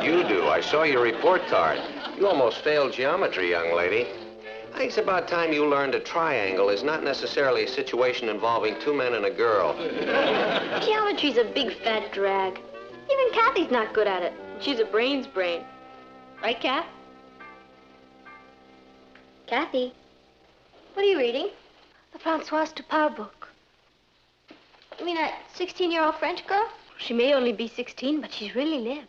you do. I saw your report card. You almost failed geometry, young lady. I think it's about time you learned a triangle is not necessarily a situation involving two men and a girl. Geometry's a big fat drag. Even Kathy's not good at it. She's a brain's brain. Right, Kath? Kathy, what are you reading? The Francoise Dupart book. You mean that 16-year-old French girl? She may only be 16, but she's really lived.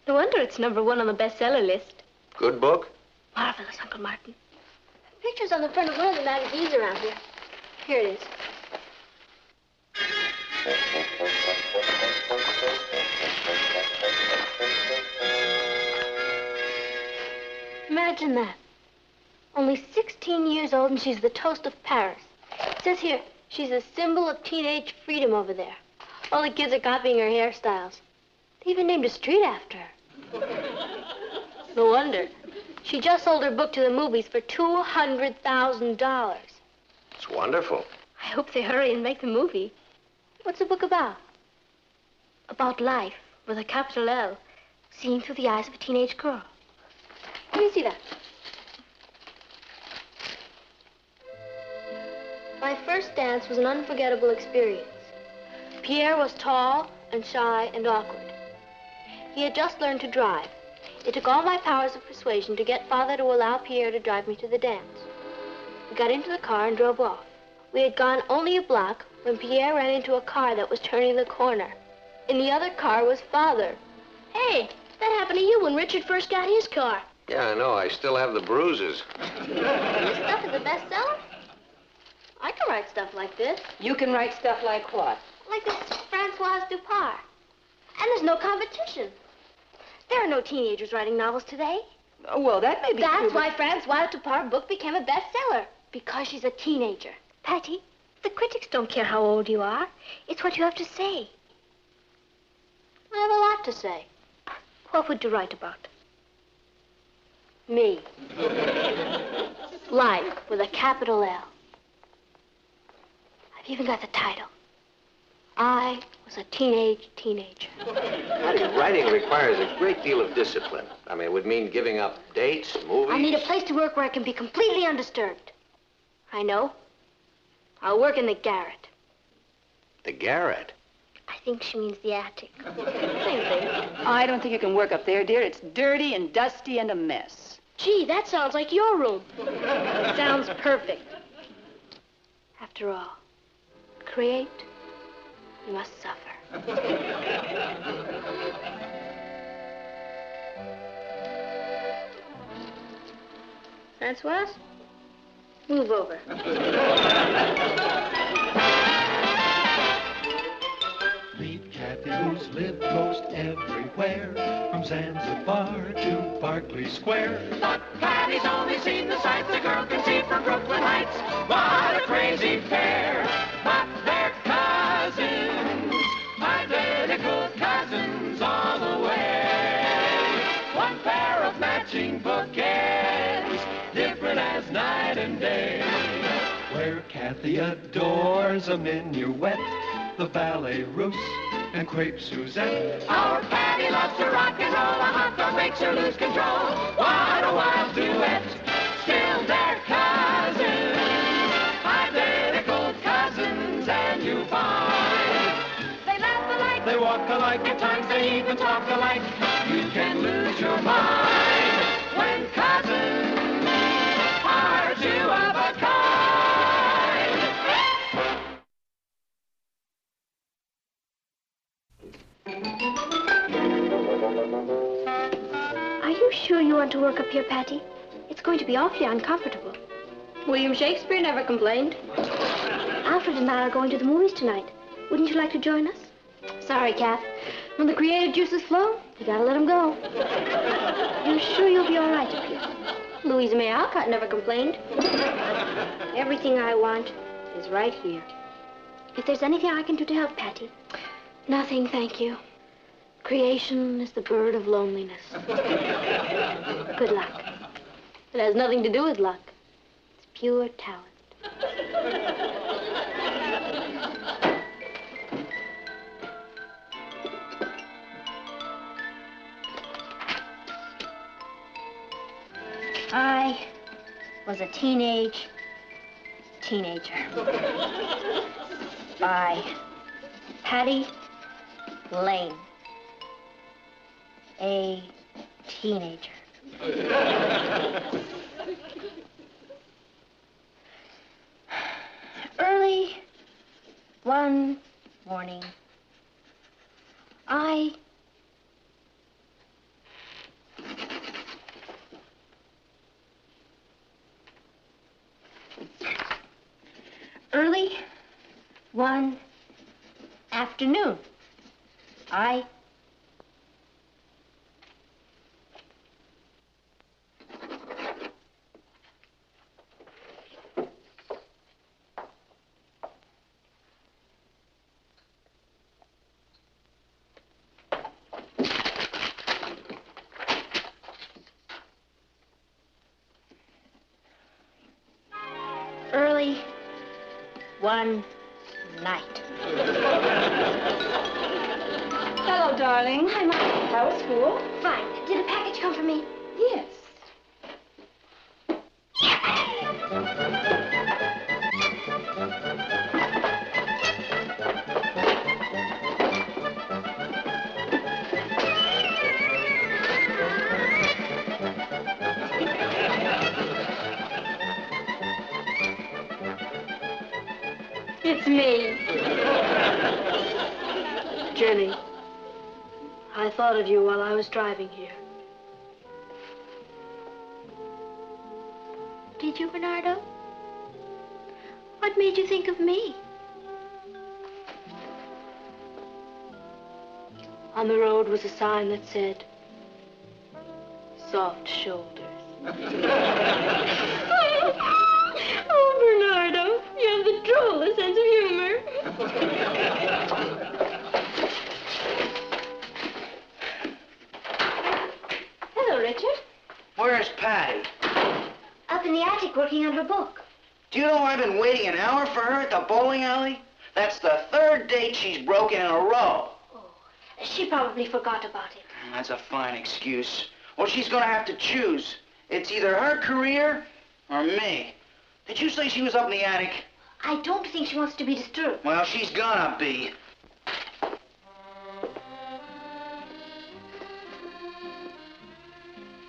No wonder it's #1 on the bestseller list. Good book? Marvelous, Uncle Martin. Pictures on the front of one of the magazines around here. Here it is. Imagine that. Only 16 years old and she's the toast of Paris. It says here, she's a symbol of teenage freedom over there. All the kids are copying her hairstyles. They even named a street after her. No wonder. She just sold her book to the movies for $200,000. It's wonderful. I hope they hurry and make the movie. What's the book about? About life, with a capital L, seen through the eyes of a teenage girl. Let me see that. My first dance was an unforgettable experience. Pierre was tall and shy and awkward. He had just learned to drive. It took all my powers of persuasion to get Father to allow Pierre to drive me to the dance. We got into the car and drove off. We had gone only a block when Pierre ran into a car that was turning the corner. In the other car was Father. Hey, that happened to you when Richard first got his car. Yeah, I know. I still have the bruises. This stuff is a bestseller? I can write stuff like this. You can write stuff like what? Like this Francoise Dupart. And there's no competition. There are no teenagers writing novels today. Oh, well, that may be true, That's but- why Francoise Dupart book became a bestseller. Because she's a teenager. Patty, the critics don't care how old you are. It's what you have to say. I have a lot to say. What would you write about? Me. Life with a capital L. I've even got the title. I was a teenager. Writing requires a great deal of discipline. I mean, it would mean giving up dates, movies. I need a place to work where I can be completely undisturbed. I know. I'll work in the garret. The garret. I think she means the attic. Same thing. I don't think you can work up there, dear. It's dirty and dusty and a mess. Gee, that sounds like your room. Sounds perfect. After all, create, you must suffer. Francoise, move over. Meet Kathy, who's lived most everywhere, from Zanzibar to Berkeley Square. But Patty's only seen the sights the girl can see from Brooklyn Heights. What a crazy pair! But they're cousins, identical cousins all the way. One pair of matching bouquets, different as night and day. Where Kathy adores a minuet, the ballet russe, and crepe Suzette. Our Patty loves to rock and roll, a hot dog makes her lose control. What a wild duet, still they're cousins, identical cousins, and you find they laugh alike, They walk alike, at times they even talk alike. You can lose your mind when cousins are two of a kind. Are you sure you want to work up here, Patty? It's going to be awfully uncomfortable. William Shakespeare never complained. Alfred and I are going to the movies tonight. Wouldn't you like to join us? Sorry, Kath. When the creative juices flow, you gotta let them go. You're sure you'll be all right up here? Louisa May Alcott never complained. Everything I want is right here. If there's anything I can do to help, Patty. Nothing, thank you. Creation is the bird of loneliness. Good luck. It has nothing to do with luck. It's pure talent. I was a teenager. By Patty Lane. A teenager. Early one morning, Early one afternoon, early one night. Hello, darling. Hi, Mom. How was school? Fine. Did a package come for me? Yes. It's me. Jenny, I thought of you while I was driving here. Did you, Bernardo? What made you think of me? On the road was a sign that said, soft shoulders. Oh, Bernardo, you have the drollest sense of humor. Hello, Richard. Where's Patty? Up in the attic working on her book. Do you know I've been waiting an hour for her at the bowling alley? That's the third date she's broken in a row. Oh, she probably forgot about it. That's a fine excuse. Well, she's gonna have to choose. It's either her career or me. Did you say she was up in the attic? I don't think she wants to be disturbed. Well, she's gonna be.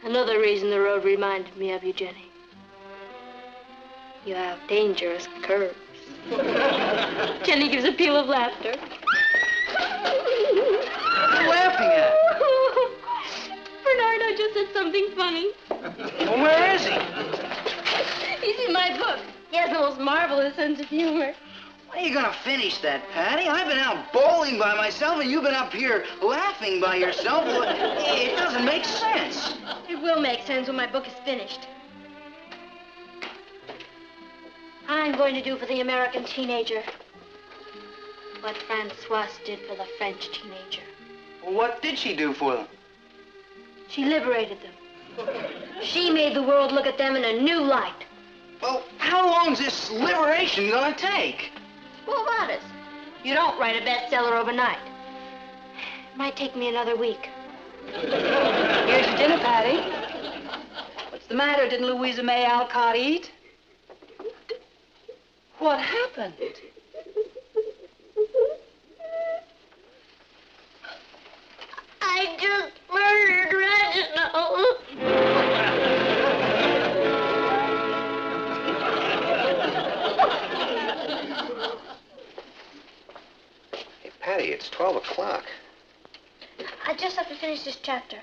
Another reason the road reminded me of you, Jenny. You have dangerous curves. Jenny gives a peal of laughter. What are you laughing at? Bernardo just said something funny. Well, where is he? He's in my book. He has the most marvelous sense of humor. When are you gonna finish that, Patty? I've been out bowling by myself and you've been up here laughing by yourself. It doesn't make sense. It will make sense when my book is finished. I'm going to do for the American teenager what Francoise did for the French teenager. Well, what did she do for them? She liberated them. She made the world look at them in a new light. Well, how long's this liberation gonna take? Well, about it. You don't write a bestseller overnight. It might take me another week. Here's your dinner, Patty. What's the matter? Didn't Louisa May Alcott eat? What happened? I just murdered Reginald. Hey, Patty, it's 12 o'clock. I just have to finish this chapter.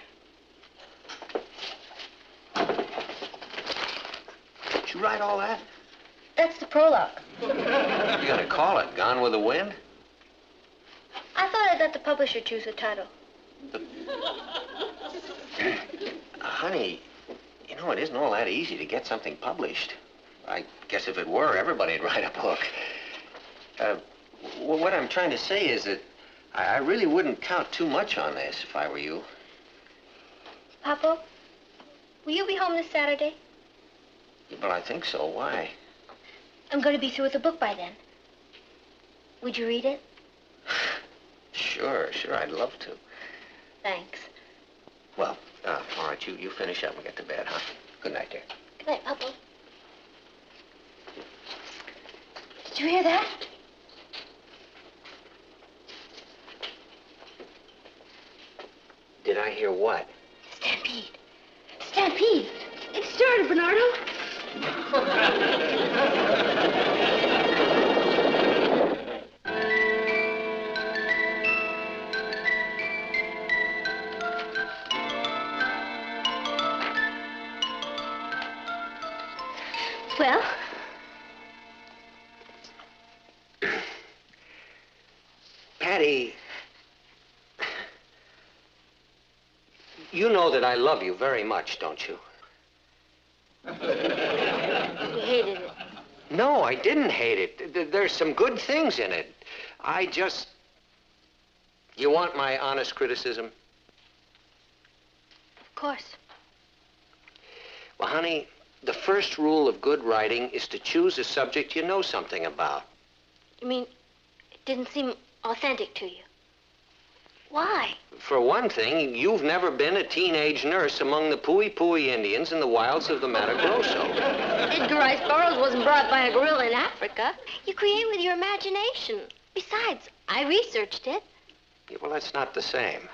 Did you write all that? That's the prologue. What are you gonna call it? Gone with the Wind? I thought I'd let the publisher choose the title. Honey, you know, it isn't all that easy to get something published. I guess if it were, everybody'd write a book. Well, what I'm trying to say is that I really wouldn't count too much on this if I were you. Papa, will you be home this Saturday? Well, I think so. Why? I'm going to be through with the book by then. Would you read it? Sure, I'd love to. Thanks. Well, All right, you finish up and get to bed, huh? Good night, dear. Good night, Papa. Did you hear that? Did I hear what? Stampede. Stampede. It started, Bernardo. Well, Patty, you know that I love you very much, don't you? You hated it. No, I didn't hate it. There's some good things in it. You want my honest criticism? Of course. Well, honey, the first rule of good writing is to choose a subject you know something about. You mean it didn't seem authentic to you? Why? For one thing, you've never been a teenage nurse among the Pui Pui Indians in the wilds of the Mato Grosso. Edgar Rice Burroughs wasn't brought by a gorilla in Africa. You create with your imagination. Besides, I researched it. Yeah, well, that's not the same.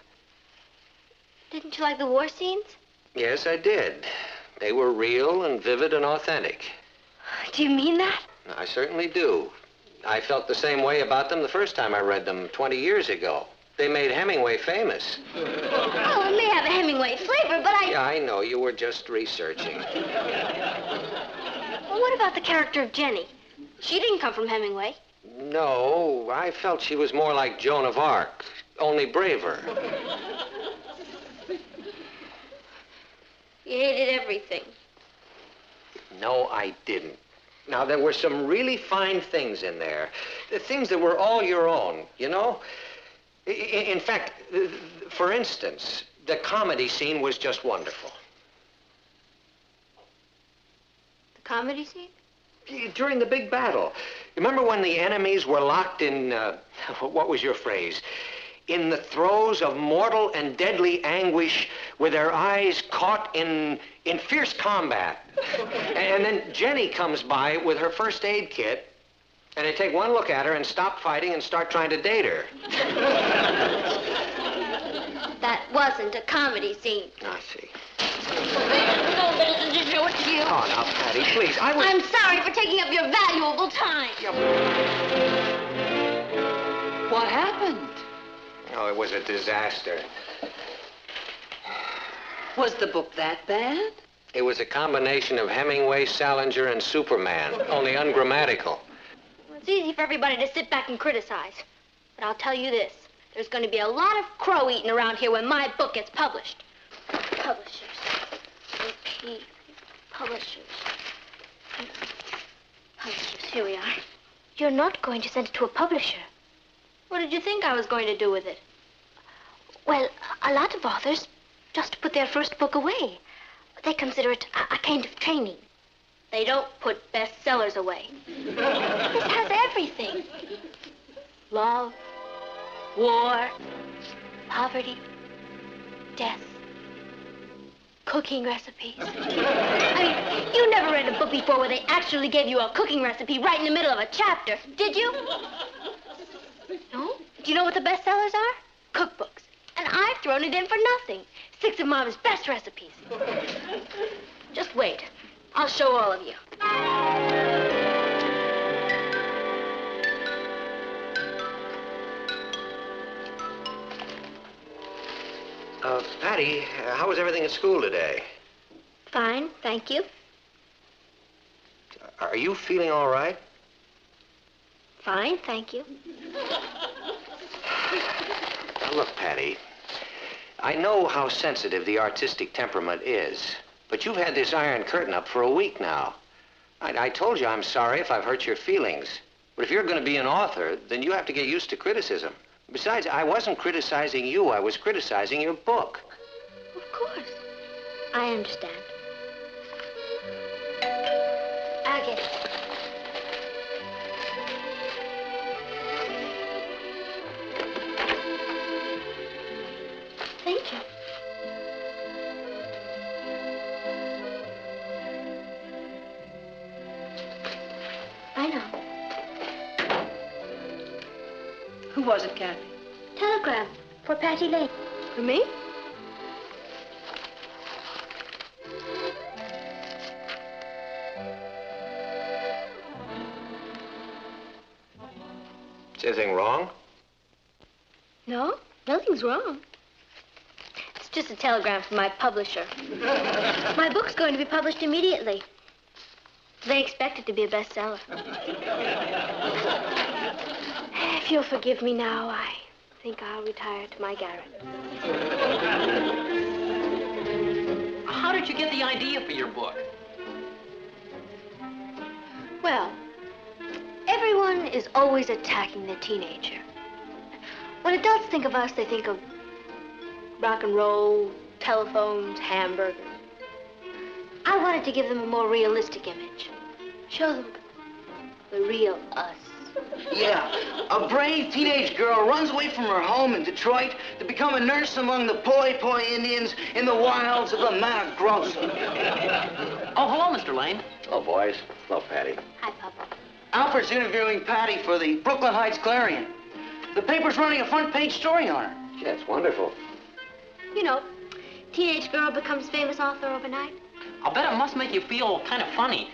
Didn't you like the war scenes? Yes, I did. They were real and vivid and authentic. Do you mean that? I certainly do. I felt the same way about them the first time I read them 20 years ago. They made Hemingway famous. Oh, it may have a Hemingway flavor, but Yeah, I know. You were just researching. Well, what about the character of Jenny? She didn't come from Hemingway. No, I felt she was more like Joan of Arc, only braver. You hated everything. No, I didn't. Now, there were some really fine things in there. The things that were all your own, you know? In fact, for instance, the comedy scene was just wonderful. The comedy scene? During the big battle. Remember when the enemies were locked in, what was your phrase? In the throes of mortal and deadly anguish with their eyes caught in fierce combat. And then Jenny comes by with her first aid kit, and they take one look at her and stop fighting and start trying to date her. That wasn't a comedy scene. I see. No, but it's to show it to you. Oh, now, Patty, please. I'm sorry for taking up your valuable time. What happened? Oh, it was a disaster. Was the book that bad? It was a combination of Hemingway, Salinger, and Superman, only ungrammatical. Well, it's easy for everybody to sit back and criticize. But I'll tell you this. There's going to be a lot of crow eating around here when my book gets published. Publishers. Repeat. Publishers. Publishers. Here we are. You're not going to send it to a publisher. What did you think I was going to do with it? Well, a lot of authors just put their first book away. They consider it a kind of training. They don't put bestsellers away. This has everything. Love, war, poverty, death, cooking recipes. I mean, you never read a book before where they actually gave you a cooking recipe right in the middle of a chapter, did you? No? Do you know what the bestsellers are? Cookbooks. And I've thrown it in for nothing. 6 of Mama's best recipes. Just wait. I'll show all of you. Patty, how was everything at school today? Fine, thank you. Are you feeling all right? Fine, thank you. Now, look, Patty, I know how sensitive the artistic temperament is, but you've had this Iron Curtain up for a week now. I told you I'm sorry if I've hurt your feelings. But if you're going to be an author, then you have to get used to criticism. Besides, I wasn't criticizing you. I was criticizing your book. Of course. I understand. I'll get it. Thank you. Who was it, Kathy? Telegram for Patty Lane. For me? Is anything wrong? No, nothing's wrong. It's just a telegram from my publisher. My book's going to be published immediately. They expect it to be a bestseller. If you'll forgive me now, I think I'll retire to my garret. How did you get the idea for your book? Well, everyone is always attacking the teenager. When adults think of us, they think of rock and roll, telephones, hamburgers. I wanted to give them a more realistic image. Show them the real us. Yeah, a brave teenage girl runs away from her home in Detroit to become a nurse among the Poi Poi Indians in the wilds of the Mato Grosso. Oh, hello, Mr. Lane. Hello, boys. Hello, Patty. Hi, Papa. Alfred's interviewing Patty for the Brooklyn Heights Clarion. The paper's running a front-page story on her. Yeah, it's wonderful. You know, teenage girl becomes famous author overnight. I'll bet it must make you feel kind of funny.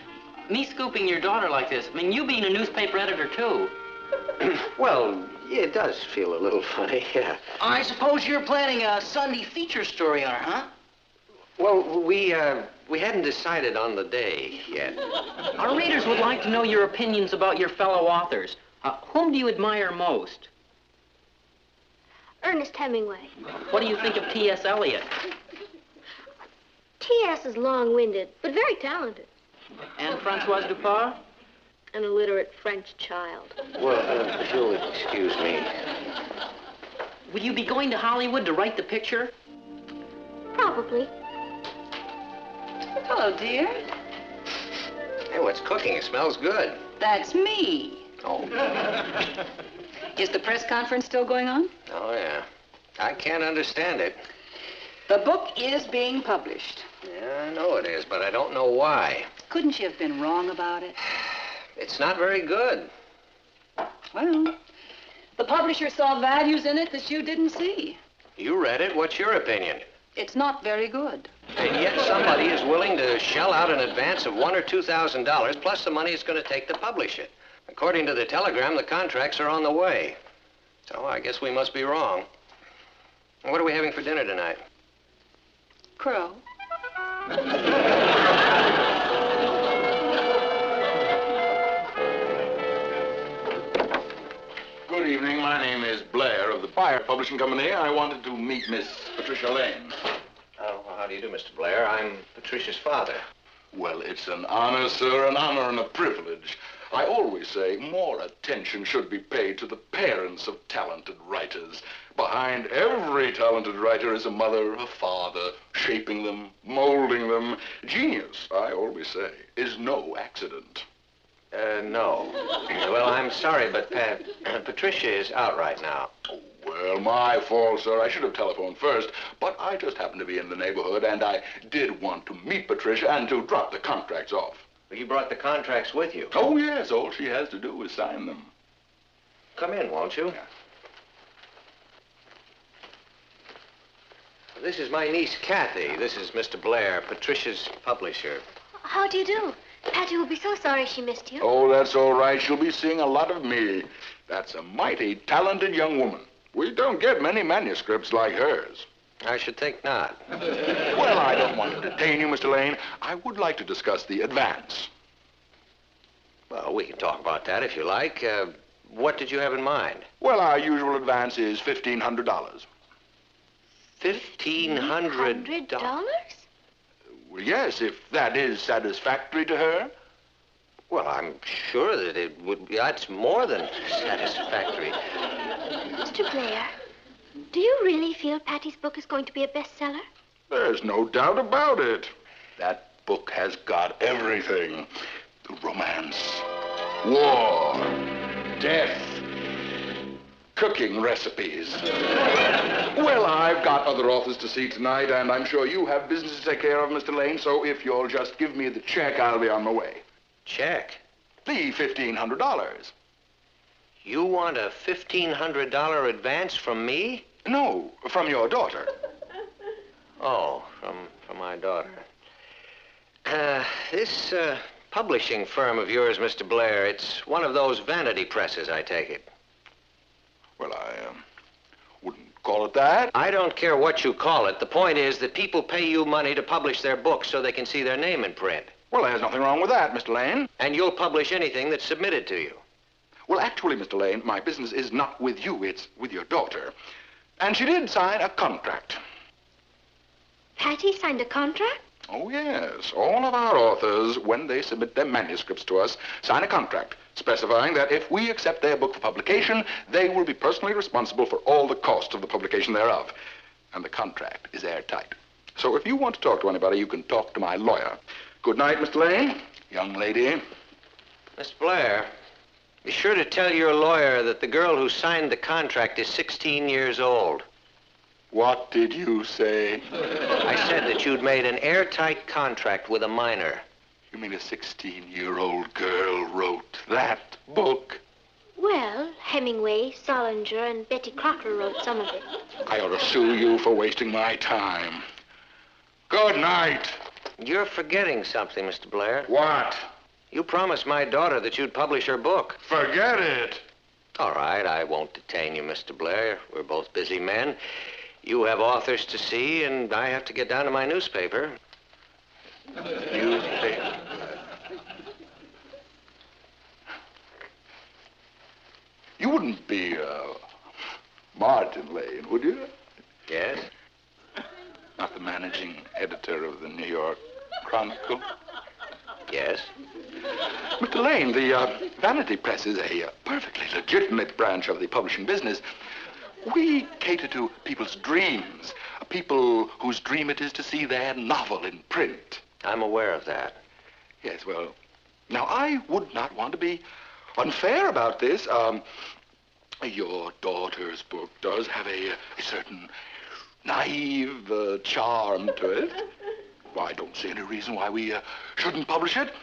Me scooping your daughter like this. I mean, you being a newspaper editor, too. Well, yeah, it does feel a little funny, yeah. I suppose you're planning a Sunday feature story on her, huh? Well, we hadn't decided on the day yet. Our readers would like to know your opinions about your fellow authors. Whom do you admire most? Ernest Hemingway. What do you think of T.S. Eliot? T.S. is long-winded, but very talented. And Francoise Dupart? An illiterate French child. Well, if you'll excuse me. Will you be going to Hollywood to write the picture? Probably. Hello, dear. Hey, what's cooking? It smells good. That's me. Oh. Is the press conference still going on? Oh, yeah. I can't understand it. The book is being published. Yeah, I know it is, but I don't know why. Couldn't you have been wrong about it? It's not very good. Well, the publisher saw values in it that you didn't see. You read it. What's your opinion? It's not very good. And yet somebody is willing to shell out an advance of $1,000 or $2,000 plus the money it's going to take to publish it. According to the telegram, the contracts are on the way. So I guess we must be wrong. What are we having for dinner tonight? Crow. Good evening. My name is Blair of the Fire Publishing Company. I wanted to meet Miss Patricia Lane. Oh, well, how do you do, Mr. Blair? I'm Patricia's father. Well, it's an honor, sir, an honor and a privilege. I always say more attention should be paid to the parents of talented writers. Behind every talented writer is a mother, a father, shaping them, molding them. Genius, I always say, is no accident. No. Well, I'm sorry, but Patricia is out right now. Oh, well, my fault, sir. I should have telephoned first, but I just happened to be in the neighborhood, and I did want to meet Patricia and to drop the contracts off. You brought the contracts with you. Oh, yes. All she has to do is sign them. Come in, won't you? Yeah. This is my niece, Kathy. This is Mr. Blair, Patricia's publisher. How do you do? Patty will be so sorry she missed you. Oh, that's all right. She'll be seeing a lot of me. That's a mighty talented young woman. We don't get many manuscripts like hers. I should think not. Well, I don't want to detain you, Mr. Lane. I would like to discuss the advance. Well, we can talk about that if you like. What did you have in mind? Well, our usual advance is $1,500. $1,500? Well, yes, if that is satisfactory to her. Well, I'm sure that it would be. That's more than satisfactory. Mr. Blair, do you really feel Patty's book is going to be a bestseller? There's no doubt about it. That book has got everything. The romance, war, death, cooking recipes. Well, I've got other authors to see tonight, and I'm sure you have business to take care of, Mr. Lane, so if you'll just give me the check, I'll be on my way. Check? The $1,500. You want a $1,500 advance from me? No, from your daughter. Oh, from my daughter. This publishing firm of yours, Mr. Blair, it's one of those vanity presses, I take it. Well, I wouldn't call it that. I don't care what you call it. The point is that people pay you money to publish their books so they can see their name in print. Well, there's nothing wrong with that, Mr. Lane. And you'll publish anything that's submitted to you. Well, actually, Mr. Lane, my business is not with you, it's with your daughter. And she did sign a contract. Patty signed a contract? Oh, yes. All of our authors, when they submit their manuscripts to us, sign a contract specifying that if we accept their book for publication, they will be personally responsible for all the cost of the publication thereof. And the contract is airtight. So if you want to talk to anybody, you can talk to my lawyer. Good night, Mr. Lane. Young lady. Miss Blair, be sure to tell your lawyer that the girl who signed the contract is 16 years old. What did you say? I said that you'd made an airtight contract with a minor. You mean a 16-year-old girl wrote that book? Well, Hemingway, Salinger, and Betty Crocker wrote some of it. I ought to sue you for wasting my time. Good night. You're forgetting something, Mr. Blair. What? You promised my daughter that you'd publish her book. Forget it. All right, I won't detain you, Mr. Blair. We're both busy men. You have authors to see, and I have to get down to my newspaper. Newspaper? You wouldn't be, Martin Lane, would you? Yes? Not the managing editor of the New York Chronicle? Yes? Mr. Lane, the Vanity Press is a perfectly legitimate branch of the publishing business. We cater to people's dreams, people whose dream it is to see their novel in print. I'm aware of that. Yes, well, now I would not want to be unfair about this. Your daughter's book does have a certain naive charm to it. Well, I don't see any reason why we shouldn't publish it.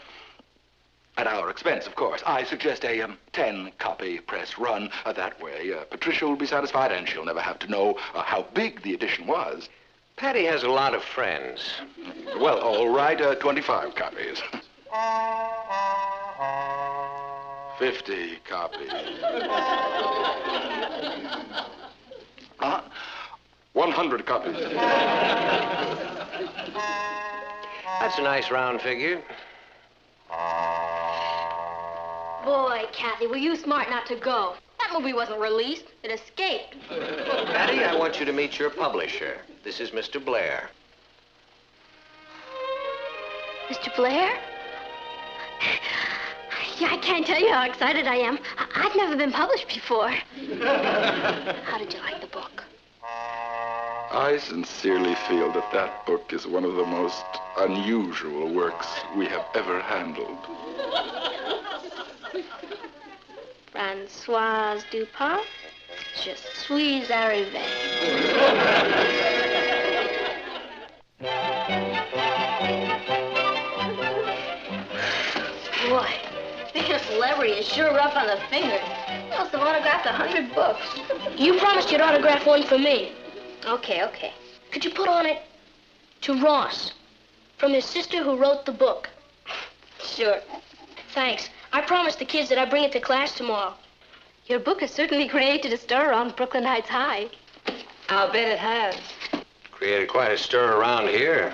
At our expense, of course. I suggest a 10-copy press run. That way, Patricia will be satisfied, and she'll never have to know how big the edition was. Patty has a lot of friends. Well, all right, 25 copies. 50 copies. 100 copies. That's a nice round figure. Boy, Kathy, were you smart not to go? That movie wasn't released. It escaped. Patty, I want you to meet your publisher. This is Mr. Blair. Mr. Blair? Yeah, I can't tell you how excited I am. I've never been published before. How did you like the book? I sincerely feel that that book is one of the most unusual works we have ever handled. Francoise Dupont, je suis arrivée. Boy, being a celebrity is sure rough on the fingers. I must have autographed 100 books. You promised you'd autograph one for me. Okay. Could you put on it, to Ross, from his sister who wrote the book? Sure. Thanks. I promised the kids that I'd bring it to class tomorrow. Your book has certainly created a stir around Brooklyn Heights High. I'll bet it has. Created quite a stir around here.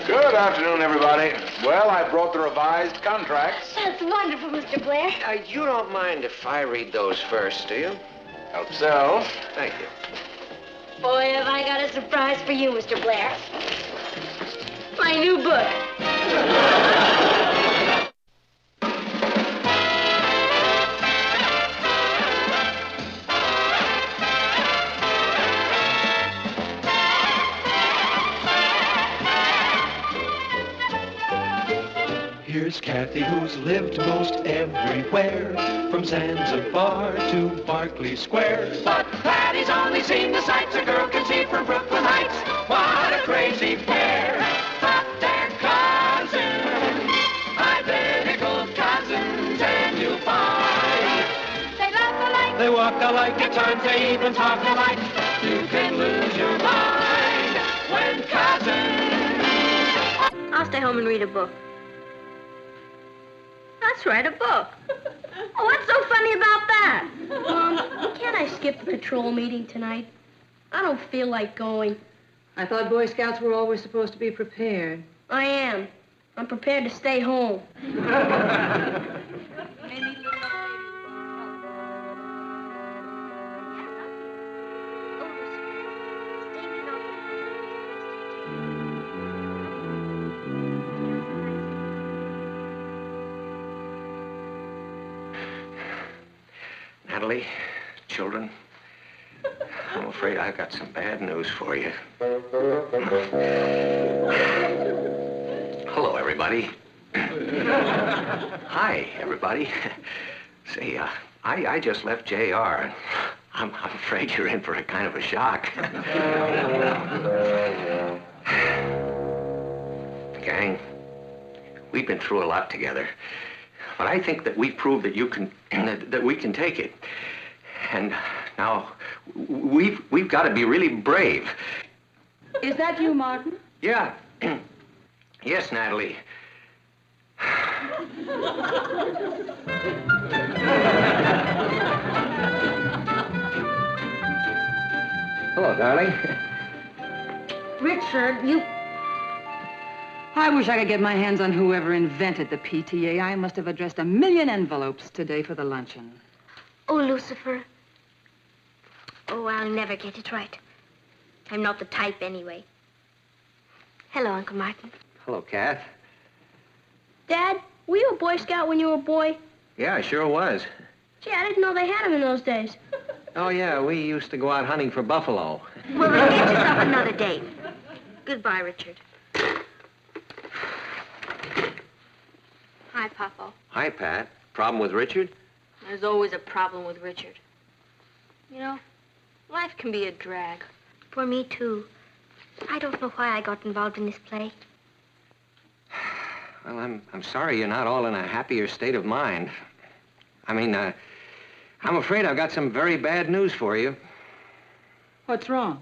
Good afternoon, everybody. Well, I brought the revised contracts. That's wonderful, Mr. Blair. You don't mind if I read those first, do you? Help so. Thank you. Boy, have I got a surprise for you, Mr. Blair. My new book. Here's Kathy, who's lived most everywhere, from Zanzibar to Berkeley Square. But Patty's only seen the sights a girl can see from Brooklyn Heights. What a crazy pair. But they're cousins, identical cousins, and you'll find They walk alike, at times they even talk alike. You can lose your mind when cousins. I'll stay home and read a book. Let's write a book. Oh, what's so funny about that? Mom, can't I skip the patrol meeting tonight? I don't feel like going. I thought Boy Scouts were always supposed to be prepared. I am. I'm prepared to stay home. Natalie, children, I'm afraid I've got some bad news for you. Hello, everybody. Hi, everybody. Say, I just left JR. I'm afraid you're in for a kind of a shock. Gang, we've been through a lot together. But I think that we've proved that that we can take it. And now, we've got to be really brave. Is that you, Martin? Yeah. Yes, Natalie. Hello, darling. Richard, you... I wish I could get my hands on whoever invented the PTA. I must have addressed 1 million envelopes today for the luncheon. Oh, Lucifer. Oh, I'll never get it right. I'm not the type anyway. Hello, Uncle Martin. Hello, Kath. Dad, were you a Boy Scout when you were a boy? Yeah, I sure was. Gee, I didn't know they had them in those days. Oh, yeah, we used to go out hunting for buffalo. Well, then get yourself another date. Goodbye, Richard. Hi, Papa. Hi, Pat. Problem with Richard? There's always a problem with Richard. You know, life can be a drag. For me, too. I don't know why I got involved in this play. Well, I'm sorry you're not all in a happier state of mind. I mean, I'm afraid I've got some very bad news for you. What's wrong?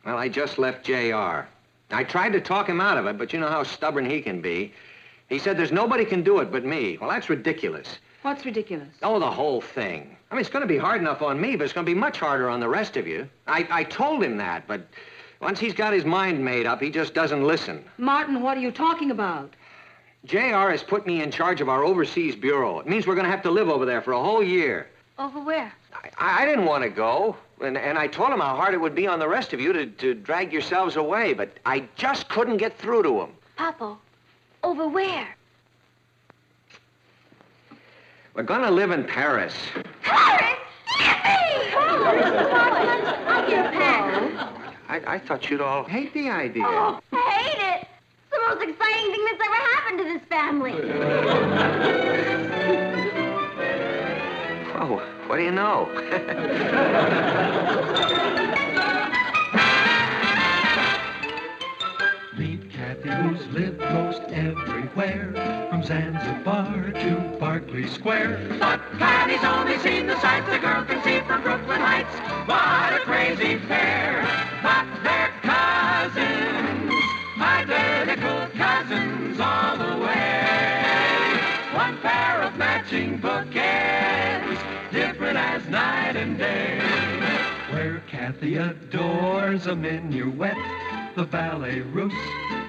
Well, I just left JR. I tried to talk him out of it, but you know how stubborn he can be. He said there's nobody can do it but me. Well, that's ridiculous. What's ridiculous? Oh, the whole thing. I mean, it's going to be hard enough on me, but it's going to be much harder on the rest of you. I told him that, but once he's got his mind made up, he just doesn't listen. Martin, what are you talking about? JR has put me in charge of our overseas bureau. It means we're going to have to live over there for a whole year. Over where? I didn't want to go, and I told him how hard it would be on the rest of you to drag yourselves away, but I just couldn't get through to him. Papa, over where? We're going to live in Paris. Paris? Yippee! I'll get a pen. I thought you'd all hate the idea. Oh, I hate it. It's the most exciting thing that's ever happened to this family. Oh, what do you know? Meet Kathy, who's lived most everywhere, from Zanzibar to Berkeley Square. But Patty's only seen the sights a girl can see from Brooklyn Heights. What a crazy pair! But they're cousins, identical cousins all the way. One pair of matching bookends, different as night and day. Where Kathy adores a minuet, the ballet russe,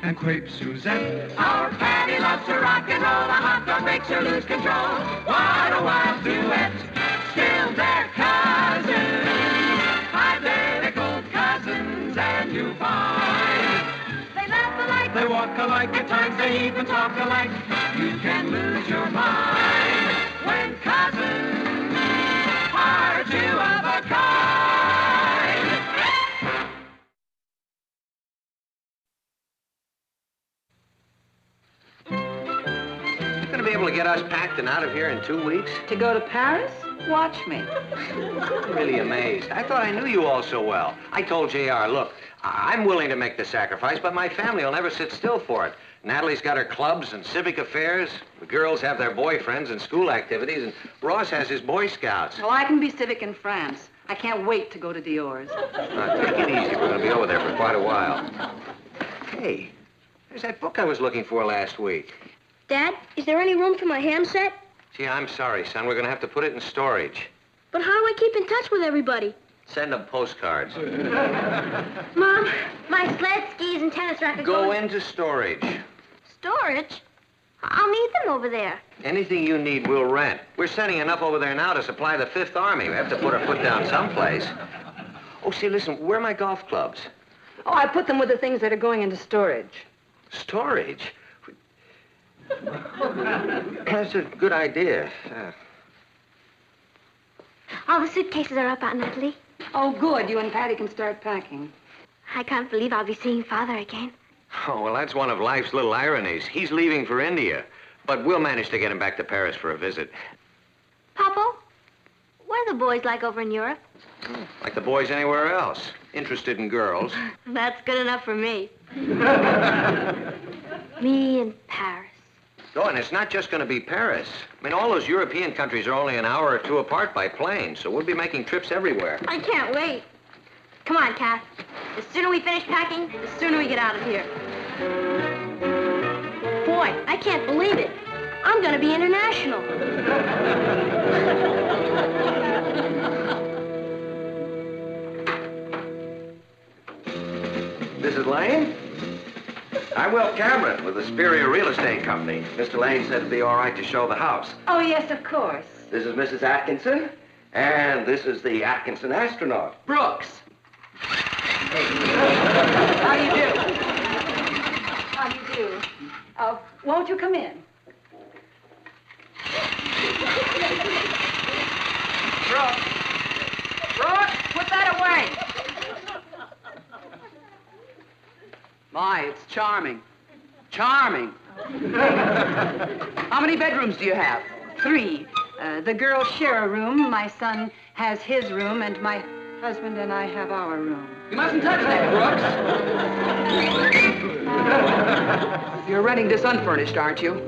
and crepe Suzette. Our Patty loves to rock and roll, a hot dog makes her lose control. What a wild duet, still they're cousins, identical cousins, and you find they laugh alike, they walk alike, at times they even talk alike. You can lose your mind when cousins are two of a kind. It's going to be able to get us packed and out of here in 2 weeks? To go to Paris? Watch me. I'm really amazed. I thought I knew you all so well. I told JR, look, I'm willing to make the sacrifice, but my family will never sit still for it. Natalie's got her clubs and civic affairs. The girls have their boyfriends and school activities, and Ross has his Boy Scouts. Well, I can be civic in France. I can't wait to go to Dior's. Take it easy. We're going to be over there for quite a while. Hey, there's that book I was looking for last week. Dad, is there any room for my ham set? Gee, I'm sorry, son. We're going to have to put it in storage. But how do I keep in touch with everybody? Send them postcards. Mom, my sled, skis, and tennis racket Go into storage. Storage? I'll need them over there. Anything you need, we'll rent. We're sending enough over there now to supply the Fifth Army. We have to put our foot down someplace. Oh, see, listen, where are my golf clubs? Oh, I put them with the things that are going into storage. Storage? That's a good idea. All the suitcases are up, Aunt Natalie. Oh, good. You and Patty can start packing. I can't believe I'll be seeing Father again. Oh, well, that's one of life's little ironies. He's leaving for India, but we'll manage to get him back to Paris for a visit. Papa, what are the boys like over in Europe? Like the boys anywhere else. Interested in girls. That's good enough for me. Me in Paris. Oh, and it's not just going to be Paris. I mean, all those European countries are only an hour or two apart by plane, so we'll be making trips everywhere. I can't wait. Come on, Kath. The sooner we finish packing, the sooner we get out of here. Boy, I can't believe it. I'm going to be international. Mrs. Lane? I'm Will Cameron with the Superior Real Estate Company. Mr. Lane said it'd be all right to show the house. Oh, yes, of course. This is Mrs. Atkinson, and this is the Atkinson astronaut. Brooks. How do you do? How do you do? Won't you come in? Brooks. Brooks, put that away. My, it's charming. Charming. How many bedrooms do you have? 3. The girls share a room. My son has his room, and my husband and I have our room. You mustn't touch that, Brooks. You're renting this unfurnished, aren't you?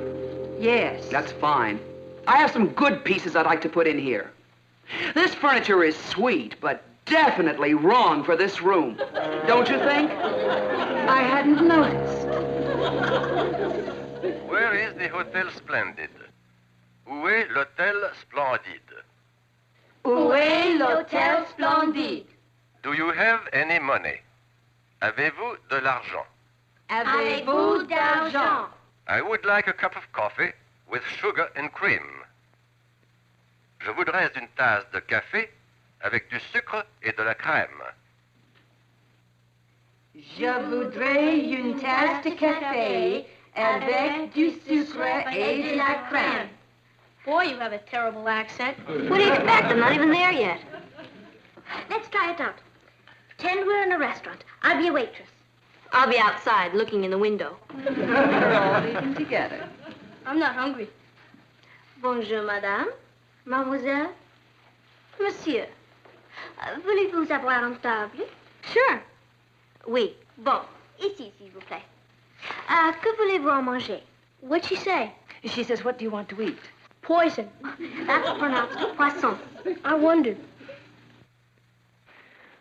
Yes. That's fine. I have some good pieces I'd like to put in here. This furniture is sweet, but definitely wrong for this room. Don't you think? I hadn't noticed. Where is the Hotel Splendid? Où est l'Hôtel Splendide? Où est l'Hôtel Splendide? Do you have any money? Avez-vous de l'argent? Avez-vous d'argent? I would like a cup of coffee with sugar and cream. Je voudrais une tasse de café avec du sucre et de la crème. Je voudrais une tasse de café avec du sucre et de la crème. Boy, you have a terrible accent. What do you expect? I'm not even there yet. Let's try it out. Pretend we're in a restaurant. I'll be a waitress. I'll be outside looking in the window. We're all eating together. I'm not hungry. Bonjour, madame. Mademoiselle. Monsieur. Voulez-vous avoir une table? Sure. Oui. Bon. Ici, s'il vous plaît. Que voulez-vous en manger? What'd she say? She says, what do you want to eat? Poison. That's pronounced poisson. I wondered.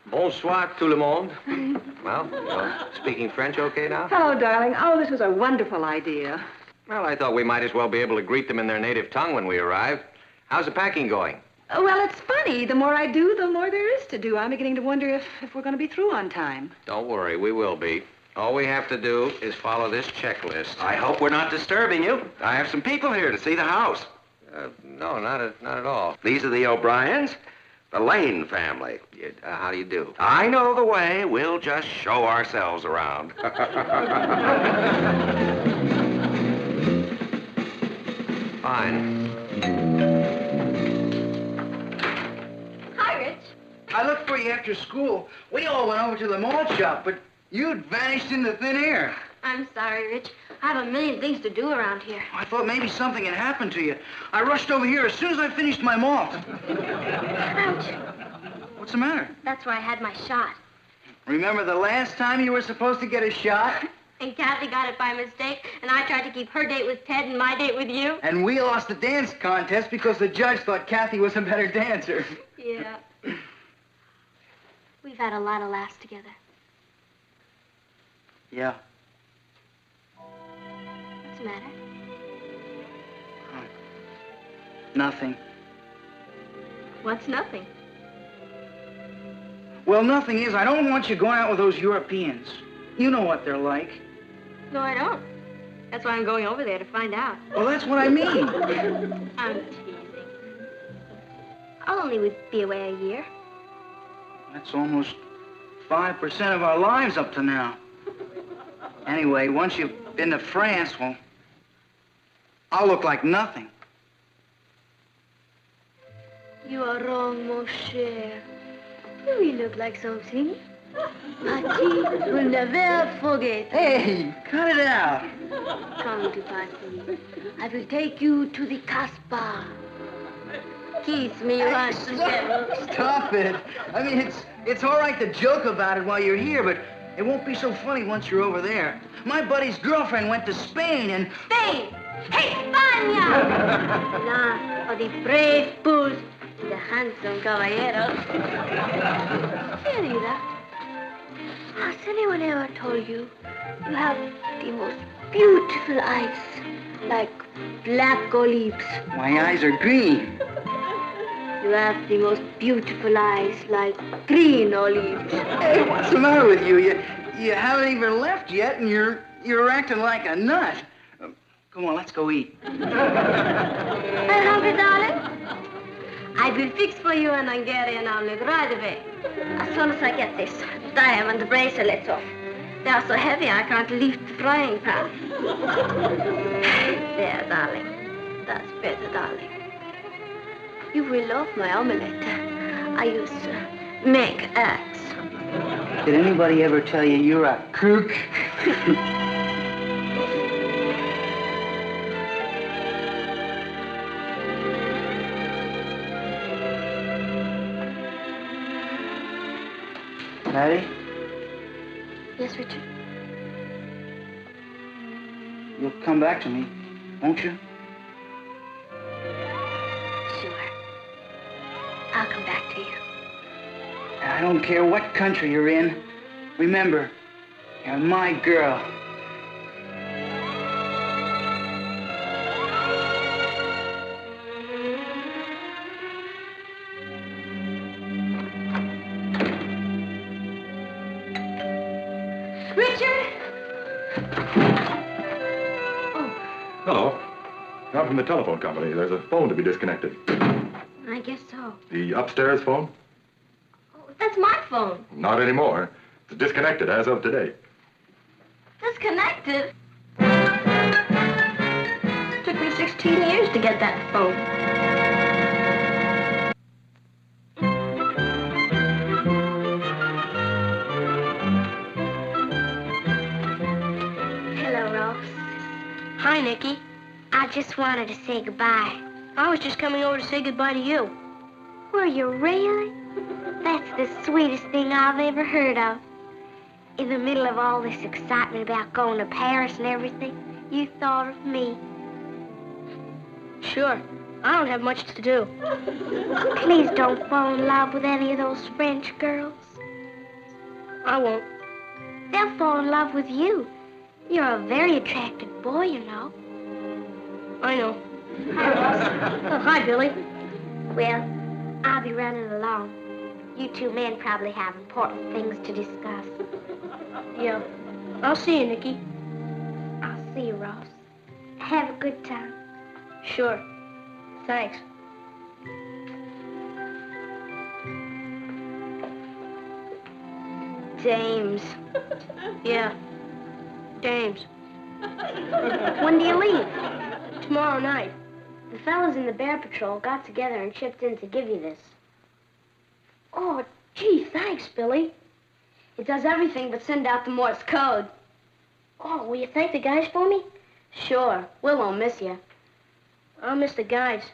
Bonsoir, tout le monde. Well, speaking French okay now? Hello, darling. Oh, this was a wonderful idea. Well, I thought we might as well be able to greet them in their native tongue when we arrive. How's the packing going? Well, it's funny. The more I do, the more there is to do. I'm beginning to wonder if we're going to be through on time. Don't worry, we will be. All we have to do is follow this checklist. I hope we're not disturbing you. I have some people here to see the house. No, not at all. These are the O'Briens, the Lane family. How do you do? I know the way. We'll just show ourselves around. Fine. Hi, Rich. I looked for you after school. We all went over to the malt shop, but you'd vanished into thin air. I'm sorry, Rich. I have a million things to do around here. I thought maybe something had happened to you. I rushed over here as soon as I finished my malt. Ouch. What's the matter? That's where I had my shot. Remember the last time you were supposed to get a shot? And Kathy got it by mistake, and I tried to keep her date with Ted and my date with you. And we lost the dance contest because the judge thought Kathy was a better dancer. Yeah. We've had a lot of laughs together. Yeah. What's the matter? Nothing. What's nothing? Well, nothing is, I don't want you going out with those Europeans. You know what they're like. No, I don't. That's why I'm going over there to find out. Well, that's what I mean. I'm teasing. I'll only be away a year. That's almost 5% of our lives up to now. Anyway, once you've been to France, well, I'll look like nothing. You are wrong, mon cher. You will look like something. Paris will never forget. Hey, cut it out. Come to Paris. I will take you to the Casbah. Kiss me once together. Stop it. I mean, it's all right to joke about it while you're here, but it won't be so funny once you're over there. My buddy's girlfriend went to Spain and... Spain! España! Now for the brave bulls, the handsome caballero. Querida, has anyone ever told you you have the most beautiful eyes, like black olives? My eyes are green. You have the most beautiful eyes, like green olives. Hey, what's the matter with you? You haven't even left yet, and you're acting like a nut. Come on, let's go eat. Are you hungry, darling? I will fix for you an Hungarian omelet right away. As soon as I get this diamond bracelets off. They are so heavy I can't lift the frying pan. There, darling. That's better, darling. You will love my omelette. I use make eggs. Did anybody ever tell you you're a kook? Patty? Yes, Richard? You'll come back to me, won't you? Sure. I'll come back to you. I don't care what country you're in. Remember, you're my girl. Hello. I'm from the telephone company. There's a phone to be disconnected. I guess so. The upstairs phone? Oh, that's my phone. Not anymore. It's disconnected as of today. Disconnected? Took me 16 years to get that phone. Hello, Ross. Hi, Nicky. I just wanted to say goodbye. I was just coming over to say goodbye to you. Were you really? That's the sweetest thing I've ever heard of. In the middle of all this excitement about going to Paris and everything, you thought of me. Sure. I don't have much to do. Please don't fall in love with any of those French girls. I won't. They'll fall in love with you. You're a very attractive boy, you know. I know. Hi, Ross. Oh, hi, Billy. Well, I'll be running along. You two men probably have important things to discuss. Yeah. I'll see you, Nicky. I'll see you, Ross. Have a good time. Sure. Thanks. James. Yeah. James. When do you leave? Tomorrow night. The fellas in the Bear Patrol got together and chipped in to give you this. Oh, gee, thanks, Billy. It does everything but send out the Morse code. Oh, will you thank the guys for me? Sure. Will won't miss you. I'll miss the guys.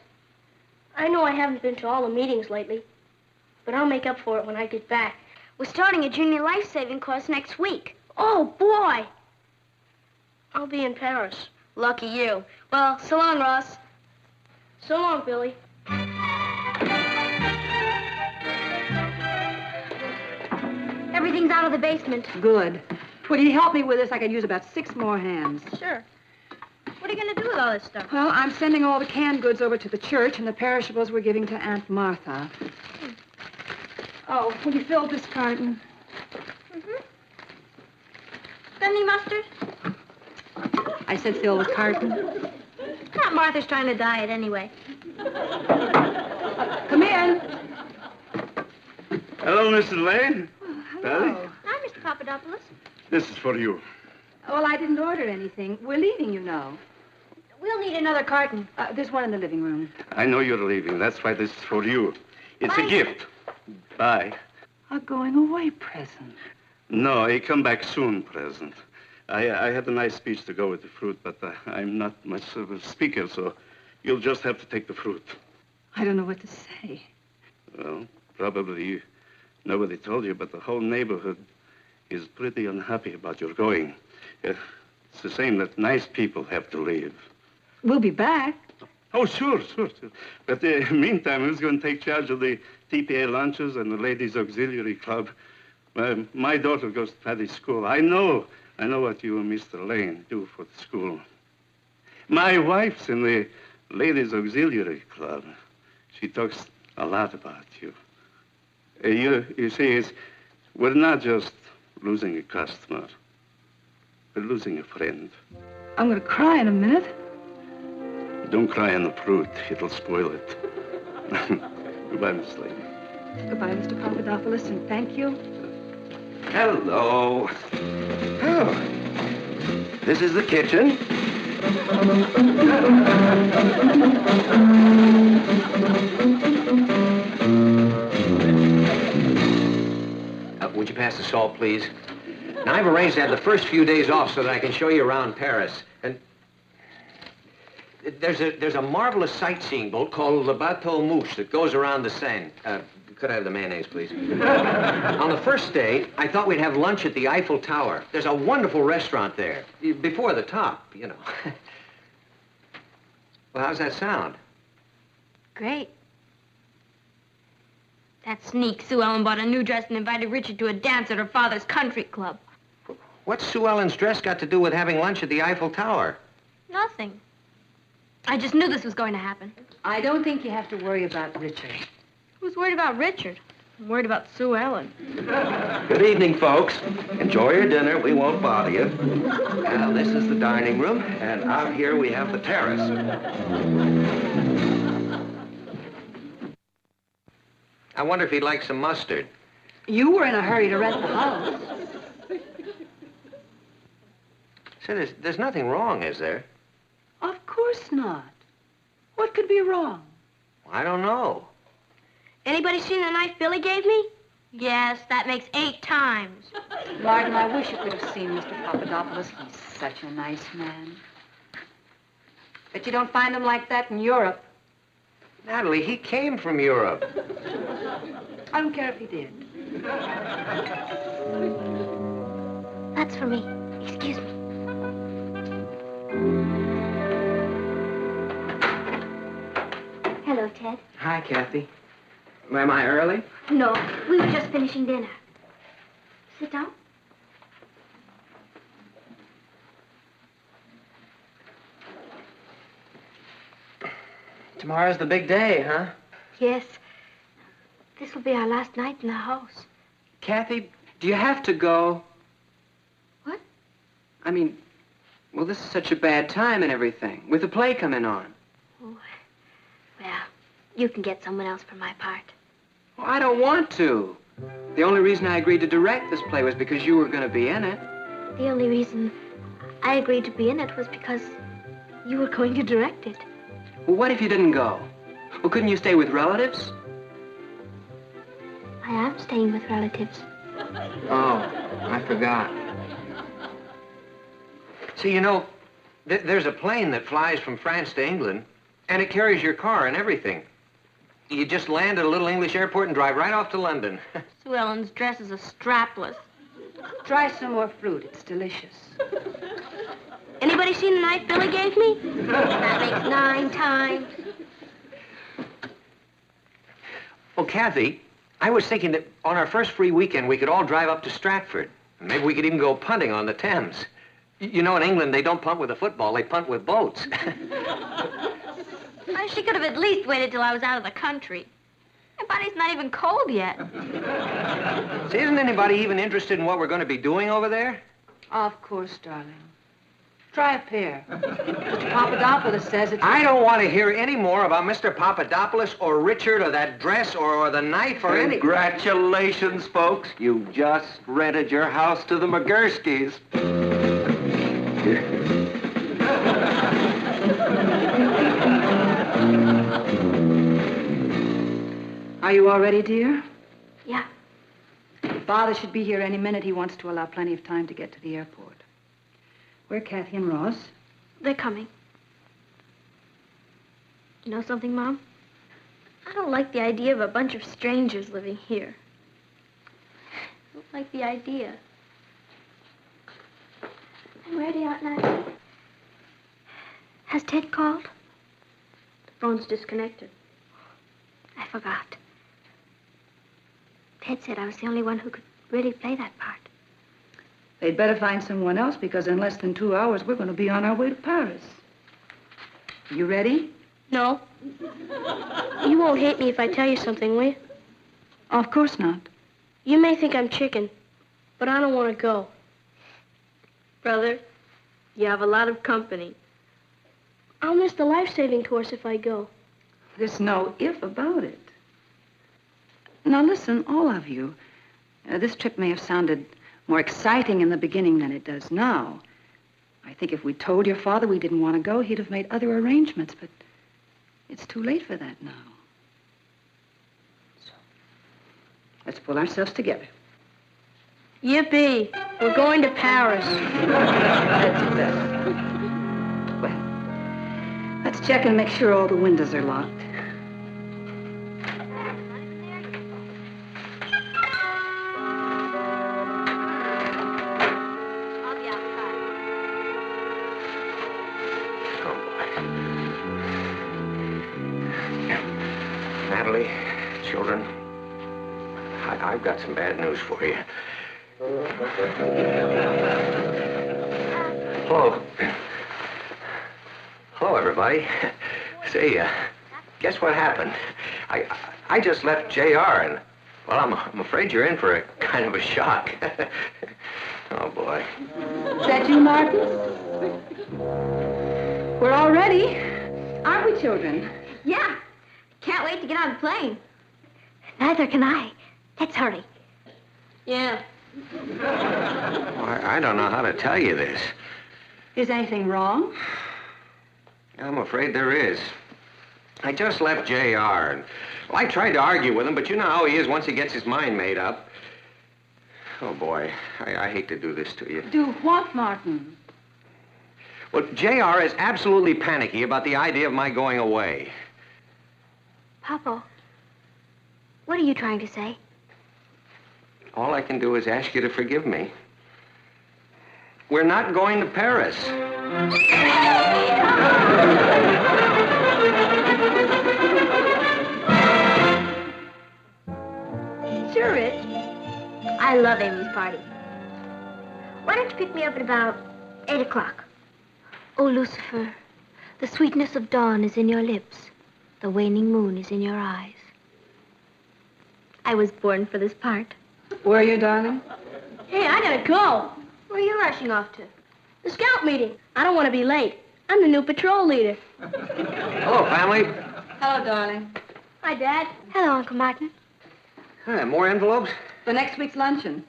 I know I haven't been to all the meetings lately, but I'll make up for it when I get back. We're starting a junior life-saving course next week. Oh, boy! I'll be in Paris. Lucky you. Well, so long, Ross. So long, Billy. Everything's out of the basement. Good. Will you help me with this? I could use about 6 more hands. Sure. What are you going to do with all this stuff? Well, I'm sending all the canned goods over to the church, and the perishables we're giving to Aunt Martha. Oh, will you fill this carton? Mm-hmm. Got any mustard? I said fill the carton. Aunt Martha's trying to diet anyway. Come in. Hello, Mr. Lane. Hello. Hi, Mr. Papadopoulos. This is for you. Well, I didn't order anything. We're leaving, you know. We'll need another carton. There's one in the living room. I know you're leaving. That's why this is for you. It's Bye. a gift. Bye. A going away present. No, a come back soon present. I had a nice speech to go with the fruit, but I'm not much of a speaker, so you'll just have to take the fruit. I don't know what to say. Well, probably nobody told you, but the whole neighborhood is pretty unhappy about your going. It's the same that nice people have to leave. We'll be back. Oh, sure. But meantime, who's going to take charge of the TPA lunches and the Ladies Auxiliary Club? My daughter goes to Patty's school. I know what you and Mr. Lane do for the school. My wife's in the Ladies Auxiliary Club. She talks a lot about you. You see, we're not just losing a customer. We're losing a friend. I'm going to cry in a minute. Don't cry on the fruit. It'll spoil it. Goodbye, Miss Lane. Goodbye, Mr. Papadopoulos, and thank you. Hello. Oh. This is the kitchen. Would you pass the salt, please? Now, I've arranged to have the first few days off so that I can show you around Paris. And there's a marvelous sightseeing boat called Le Bateau Mouche that goes around the Seine. Could I have the mayonnaise, please? On the first day, I thought we'd have lunch at the Eiffel Tower. There's a wonderful restaurant there, before the top, you know. Well, how's that sound? Great. That sneak Sue Ellen bought a new dress and invited Richard to a dance at her father's country club. What's Sue Ellen's dress got to do with having lunch at the Eiffel Tower? Nothing. I just knew this was going to happen. I don't think you have to worry about Richard. Who's worried about Richard? I'm worried about Sue Ellen. Good evening, folks. Enjoy your dinner. We won't bother you. Now, this is the dining room, and out here we have the terrace. I wonder if he'd like some mustard. You were in a hurry to rent the house. Say, there's nothing wrong, is there? Of course not. What could be wrong? I don't know. Anybody seen the knife Billy gave me? Yes, that makes 8 times. Martin, I wish you could have seen Mr. Papadopoulos. He's such a nice man. But you don't find him like that in Europe. Natalie, he came from Europe. I don't care if he did. That's for me. Excuse me. Hello, Ted. Hi, Kathy. Am I early? No, we were just finishing dinner. Sit down. Tomorrow's the big day, huh? Yes. This will be our last night in the house. Kathy, do you have to go? What? I mean, well, this is such a bad time and everything, with the play coming on. Oh, well, you can get someone else for my part. Well, I don't want to. The only reason I agreed to direct this play was because you were going to be in it. The only reason I agreed to be in it was because you were going to direct it. Well, what if you didn't go? Well, couldn't you stay with relatives? I am staying with relatives. Oh, I forgot. See, you know, there's a plane that flies from France to England, and it carries your car and everything. You just land at a little English airport and drive right off to London. Sue Ellen's dresses are strapless. Try some more fruit. It's delicious. Anybody seen the knife Billy gave me? That makes 9 times. Well, Kathy, I was thinking that on our first free weekend, we could all drive up to Stratford. Maybe we could even go punting on the Thames. You know, in England, they don't punt with a football, they punt with boats. Well, she could have at least waited till I was out of the country. My body's not even cold yet. See, isn't anybody even interested in what we're going to be doing over there? Of course, darling. Try a pear. Mr. Papadopoulos says it's... I don't want to hear any more about Mr. Papadopoulos or Richard or that dress or the knife or any... Congratulations, folks. You just rented your house to the McGurskys. Are you all ready, dear? Yeah. Father should be here any minute. He wants to allow plenty of time to get to the airport. Where are Kathy and Ross? They're coming. You know something, Mom? I don't like the idea of a bunch of strangers living here. I don't like the idea. I'm ready, Aunt Nancy. Has Ted called? The phone's disconnected. I forgot. Ted said I was the only one who could really play that part. They'd better find someone else because in less than 2 hours, we're going to be on our way to Paris. You ready? No. You won't hate me if I tell you something, will you? Of course not. You may think I'm chicken, but I don't want to go. Brother, you have a lot of company. I'll miss the life-saving course if I go. There's no if about it. Now listen, all of you. This trip may have sounded more exciting in the beginning than it does now. I think if we told your father we didn't want to go, he'd have made other arrangements, but it's too late for that now. So, let's pull ourselves together. Yippee! We're going to Paris. That's better. Well, let's check and make sure all the windows are locked. Natalie, children, I've got some bad news for you. Hello. Hello, everybody. Say, guess what happened? I just left JR, and, well, I'm afraid you're in for a kind of a shock. Oh, boy. Is that you, Martin? We're all ready, aren't we, children? Yeah. Can't wait to get on the plane. Neither can I. Let's hurry. Yeah. Well, I don't know how to tell you this. Is anything wrong? I'm afraid there is. I just left JR, and well, I tried to argue with him, but you know how he is once he gets his mind made up. Oh, boy, I hate to do this to you. Do what, Martin? Well, JR is absolutely panicky about the idea of my going away. Papa, what are you trying to say? All I can do is ask you to forgive me. We're not going to Paris. Sure, Rich. I love Amy's party. Why don't you pick me up at about 8 o'clock? Oh, Lucifer, the sweetness of dawn is in your lips. The waning moon is in your eyes. I was born for this part. Where are you, darling? Hey, I gotta go. Where are you rushing off to? The scout meeting. I don't want to be late. I'm the new patrol leader. Hello, family. Hello, darling. Hi, Dad. Hello, Uncle Martin. More envelopes? For next week's luncheon.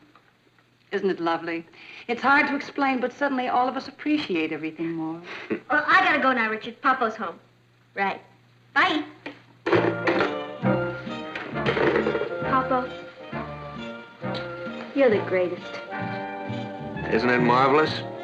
Isn't it lovely? It's hard to explain, but suddenly all of us appreciate everything more. Well, I gotta go now, Richard. Papa's home. Right. Bye. Papa, you're the greatest. Isn't it marvelous?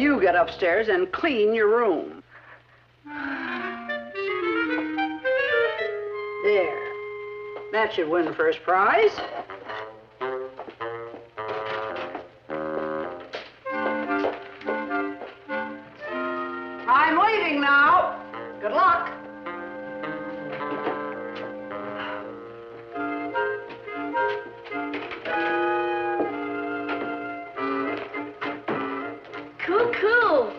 You get upstairs and clean your room. There. That should win first prize. I'm leaving now. Good luck. Cool.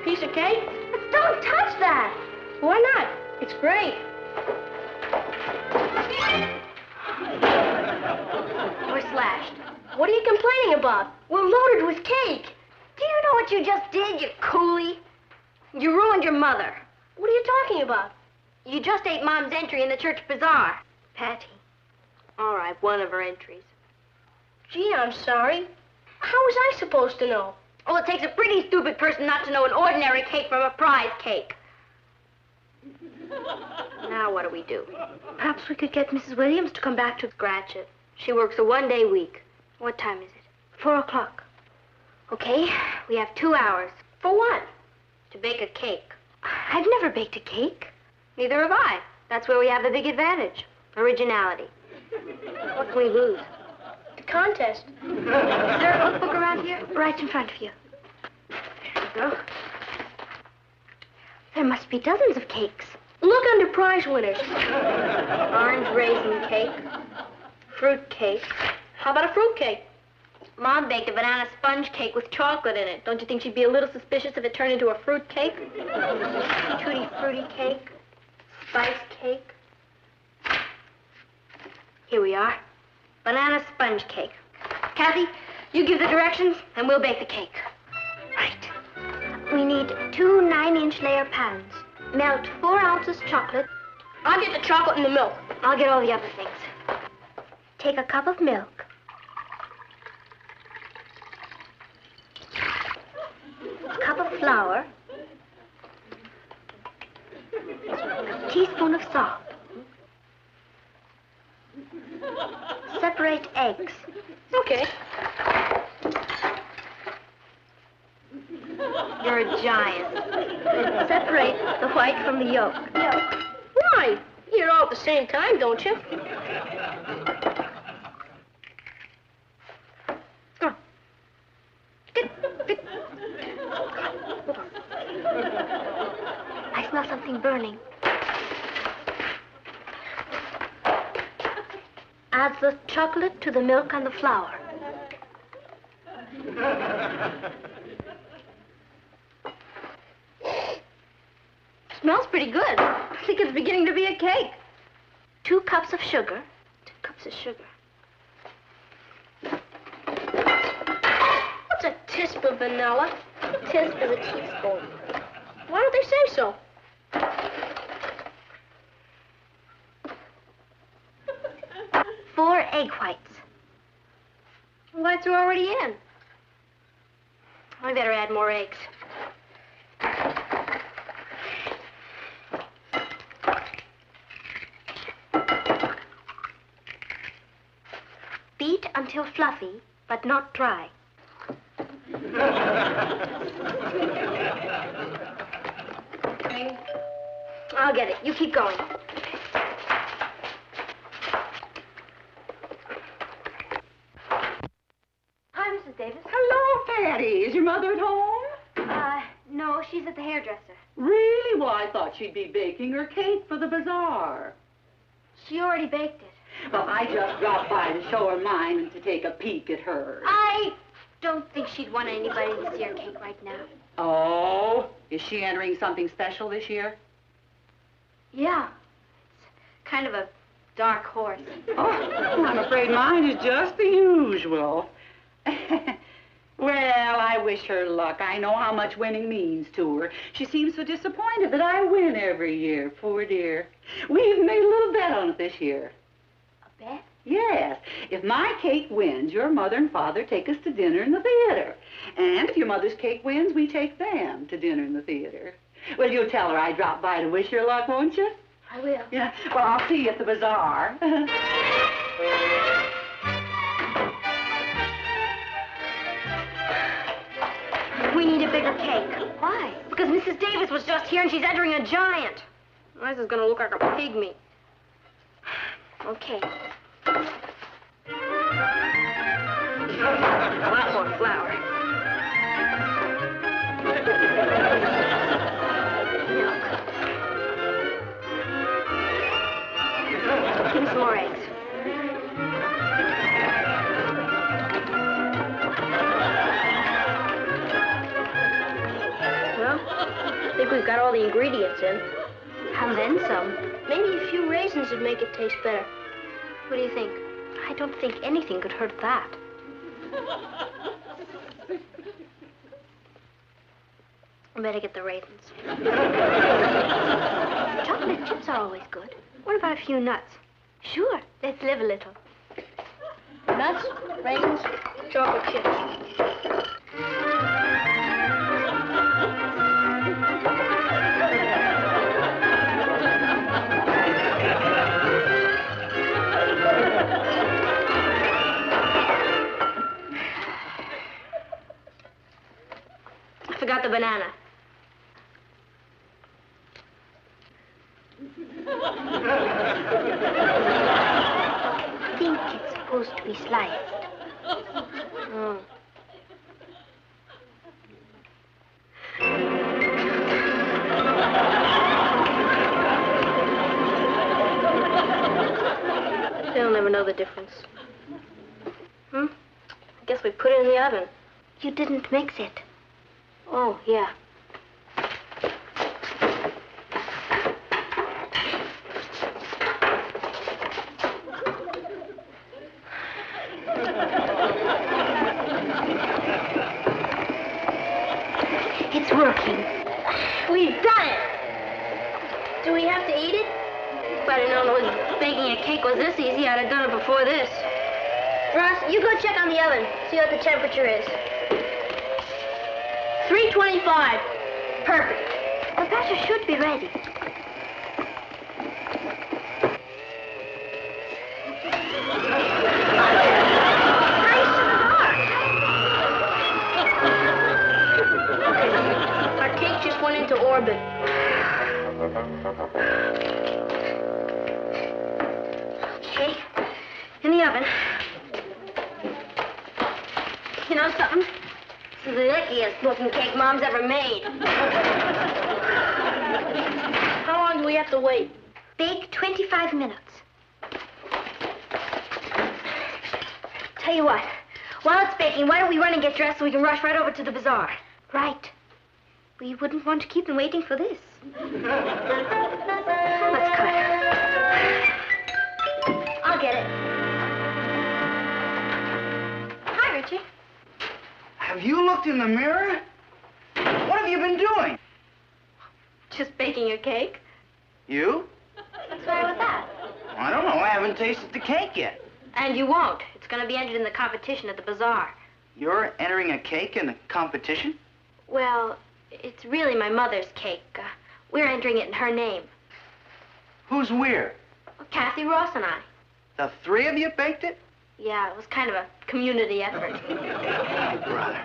Piece of cake? Don't touch that. Why not? It's great. We're slashed. What are you complaining about? We're loaded with cake. Do you know what you just did, you coolie? You ruined your mother. What are you talking about? You just ate Mom's entry in the church bazaar. Patty. All right, one of her entries. Gee, I'm sorry. How was I supposed to know? Oh, it takes a pretty stupid person not to know an ordinary cake from a prize cake. Now what do? Perhaps we could get Mrs. Williams to come back to scratch it. She works a one-day week. What time is it? 4 o'clock. Okay, we have 2 hours. For what? To bake a cake. I've never baked a cake. Neither have I. That's where we have the big advantage. Originality. What can we lose? The contest. Is there a notebook around here? Right in front of you. There you go. There must be dozens of cakes. Look under prize winners. Orange raisin cake. Fruit cake. How about a fruit cake? Mom baked a banana sponge cake with chocolate in it. Don't you think she'd be a little suspicious if it turned into a fruit cake? Tutti frutti cake. Spice cake. Here we are. Banana sponge cake. Kathy, you give the directions and we'll bake the cake. Right. We need 2 9-inch layer pans. Melt 4 ounces chocolate. I'll get the chocolate and the milk. I'll get all the other things. Take a cup of milk. A cup of flour. A teaspoon of salt. Separate eggs. Okay. You're a giant. Separate the white from the yolk. Why? You eat it all at the same time, don't you? Come on. Get. I smell something burning. Add the chocolate to the milk and the flour. Smells pretty good. I think it's beginning to be a cake. 2 cups of sugar. 2 cups of sugar. What's a tisp of vanilla? A tisp is a teaspoon. Why don't they say so? Four egg whites. Whites are already in. I better add more eggs. Beat until fluffy, but not dry. Okay. I'll get it. You keep going. Hi, Mrs. Davis. Hello, Patty. Is your mother at home? No, she's at the hairdresser. Really? Well, I thought she'd be baking her cake for the bazaar. She already baked it. Well, I just dropped by to show her mine and to take a peek at hers. I don't think she'd want anybody to see her cake right now. Oh, is she entering something special this year? Yeah. It's kind of a dark horse. Oh, I'm afraid mine is just the usual. Well, I wish her luck. I know how much winning means to her. She seems so disappointed that I win every year, poor dear. We even made a little bet on it this year. A bet? Yes. If my cake wins, your mother and father take us to dinner in the theater. And if your mother's cake wins, we take them to dinner in the theater. Well, you'll tell her I dropped by to wish her luck, won't you? I will. Yeah. Well, I'll see you at the bazaar. We need a bigger cake. Why? Because Mrs. Davis was just here and she's entering a giant. This is gonna look like a pygmy. Okay. A lot more flour. Milk. Give me some more eggs. Well, I think we've got all the ingredients in. And then some. Maybe a few raisins would make it taste better. What do you think? I don't think anything could hurt that. I better get the raisins. Chocolate chips are always good. What about a few nuts? Sure, let's live a little. Nuts, raisins, chocolate chips. I forgot the banana. I think it's supposed to be sliced. Oh. They'll never know the difference. I guess we put it in the oven. You didn't mix it. Oh, yeah. It's working. We've done it! Do we have to eat it? If I'd have known baking a cake was this easy, I'd have done it before this. Ross, you go check on the oven, see what the temperature is. 325. Perfect. The batter should be ready. Our cake just went into orbit. Okay, in the oven. You know something? This is the lickiest looking cake Mom's ever made. How long do we have to wait? Bake 25 minutes. Tell you what, while it's baking, why don't we run and get dressed so we can rush right over to the bazaar? Right. We wouldn't want to keep them waiting for this. Let's cut. I'll get it. Hi, Richie. Have you looked in the mirror? What have you been doing? Just baking a cake? You? What's wrong with that? I don't know. I haven't tasted the cake yet. And you won't. It's going to be entered in the competition at the bazaar. You're entering a cake in the competition? Well, it's really my mother's cake. We're entering it in her name. Who's we're? Well, Kathy Ross and I. The three of you baked it? Yeah, it was kind of a community effort. Brother,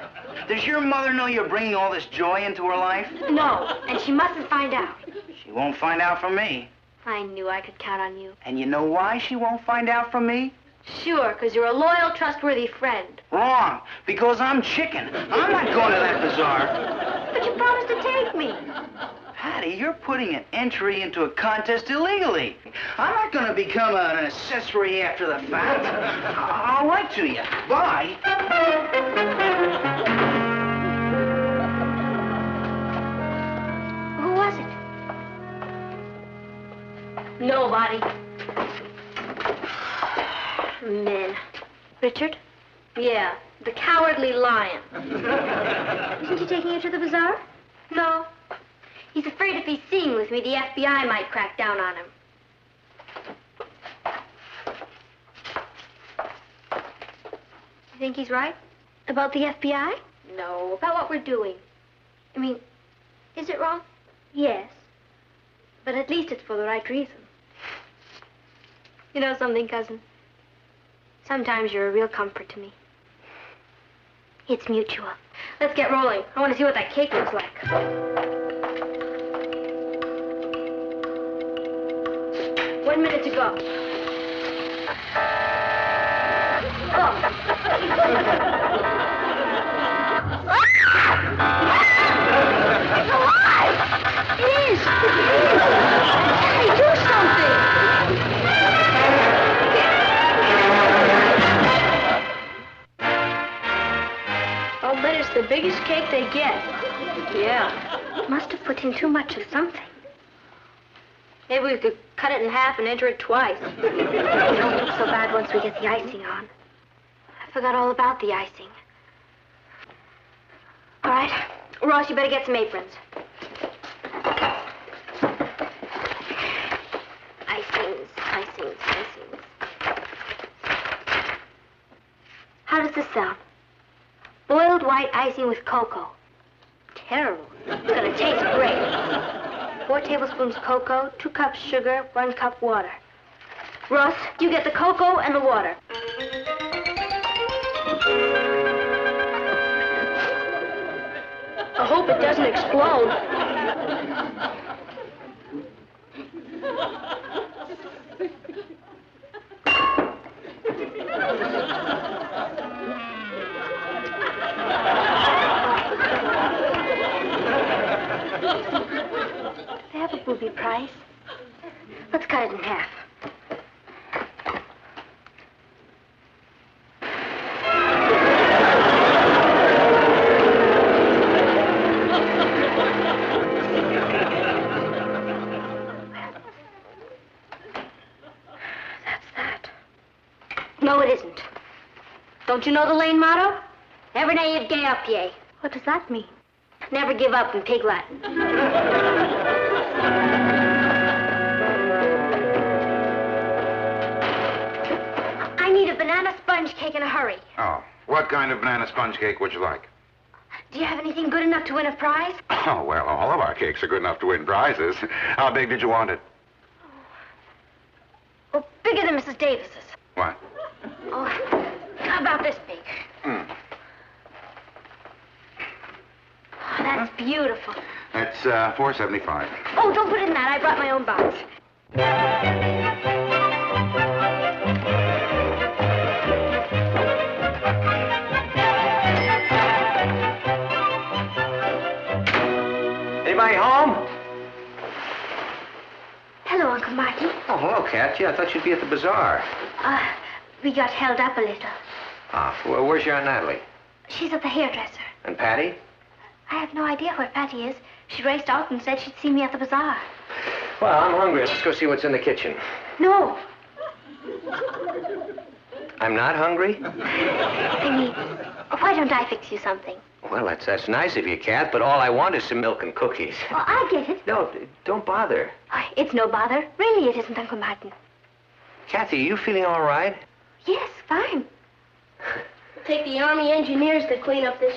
does your mother know you're bringing all this joy into her life? No, and she mustn't find out. She won't find out from me. I knew I could count on you. And you know why she won't find out from me? Sure, because you're a loyal, trustworthy friend. Wrong, because I'm chicken. I'm not going to that bazaar. But you promised to take me. Patty, you're putting an entry into a contest illegally. I'm not going to become an accessory after the fact. I'll write to you. Bye. Who was it? Nobody. Men. Richard? Yeah, the cowardly lion. Isn't he taking you to the bazaar? No. He's afraid if he's seen with me, the FBI might crack down on him. You think he's right? About the FBI? No, about what we're doing. I mean, is it wrong? Yes. But at least it's for the right reason. You know something, cousin? Sometimes you're a real comfort to me. It's mutual. Let's get rolling. I want to see what that cake looks like. 1 minute to go. It is! Hey, do something! I'll bet it's the biggest cake they get. Yeah. Must have put in too much of something. Maybe we could cut it in half and enter it twice. It won't look so bad once we get the icing on. I forgot all about the icing. All right. Ross, you better get some aprons. Icings. How does this sound? Boiled white icing with cocoa. Terrible. It's gonna taste great. 4 tablespoons cocoa, 2 cups sugar, 1 cup water. Ross, you get the cocoa and the water. I hope it doesn't explode. They have a booby price. Let's cut it in half. No, it isn't. Don't you know the Lane motto? Never naive, gay up, yay. What does that mean? Never give up in Pig Latin. I need a banana sponge cake in a hurry. Oh, what kind of banana sponge cake would you like? Do you have anything good enough to win a prize? Oh, well, all of our cakes are good enough to win prizes. How big did you want it? Oh, bigger than Mrs. Davis's. What? Oh, about this big. Hmm. Oh, that's beautiful. That's $4.75. Oh, don't put it in that. I brought my own box. Anybody home? Hello, Uncle Martin. Oh, hello, Kathy. I thought you'd be at the bazaar. We got held up a little. Well, where's your Aunt Natalie? She's at the hairdresser. And Patty? I have no idea where Patty is. She raced out and said she'd see me at the bazaar. Well, I'm hungry. Let's go see what's in the kitchen. No. I'm not hungry? I mean, why don't I fix you something? Well, that's nice of you, Kath, but all I want is some milk and cookies. Well, I get it. No, don't bother. It's no bother. Really, it isn't, Uncle Martin. Kathy, are you feeling all right? Yes, fine. Take the Army engineers to clean up this.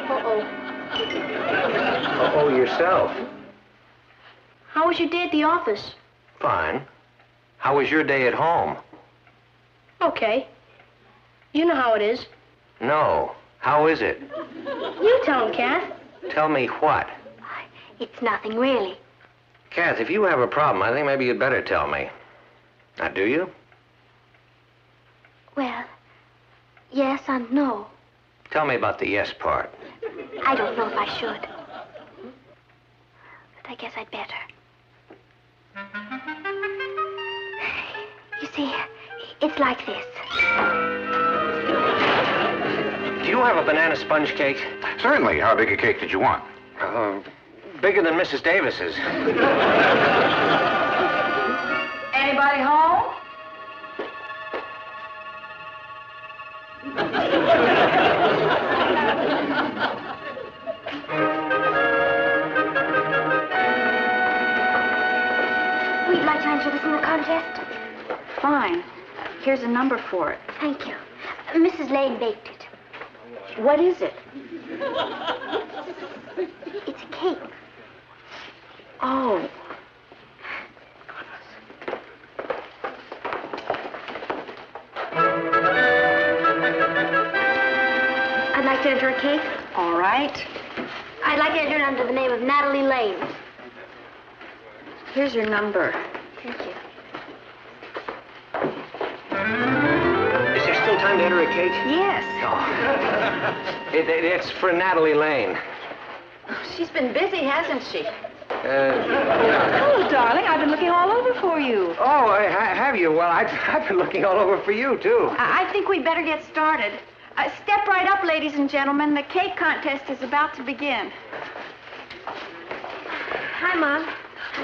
Uh-oh. Uh-oh, yourself. How was your day at the office? Fine. How was your day at home? Okay. You know how it is. No. How is it? You tell him, Kath. Tell me what? It's nothing, really. Kath, if you have a problem, I think maybe you'd better tell me. Now, do you? Well, yes and no. Tell me about the yes part. I don't know if I should. But I guess I'd better. You see, it's like this. Do you have a banana sponge cake? Certainly. How big a cake did you want? Bigger than Mrs. Davis's. Anybody home? We'd like to enter this in the contest. Fine. Here's a number for it. Thank you. Mrs. Lane baked it. What is it? It's a cake. Oh. I'd like to enter a cake. All right. I'd like to enter it under the name of Natalie Lane. Here's your number. Thank you. Is there still time to enter a cake? Yes. It's for Natalie Lane. She's been busy, hasn't she? Yeah. Oh, darling, I've been looking all over for you. Oh, have you? Well, I've been looking all over for you, too. I think we'd better get started. Step right up, ladies and gentlemen. The cake contest is about to begin. Hi, Mom.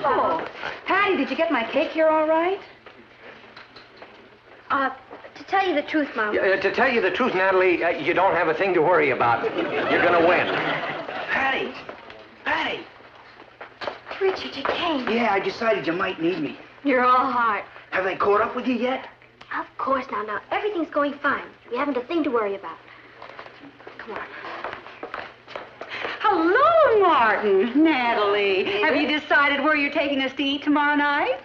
Oh, Patty, did you get my cake here all right? To tell you the truth, Mom. To tell you the truth, Natalie, you don't have a thing to worry about. You're gonna win. Patty! Patty! Richard, you came. Yeah, I decided you might need me. You're all heart. Have they caught up with you yet? Of course, now, everything's going fine. We haven't a thing to worry about. Come on. Hello, Martin. Natalie, have you decided where you're taking us to eat tomorrow night?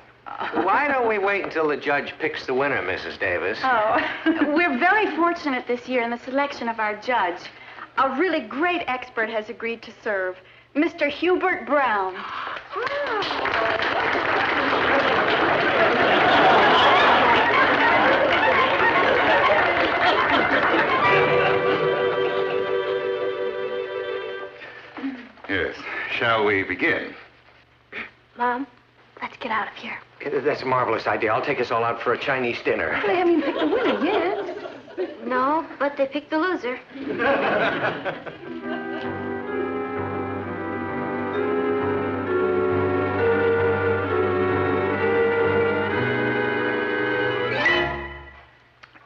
Why don't we wait until the judge picks the winner, Mrs. Davis? Oh, we're very fortunate this year in the selection of our judge. A really great expert has agreed to serve, Mr. Hubert Brown. Yes. Shall we begin? Mom, let's get out of here. That's a marvelous idea. I'll take us all out for a Chinese dinner. They haven't even picked the winner yet. No, but they picked the loser.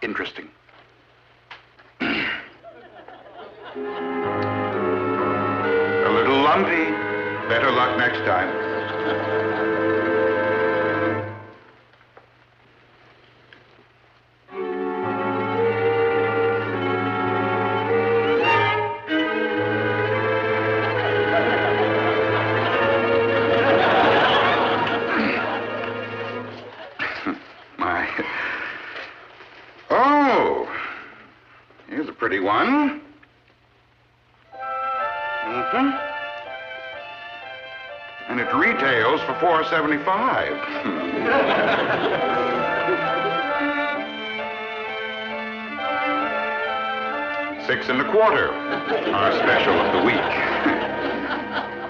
Interesting. A little lumpy. Better luck next time. My. Oh, here's a pretty one. And it retails for $4.75. 6 1/4. Our special of the week.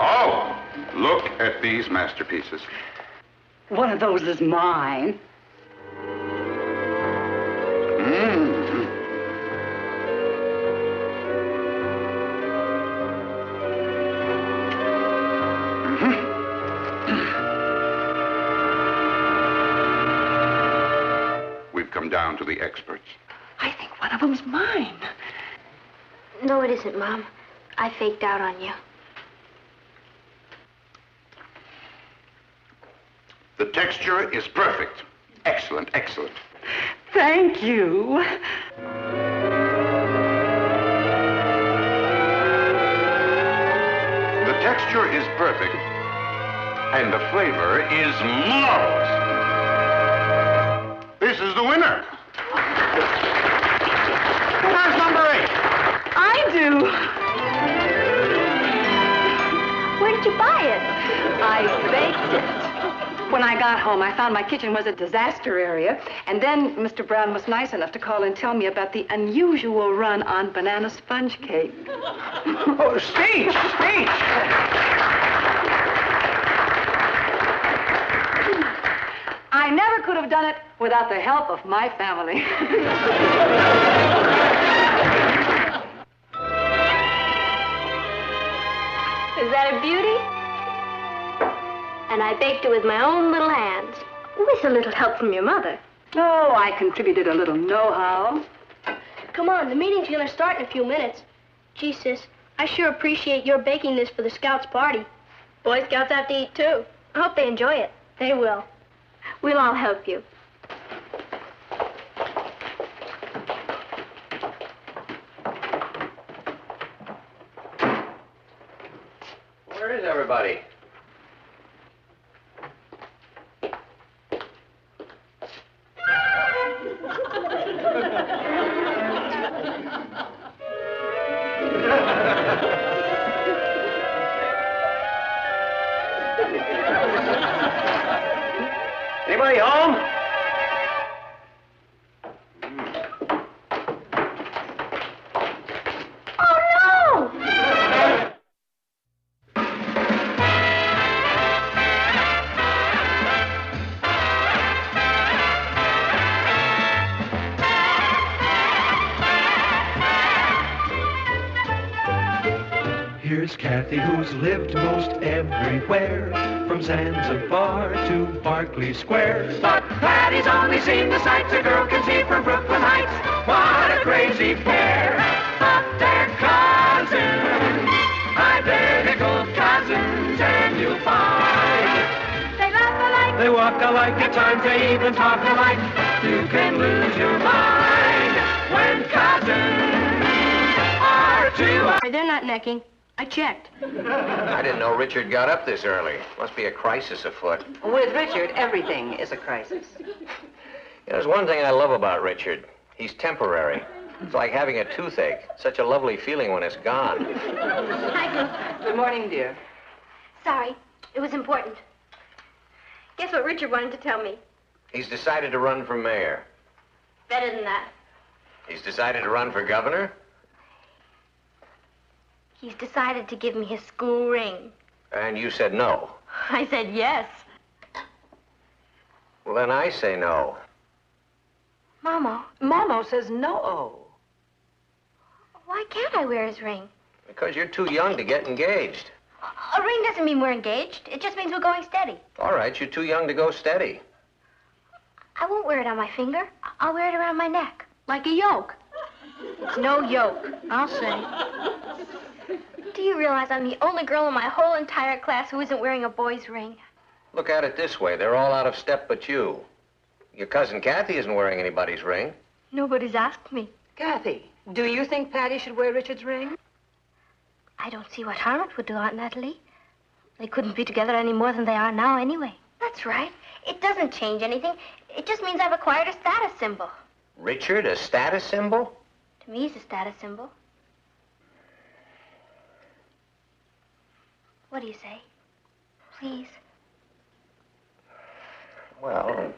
Oh, look at these masterpieces. One of those is mine. We've come down to the experts. I think one of them's mine. No, it isn't, Mom. I faked out on you. The texture is perfect. Excellent, excellent. Thank you. The texture is perfect, and the flavor is marvelous. This is the winner. Who has number 8? I do. Where did you buy it? I baked it. When I got home, I found my kitchen was a disaster area, and then Mr. Brown was nice enough to call and tell me about the unusual run on banana sponge cake. Oh, speech! Speech! I never could have done it without the help of my family. Is that a beauty? And I baked it with my own little hands. With a little help from your mother. Oh, I contributed a little know-how. Come on, the meeting's gonna start in a few minutes. Gee, sis, I sure appreciate your baking this for the Scouts party. Boy Scouts have to eat, too. I hope they enjoy it. They will. We'll all help you. Anybody home? Oh, no! Here's Kathy, who's lived most everywhere, from Zanzibar to Berkeley Square. But Patty's only seen the sights a girl can see from Brooklyn Heights. What a crazy pair! But they're cousins, identical cousins, and you'll find they laugh alike, they walk alike, at times they even talk alike. You can lose your mind when cousins are two. They're not necking. I checked. I didn't know Richard got up this early. Must be a crisis afoot. With Richard, everything is a crisis. There's one thing I love about Richard. He's temporary. It's like having a toothache. Such a lovely feeling when it's gone. Hi, Good morning, dear. Sorry. It was important. Guess what Richard wanted to tell me? He's decided to run for mayor. Better than that. He's decided to run for governor? He's decided to give me his school ring. And you said no. I said yes. Well, then I say no. Momo says no. Why can't I wear his ring? Because you're too young to get engaged. A ring doesn't mean we're engaged. It just means we're going steady. All right, you're too young to go steady. I won't wear it on my finger. I'll wear it around my neck. Like a yoke. It's no yoke, I'll say. Do you realize I'm the only girl in my whole entire class who isn't wearing a boy's ring? Look at it this way. They're all out of step but you. Your cousin Kathy isn't wearing anybody's ring. Nobody's asked me. Kathy, do you think Patty should wear Richard's ring? I don't see what harm it would do, Aunt Natalie. They couldn't be together any more than they are now anyway. That's right. It doesn't change anything. It just means I've acquired a status symbol. Richard, a status symbol? To me, he's a status symbol. What do you say? Please. Well,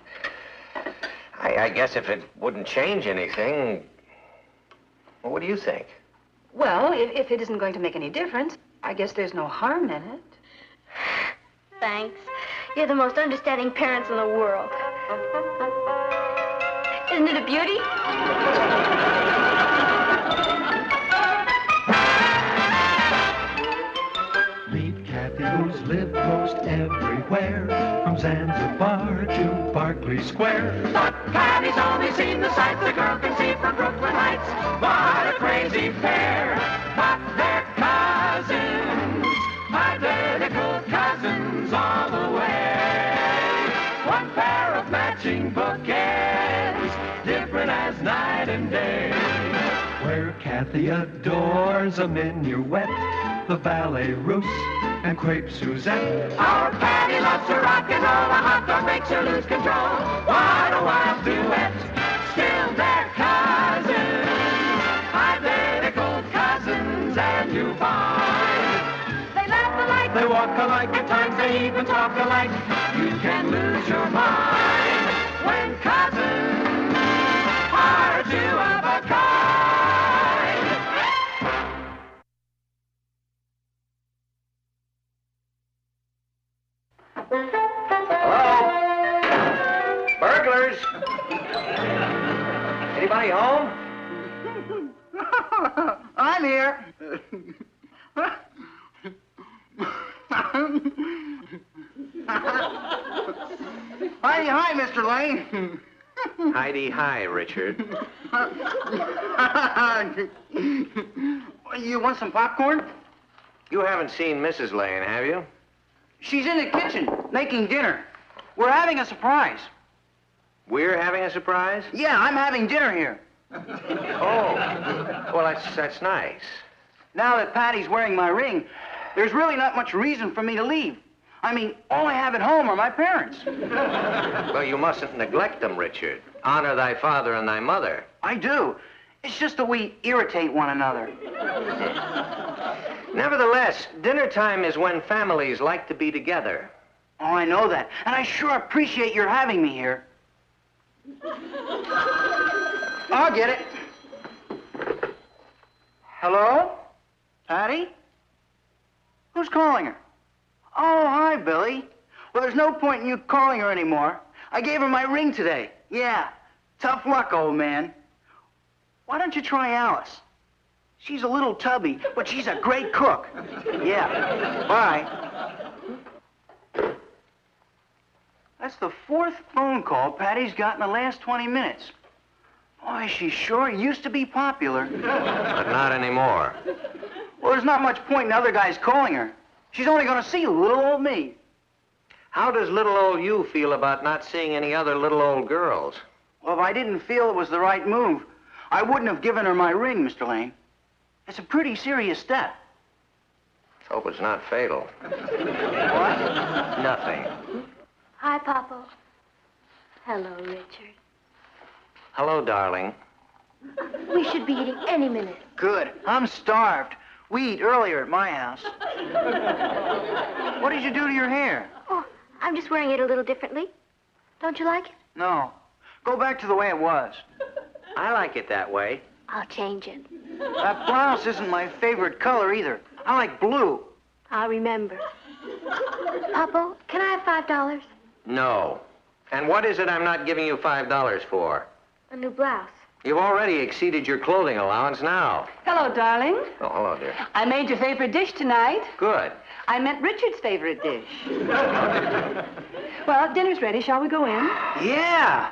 I guess if it wouldn't change anything, well, what do you think? Well, if it isn't going to make any difference, I guess there's no harm in it. Thanks. You're the most understanding parents in the world. Isn't it a beauty? Who's lived most everywhere, from Zanzibar to Berkeley Square. But Patty's only seen the sights a girl can see from Brooklyn Heights. What a crazy pair! But they're cousins, identical cousins all the way. One pair of matching bouquets, different as night and day. Where Kathy adores a minuet, the ballet russe, and crepe Suzette. Our Patty loves to rock and roll, a hot dog makes her lose control. What a wild duet, still they're cousins, identical cousins, and you find they laugh alike, they walk alike, at times they even talk alike. You can lose your mind when cousins are two of a kind. Hello? Burglars? Anybody home? I'm here. Hi, Mr. Lane. Heidi, hi, Richard. You want some popcorn? You haven't seen Mrs. Lane, have you? She's in the kitchen making dinner. We're having a surprise. We're having a surprise? Yeah, I'm having dinner here. Oh, well, that's nice. Now that Patty's wearing my ring, there's really not much reason for me to leave. I mean, all I have at home are my parents. Well, you mustn't neglect them, Richard. Honor thy father and thy mother. I do. It's just that we irritate one another. Nevertheless, dinner time is when families like to be together. Oh, I know that. And I sure appreciate your having me here. I'll get it. Hello? Patty? Who's calling her? Oh, hi, Billy. Well, there's no point in you calling her anymore. I gave her my ring today. Yeah. Tough luck, old man. Why don't you try Alice? She's a little tubby, but she's a great cook. Yeah. Bye. That's the 4th phone call Patty's got in the last 20 minutes. Boy, she sure used to be popular. But not anymore. Well, there's not much point in other guys calling her. She's only going to see little old me. How does little old you feel about not seeing any other little old girls? Well, if I didn't feel it was the right move, I wouldn't have given her my ring, Mr. Lane. It's a pretty serious step. Let's hope it's not fatal. What? Nothing. Hi, Papa. Hello, Richard. Hello, darling. We should be eating any minute. Good. I'm starved. We eat earlier at my house. What did you do to your hair? Oh, I'm just wearing it a little differently. Don't you like it? No. Go back to the way it was. I like it that way. I'll change it. That blouse isn't my favorite color either. I like blue. I'll remember. Papa, can I have $5? No. And what is it I'm not giving you $5 for? A new blouse. You've already exceeded your clothing allowance now. Hello, darling. Oh, hello, dear. I made your favorite dish tonight. Good. I meant Richard's favorite dish. Well, dinner's ready. Shall we go in? Yeah.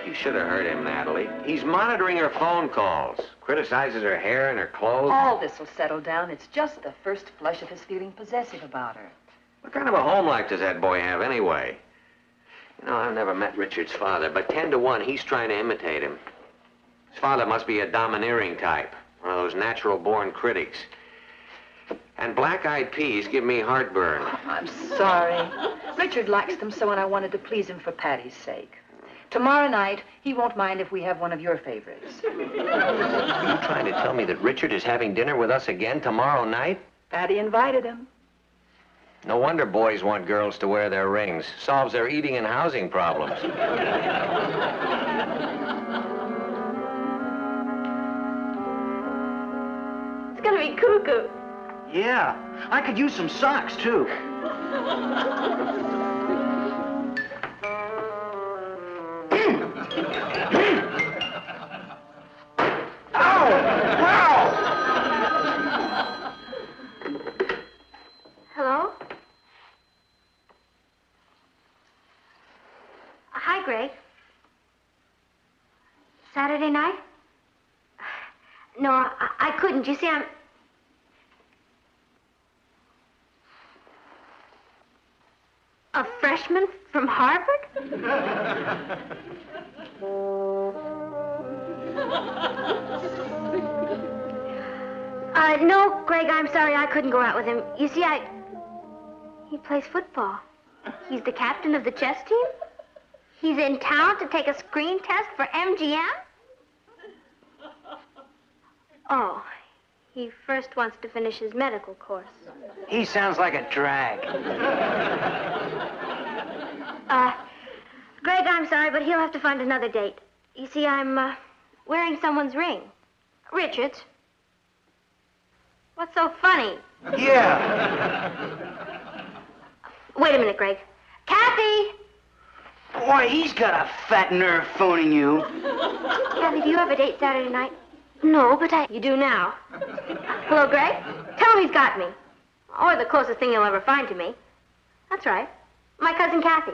You should have heard him, Natalie. He's monitoring her phone calls, criticizes her hair and her clothes. All this will settle down. It's just the first flush of his feeling possessive about her. What kind of a home life does that boy have anyway? You know, I've never met Richard's father, but 10 to 1, he's trying to imitate him. His father must be a domineering type, one of those natural-born critics. And black-eyed peas give me heartburn. I'm sorry. Richard likes them so, and I wanted to please him for Patty's sake. Tomorrow night, he won't mind if we have one of your favorites. Are you trying to tell me that Richard is having dinner with us again tomorrow night? Patty invited him. No wonder boys want girls to wear their rings. Solves their eating and housing problems. It's gonna be cuckoo. Yeah. I could use some socks, too. Ow! Wow! Hello? Hi, Greg. Saturday night? No, I couldn't. You see, I'm... A freshman from Harvard? No, Greg, I'm sorry I couldn't go out with him. You see, he plays football. He's the captain of the chess team. He's in town to take a screen test for MGM. Oh, he first wants to finish his medical course. He sounds like a drag. Greg, I'm sorry, but he'll have to find another date. You see, I'm wearing someone's ring. Richard's. What's so funny? Yeah. Wait a minute, Greg. Kathy! Boy, he's got a fat nerve phoning you. Kathy, do you have a date Saturday night? No, but you do now. Hello, Greg? Tell him he's got me. Or the closest thing he'll ever find to me. That's right. My cousin Kathy.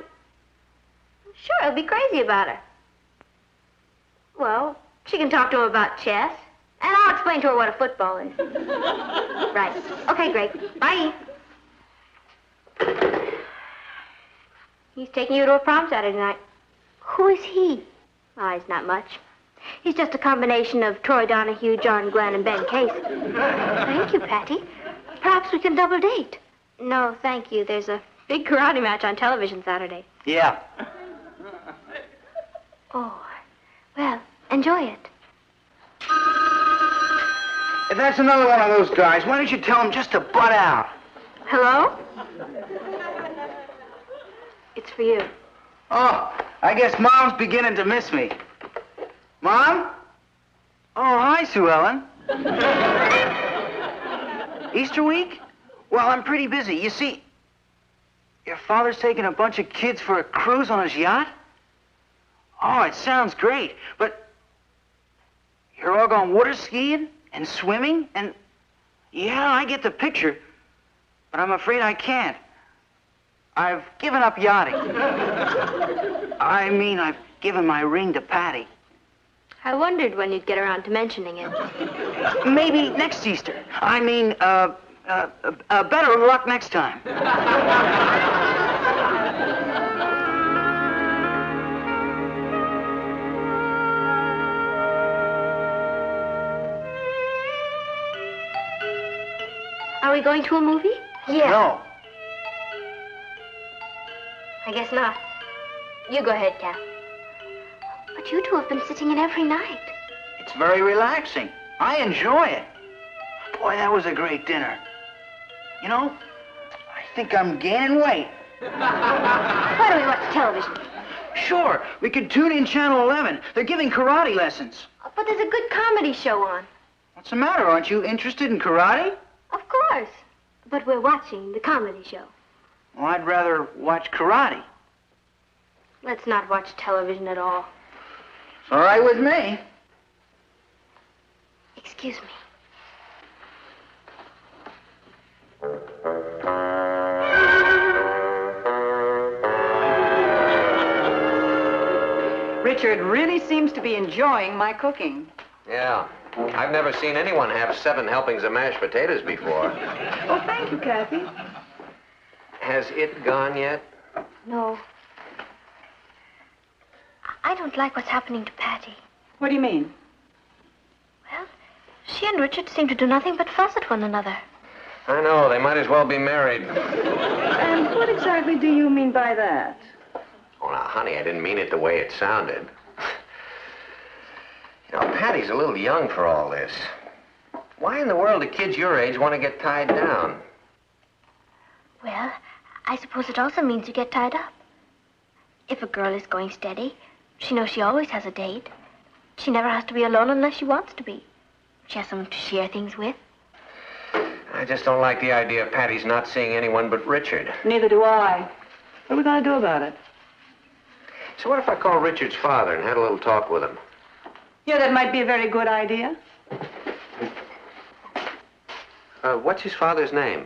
Sure, he'll be crazy about her. Well, she can talk to him about chess. And I'll explain to her what a football is. Right. Okay, Greg. Bye. He's taking you to a prom Saturday night. Who is he? Oh, he's not much. He's just a combination of Troy Donahue, John Glenn, and Ben Casey. Thank you, Patty. Perhaps we can double date. No, thank you. There's a big karate match on television Saturday. Yeah. Oh, well, enjoy it. If that's another one of those guys, why don't you tell him just to butt out? Hello? It's for you. Oh, I guess Mom's beginning to miss me. Mom? Oh, hi, Sue Ellen. Easter week? Well, I'm pretty busy. You see, your father's taking a bunch of kids for a cruise on his yacht? Oh, it sounds great, but you're all going water skiing and swimming and... Yeah, I get the picture, but I'm afraid I can't. I've given up yachting. I mean, I've given my ring to Patty. I wondered when you'd get around to mentioning it. Maybe next Easter. I mean, better luck next time. Are we going to a movie? Yeah. No. I guess not. You go ahead, Kath. But you two have been sitting in every night. It's very relaxing. I enjoy it. Boy, that was a great dinner. You know, I think I'm gaining weight. Why don't we watch television? Sure, we could tune in Channel 11. They're giving karate lessons. But there's a good comedy show on. What's the matter? Aren't you interested in karate? Of course. But we're watching the comedy show. Well, I'd rather watch karate. Let's not watch television at all. It's all right with me. Excuse me. Richard really seems to be enjoying my cooking. Yeah. I've never seen anyone have 7 helpings of mashed potatoes before. Oh, thank you, Kathy. Has it gone yet? No. I don't like what's happening to Patty. What do you mean? Well, she and Richard seem to do nothing but fuss at one another. I know. They might as well be married. And what exactly do you mean by that? Oh, now, honey, I didn't mean it the way it sounded. You know, Patty's a little young for all this. Why in the world do kids your age want to get tied down? Well, I suppose it also means you get tied up. If a girl is going steady, she knows she always has a date. She never has to be alone unless she wants to be. She has someone to share things with. I just don't like the idea of Patty's not seeing anyone but Richard. Neither do I. What are we going to do about it? So what if I call Richard's father and had a little talk with him? Yeah, that might be a very good idea. What's his father's name?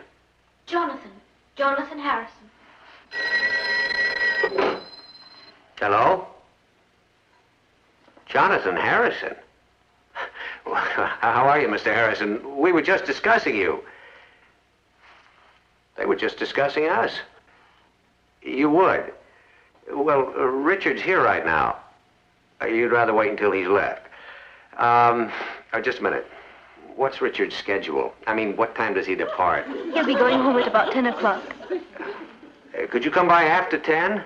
Jonathan. Jonathan Harrison. Hello? Jonathan Harrison? How are you, Mr. Harrison? We were just discussing you. They were just discussing us. You would? Well, Richard's here right now. You'd rather wait until he's left. Just a minute. What's Richard's schedule? I mean, what time does he depart? He'll be going home at about 10 o'clock. Could you come by after 10?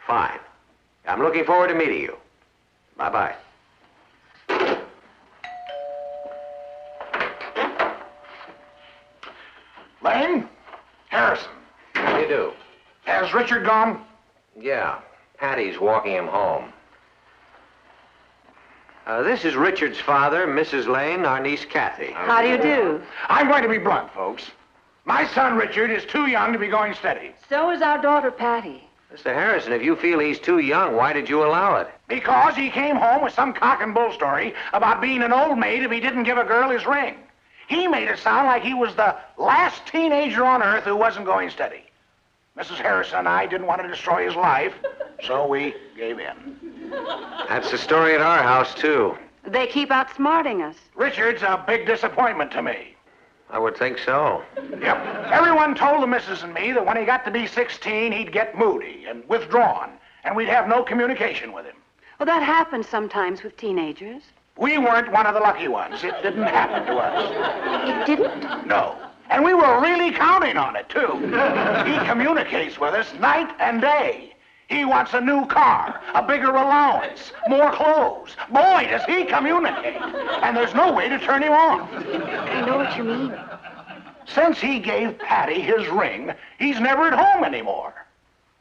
Fine. I'm looking forward to meeting you. Bye-bye. Lane? Harrison. How do you do? Has Richard gone? Yeah. Patty's walking him home. This is Richard's father, Mrs. Lane, our niece Kathy. How do you do? I'm going to be blunt, folks. My son, Richard, is too young to be going steady. So is our daughter, Patty. Mr. Harrison, if you feel he's too young, why did you allow it? Because he came home with some cock and bull story about being an old maid if he didn't give a girl his ring. He made it sound like he was the last teenager on earth who wasn't going steady. Mrs. Harrison and I didn't want to destroy his life, so we gave in. That's the story at our house, too. They keep outsmarting us. Richard's a big disappointment to me. I would think so. Yep. Everyone told the missus and me that when he got to be 16, he'd get moody and withdrawn, and we'd have no communication with him. Well, that happens sometimes with teenagers. We weren't one of the lucky ones. It didn't happen to us. It didn't? No. And we were really counting on it, too. He communicates with us night and day. He wants a new car, a bigger allowance, more clothes. Boy, does he communicate. And there's no way to turn him off. I know what you mean. Since he gave Patty his ring, he's never at home anymore.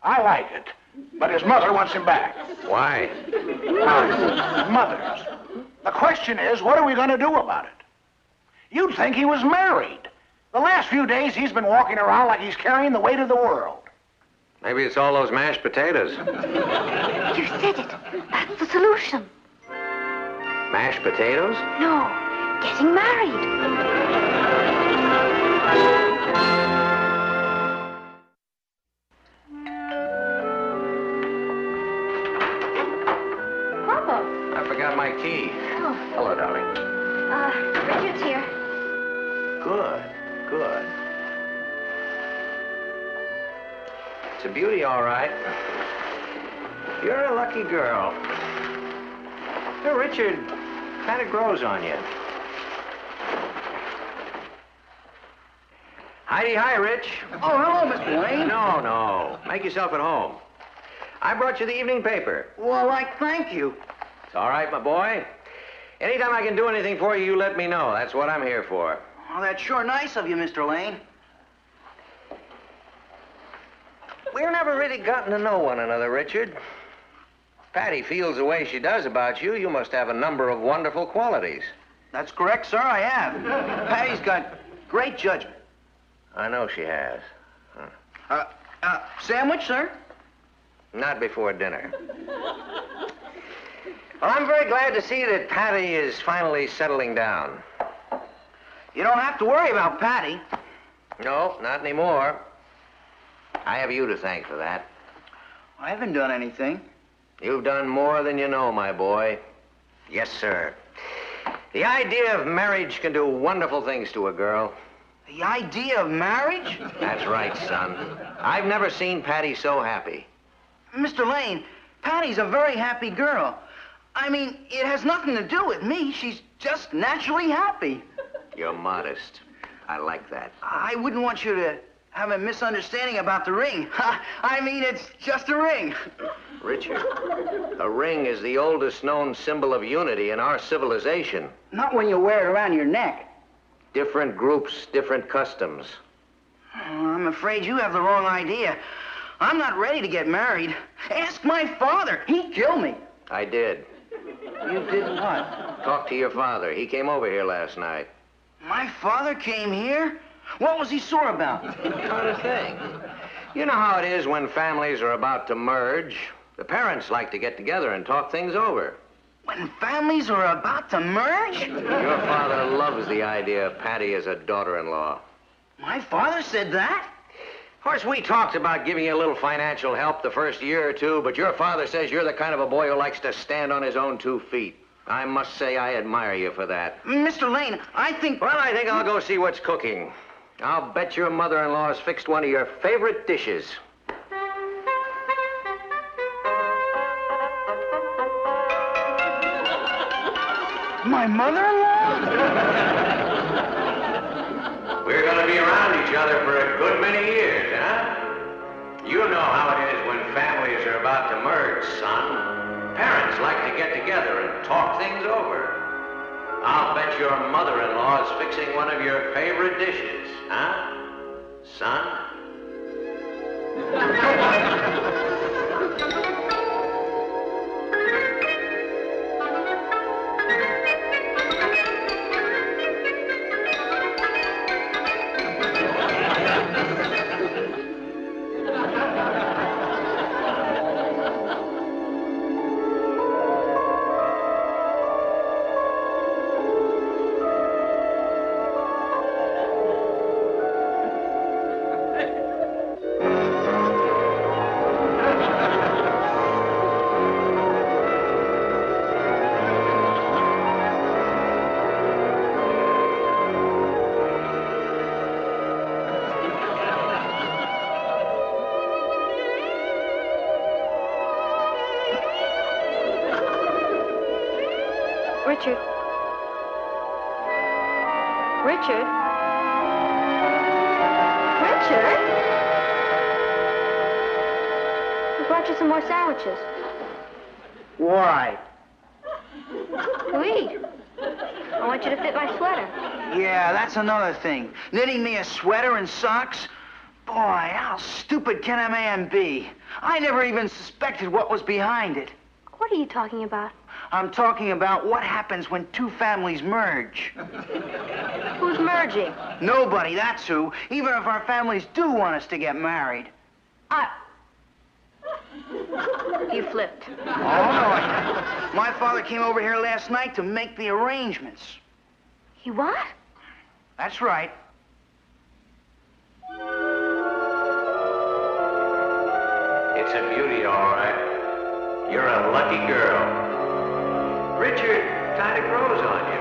I like it, but his mother wants him back. Why? Mothers. The question is, what are we going to do about it? You'd think he was married. The last few days, he's been walking around like he's carrying the weight of the world. Maybe it's all those mashed potatoes. You said it. That's the solution. Mashed potatoes? No, getting married. I forgot my key. Oh. Hello, darling. Richard's here. Good, good. It's a beauty, all right. You're a lucky girl. Hey, Richard, kind of grows on you. Hi, Rich. Oh, hello, Mr. Lane. No. Make yourself at home. I brought you the evening paper. Well, thank you. It's all right, my boy. Anytime I can do anything for you, you let me know. That's what I'm here for. Oh, that's sure nice of you, Mr. Lane. We've never really gotten to know one another, Richard. Patty feels the way she does about you. You must have a number of wonderful qualities. That's correct, sir, I have. Patty's got great judgment. I know she has. Sandwich, sir? Not before dinner. Well, I'm very glad to see that Patty is finally settling down. You don't have to worry about Patty. No, not anymore. I have you to thank for that. I haven't done anything. You've done more than you know, my boy. Yes, sir. The idea of marriage can do wonderful things to a girl. The idea of marriage? That's right, son. I've never seen Patty so happy. Mr. Lane, Patty's a very happy girl. I mean, it has nothing to do with me. She's just naturally happy. You're modest. I like that. I wouldn't want you to have a misunderstanding about the ring. I mean, it's just a ring. Richard, a ring is the oldest known symbol of unity in our civilization. Not when you wear it around your neck. Different groups, different customs. Oh, I'm afraid you have the wrong idea. I'm not ready to get married. Ask my father. He'd kill me. I did. You did what? Talk to your father. He came over here last night. My father came here? What was he sore about? Not a thing. You know how it is when families are about to merge. The parents like to get together and talk things over. When families are about to merge? Your father loves the idea of Patty as a daughter-in-law. My father said that? Of course, we talked about giving you a little financial help the first year or two, but your father says you're the kind of a boy who likes to stand on his own 2 feet. I must say I admire you for that. Mr. Lane, I think... Well, I think I'll go see what's cooking. I'll bet your mother-in-law's fixed one of your favorite dishes. My mother-in-law? We're going to be around each other for a good many years, huh? You know how it is when families are about to merge, son. Parents like to get together and talk things over. I'll bet your mother-in-law is fixing one of your favorite dishes, huh, son? Richard. Richard? Richard? What get you some more sandwiches. Why? To eat. I want you to fit my sweater. Yeah, that's another thing. Knitting me a sweater and socks? Boy, how stupid can a man be? I never even suspected what was behind it. What are you talking about? I'm talking about what happens when two families merge. Who's merging? Nobody, that's who. Even if our families do want us to get married. You flipped. Oh, no. My father came over here last night to make the arrangements. He what? That's right. It's a beauty, all right. You're a lucky girl. Richard kind of grows on you.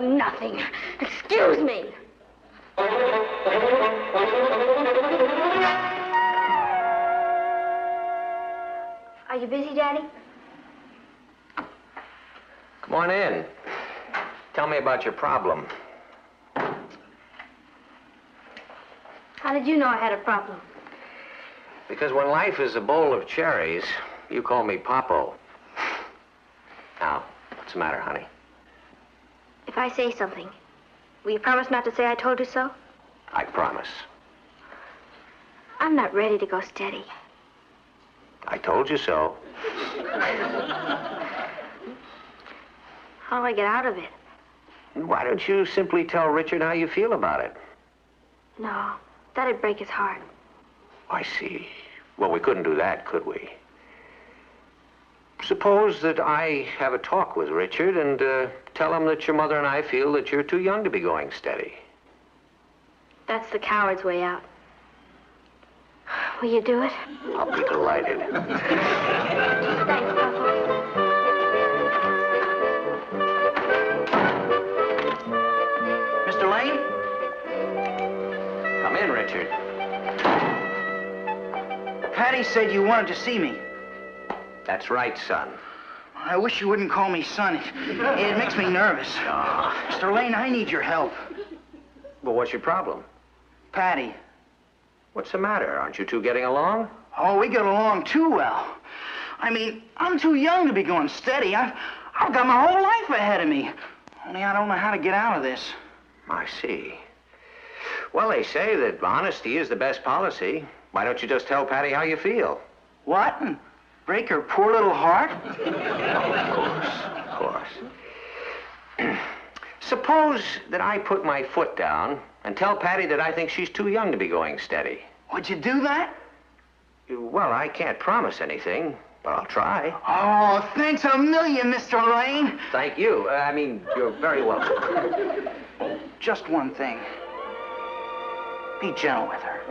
Nothing. Excuse me. Are you busy, Daddy? Come on in. Tell me about your problem. How did you know I had a problem? Because when life is a bowl of cherries, you call me Popo. Now, what's the matter, honey? If I say something, will you promise not to say I told you so? I promise. I'm not ready to go steady. I told you so. How do I get out of it? Why don't you simply tell Richard how you feel about it? No, that'd break his heart. I see. Well, we couldn't do that, could we? Suppose that I have a talk with Richard and tell him that your mother and I feel that you're too young to be going steady. That's the coward's way out. Will you do it? I'll be delighted. Thanks, Papa. Mr. Lane? Come in, Richard. Patty said you wanted to see me. That's right, son. I wish you wouldn't call me son. It makes me nervous. Mr. Lane, I need your help. Well, what's your problem? Patty. What's the matter? Aren't you two getting along? Oh, we get along too well. I mean, I'm too young to be going steady. I've got my whole life ahead of me. Only I don't know how to get out of this. I see. Well, they say that honesty is the best policy. Why don't you just tell Patty how you feel? What? Break her poor little heart? Of course. Suppose that I put my foot down and tell Patty that I think she's too young to be going steady. Would you do that? Well, I can't promise anything, but I'll try. Oh, thanks a million, Mr. Lane. Thank you. I mean, you're very welcome. Just one thing. Be gentle with her.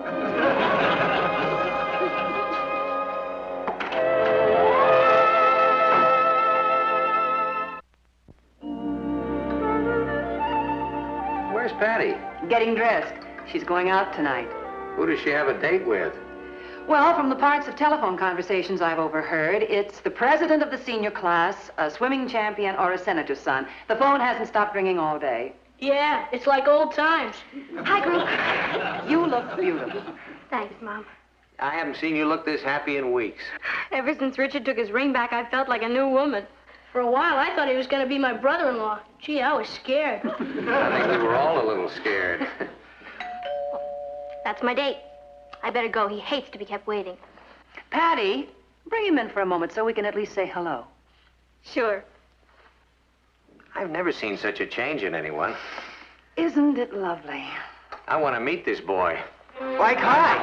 Where's Patty? Getting dressed. She's going out tonight. Who does she have a date with? Well, from the parts of telephone conversations I've overheard, it's the president of the senior class, a swimming champion, or a senator's son. The phone hasn't stopped ringing all day. Yeah, it's like old times. Hi, group. You look beautiful. Thanks, Mom. I haven't seen you look this happy in weeks. Ever since Richard took his ring back, I felt like a new woman. For a while, I thought he was going to be my brother-in-law. Gee, I was scared. I think we were all a little scared. That's my date. I better go. He hates to be kept waiting. Patty, bring him in for a moment so we can at least say hello. Sure. I've never seen such a change in anyone. Isn't it lovely? I want to meet this boy. Like, hi.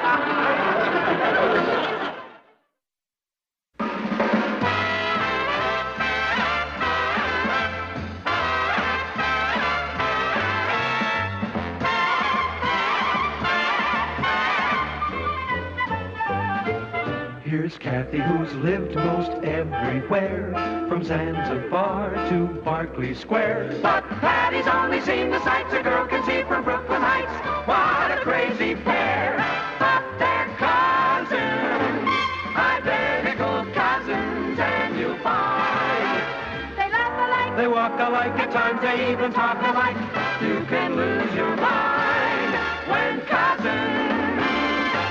Here's Kathy, who's lived most everywhere, from Zanzibar to Berkeley Square. But Patty's only seen the sights a girl can see from Brooklyn Heights. What a crazy pair! But they're cousins, identical cousins, and you'll find they laugh alike, they walk alike, at times they even talk alike. You can lose your mind when cousins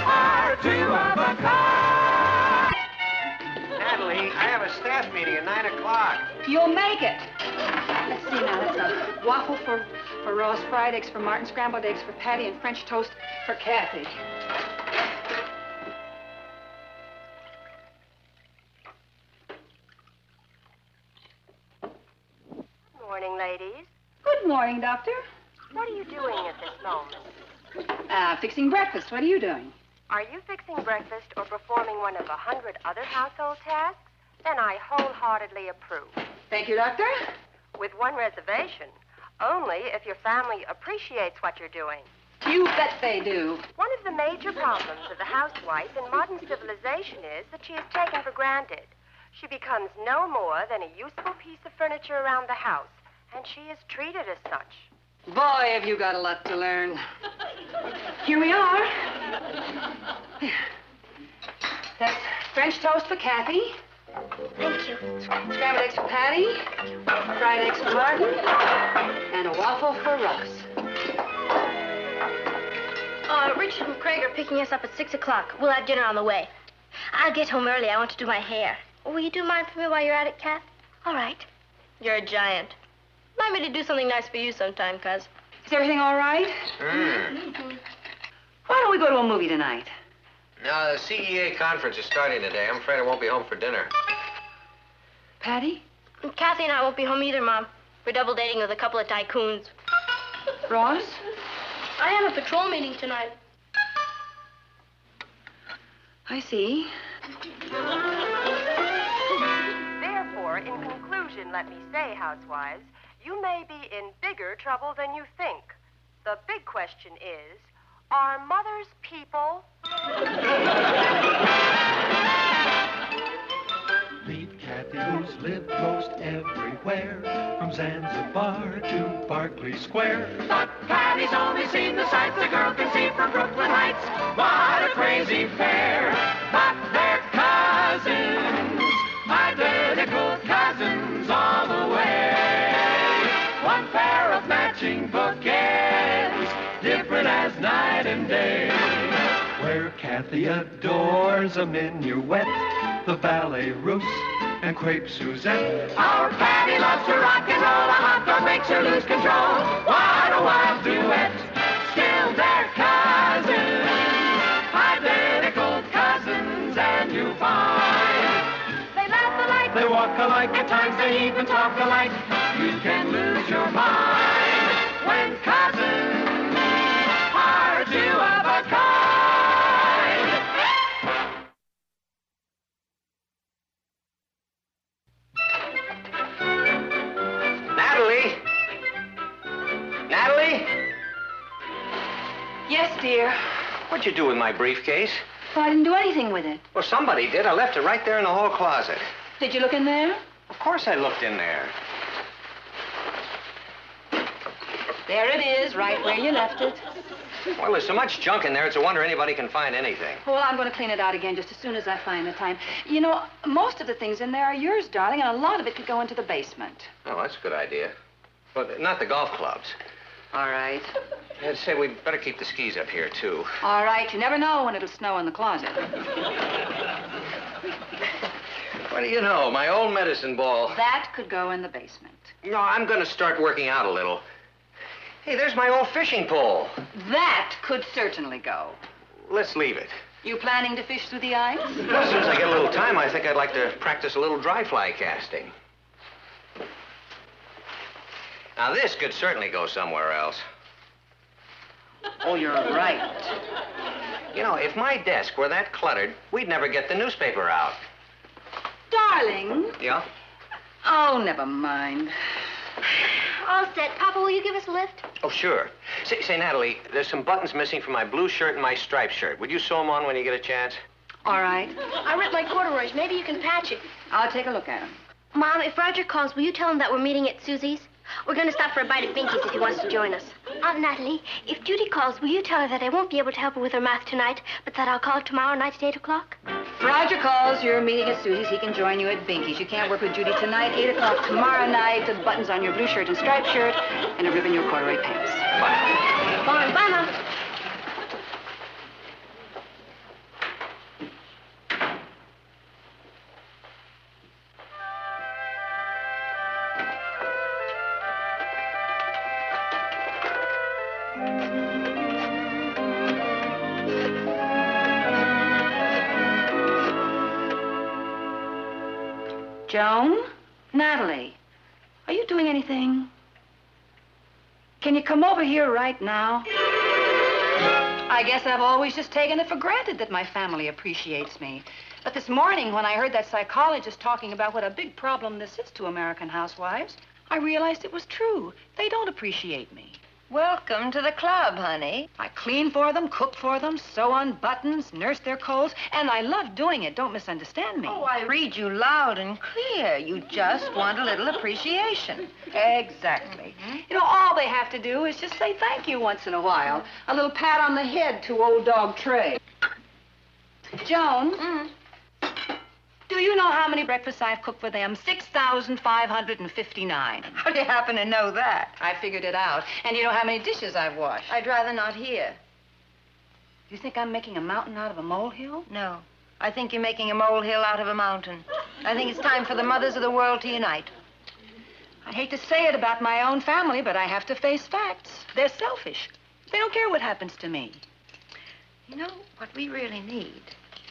are two of a kind. Natalie, I have a staff meeting at 9 o'clock. You'll make it. Let's see now. That's a waffle for Ross, fried eggs for Martin, scrambled eggs for Patty, and French toast for Kathy. Good morning, ladies. Good morning, Doctor. What are you doing at this moment? Fixing breakfast. What are you doing? Are you fixing breakfast or performing one of 100 other household tasks? Then I wholeheartedly approve. Thank you, Doctor. With one reservation. Only if your family appreciates what you're doing. You bet they do. One of the major problems of the housewife in modern civilization is that she is taken for granted. She becomes no more than a useful piece of furniture around the house, and she is treated as such. Boy, have you got a lot to learn. Here we are. That's French toast for Kathy. Thank you. Scrambled eggs for Patty. Fried eggs for Martin. And a waffle for Ross. Richard and Craig are picking us up at 6 o'clock. We'll have dinner on the way. I'll get home early. I want to do my hair. Will you do mine for me while you're at it, Kath? All right. You're a giant. Remind me to do something nice for you sometime, Cuz. Is everything all right? Mm-hmm. Why don't we go to a movie tonight? No, the CEA conference is starting today. I'm afraid I won't be home for dinner. Patty? Kathy and I won't be home either, Mom. We're double dating with a couple of tycoons. Ross? I have a patrol meeting tonight. I see. Therefore, in conclusion, let me say, housewives, you may be in bigger trouble than you think. The big question is, are mothers people? Meet Kathy, who's lived most everywhere, from Zanzibar to Berkeley Square. But Patty's only seen the sights a girl can see from Brooklyn Heights. What a crazy pair! But they're cousins, identical cousins all the way. One pair of matching bookends, different as night and day. Where Kathy adores a minuet, the ballet russe, and crepe Suzette. Our Patty loves to rock and roll, a hot dog makes her lose control. What a wild duet, still they're cousins, identical cousins, and you find they laugh alike, They walk alike, at times they even talk alike. You can lose your mind when cousins are two of a kind. Natalie? Natalie? Yes, dear. What'd you do with my briefcase? Well, I didn't do anything with it. Well, somebody did. I left it right there in the hall closet. Did you look in there? Of course I looked in there. There it is, right where you left it. Well, there's so much junk in there, it's a wonder anybody can find anything. Well, I'm going to clean it out again just as soon as I find the time. You know, most of the things in there are yours, darling, and a lot of it could go into the basement. Oh, that's a good idea. But not the golf clubs. All right. I'd say we'd better keep the skis up here, too. All right. You never know when it'll snow in the closet. What do you know? My old medicine ball. That could go in the basement. No, I'm going to start working out a little. Hey, there's my old fishing pole. That could certainly go. Let's leave it. You planning to fish through the ice? Well, as soon as I get a little time, I think I'd like to practice a little dry fly casting. Now, this could certainly go somewhere else. Oh, you're right. You know, if my desk were that cluttered, we'd never get the newspaper out. Darling. Yeah? Oh, never mind. All set. Papa, will you give us a lift? Oh, sure. Say, Natalie, there's some buttons missing from my blue shirt and my striped shirt. Would you sew them on when you get a chance? All right. I ripped my corduroys. Maybe you can patch it. I'll take a look at them. Mom, if Roger calls, will you tell him that we're meeting at Susie's? We're going to stop for a bite at Binky's if he wants to join us. Aunt Natalie, if Judy calls, will you tell her that I won't be able to help her with her math tonight, but that I'll call her tomorrow night at 8 o'clock? If Roger calls, you're meeting at Susie's. He can join you at Binky's. You can't work with Judy tonight. 8 o'clock tomorrow night. The buttons on your blue shirt and striped shirt, and a ribbon in your corduroy pants. Bye. Bye, Mom. Joan? Natalie, are you doing anything? Can you come over here right now? I guess I've always just taken it for granted that my family appreciates me. But this morning, when I heard that psychologist talking about what a big problem this is to American housewives, I realized it was true. They don't appreciate me. Welcome to the club, honey. I clean for them, cook for them, sew on buttons, nurse their colds, and I love doing it. Don't misunderstand me. Oh, I read you loud and clear. You just want a little appreciation. Exactly. You know, all they have to do is just say thank you once in a while. A little pat on the head to old dog Trey. Joan, do you know how many breakfasts I've cooked for them? 6,559. How do you happen to know that? I figured it out. And you know how many dishes I've washed? I'd rather not hear. You think I'm making a mountain out of a molehill? No. I think you're making a molehill out of a mountain. I think it's time for the mothers of the world to unite. I hate to say it about my own family, but I have to face facts. They're selfish. They don't care what happens to me. You know, what we really need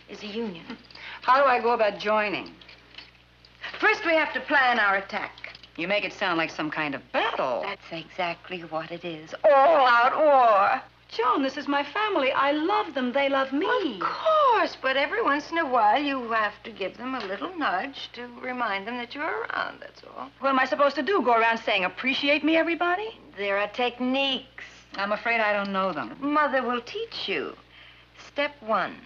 is a union. How do I go about joining? First, we have to plan our attack. You make it sound like some kind of battle. That's exactly what it is. All-out war. Joan, this is my family. I love them. They love me. Of course, but every once in a while you have to give them a little nudge to remind them that you're around, that's all. What am I supposed to do? Go around saying, appreciate me, everybody? There are techniques. I'm afraid I don't know them. Mother will teach you. Step 1.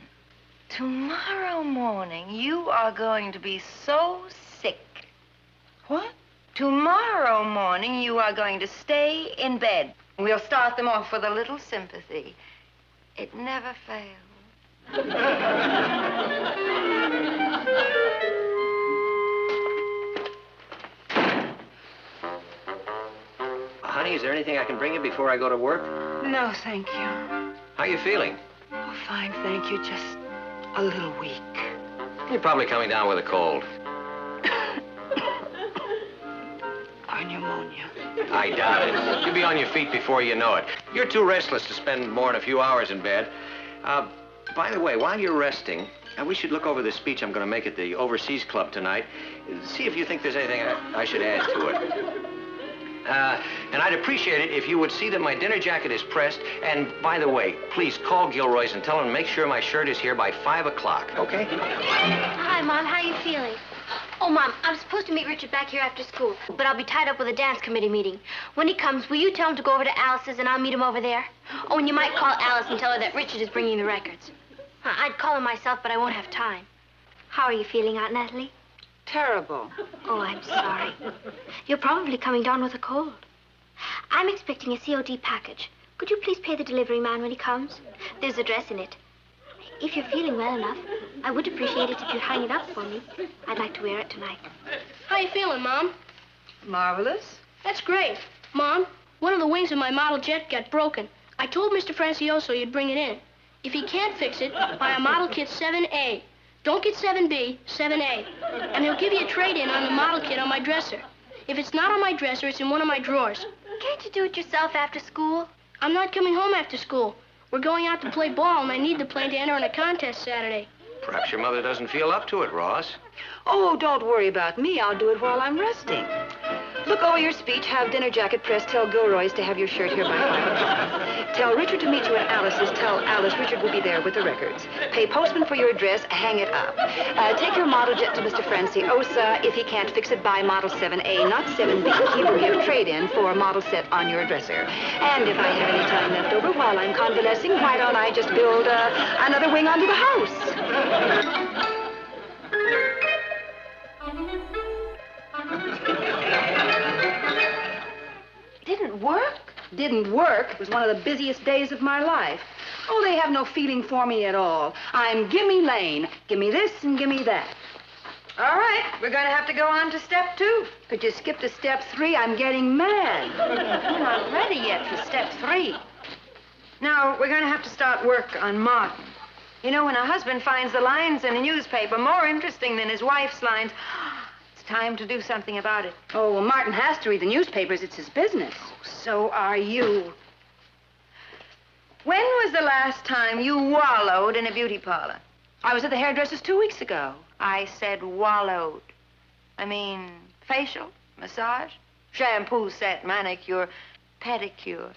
Tomorrow morning, you are going to be so sick. What? Tomorrow morning, you are going to stay in bed. We'll start them off with a little sympathy. It never fails. Honey, is there anything I can bring you before I go to work? No, thank you. How are you feeling? Oh, fine, thank you. Just a little weak. You're probably coming down with a cold. Or pneumonia. I doubt it. You'll be on your feet before you know it. You're too restless to spend more than a few hours in bed. By the way, while you're resting, we should look over the speech I'm going to make at the Overseas Club tonight. See if you think there's anything I should add to it. And I'd appreciate it if you would see that my dinner jacket is pressed. And by the way, please call Gilroy's and tell them to make sure my shirt is here by 5 o'clock, okay? Hi, Mom. How are you feeling? Oh, Mom, I'm supposed to meet Richard back here after school, but I'll be tied up with a dance committee meeting. When he comes, will you tell him to go over to Alice's and I'll meet him over there? Oh, and you might call Alice and tell her that Richard is bringing the records. I'd call him myself, but I won't have time. How are you feeling, Aunt Natalie? Terrible. Oh, I'm sorry. You're probably coming down with a cold. I'm expecting a COD package. Could you please pay the delivery man when he comes? There's a dress in it. If you're feeling well enough, I would appreciate it if you'd hang it up for me. I'd like to wear it tonight. How you feeling, Mom? Marvelous. That's great. Mom, one of the wings of my model jet got broken. I told Mr. Francioso you'd bring it in. If he can't fix it, buy a model kit 7A. Don't get 7B, 7A. And he'll give you a trade-in on the model kit on my dresser. If it's not on my dresser, it's in one of my drawers. Can't you do it yourself after school? I'm not coming home after school. We're going out to play ball, and I need the plane to enter in a contest Saturday. Perhaps your mother doesn't feel up to it, Ross. Oh, don't worry about me. I'll do it while I'm resting. Look over your speech, have dinner jacket pressed, tell Gilroy's to have your shirt here by 5 o'clock. Tell Richard to meet you at Alice's. Tell Alice Richard will be there with the records. Pay postman for your address, hang it up. Take your model jet to Mr. Franciosa. If he can't fix it, buy model 7A, not 7B. He will give trade-in for a model set on your dresser. And if I have any time left over while I'm convalescing, why don't I just build another wing onto the house? Didn't work? Didn't work. It was one of the busiest days of my life. Oh, they have no feeling for me at all. I'm Gimme Lane. Give me this and give me that. All right, we're going to have to go on to step 2. Could you skip to step 3? I'm getting mad. We're not ready yet for step 3. Now, we're going to have to start work on Martin. You know, when a husband finds the lines in a newspaper more interesting than his wife's lines, it's time to do something about it. Oh, well, Martin has to read the newspapers. It's his business. So are you. When was the last time you wallowed in a beauty parlor? I was at the hairdresser's 2 weeks ago. I said wallowed. I mean facial, massage, shampoo set, manicure, pedicure.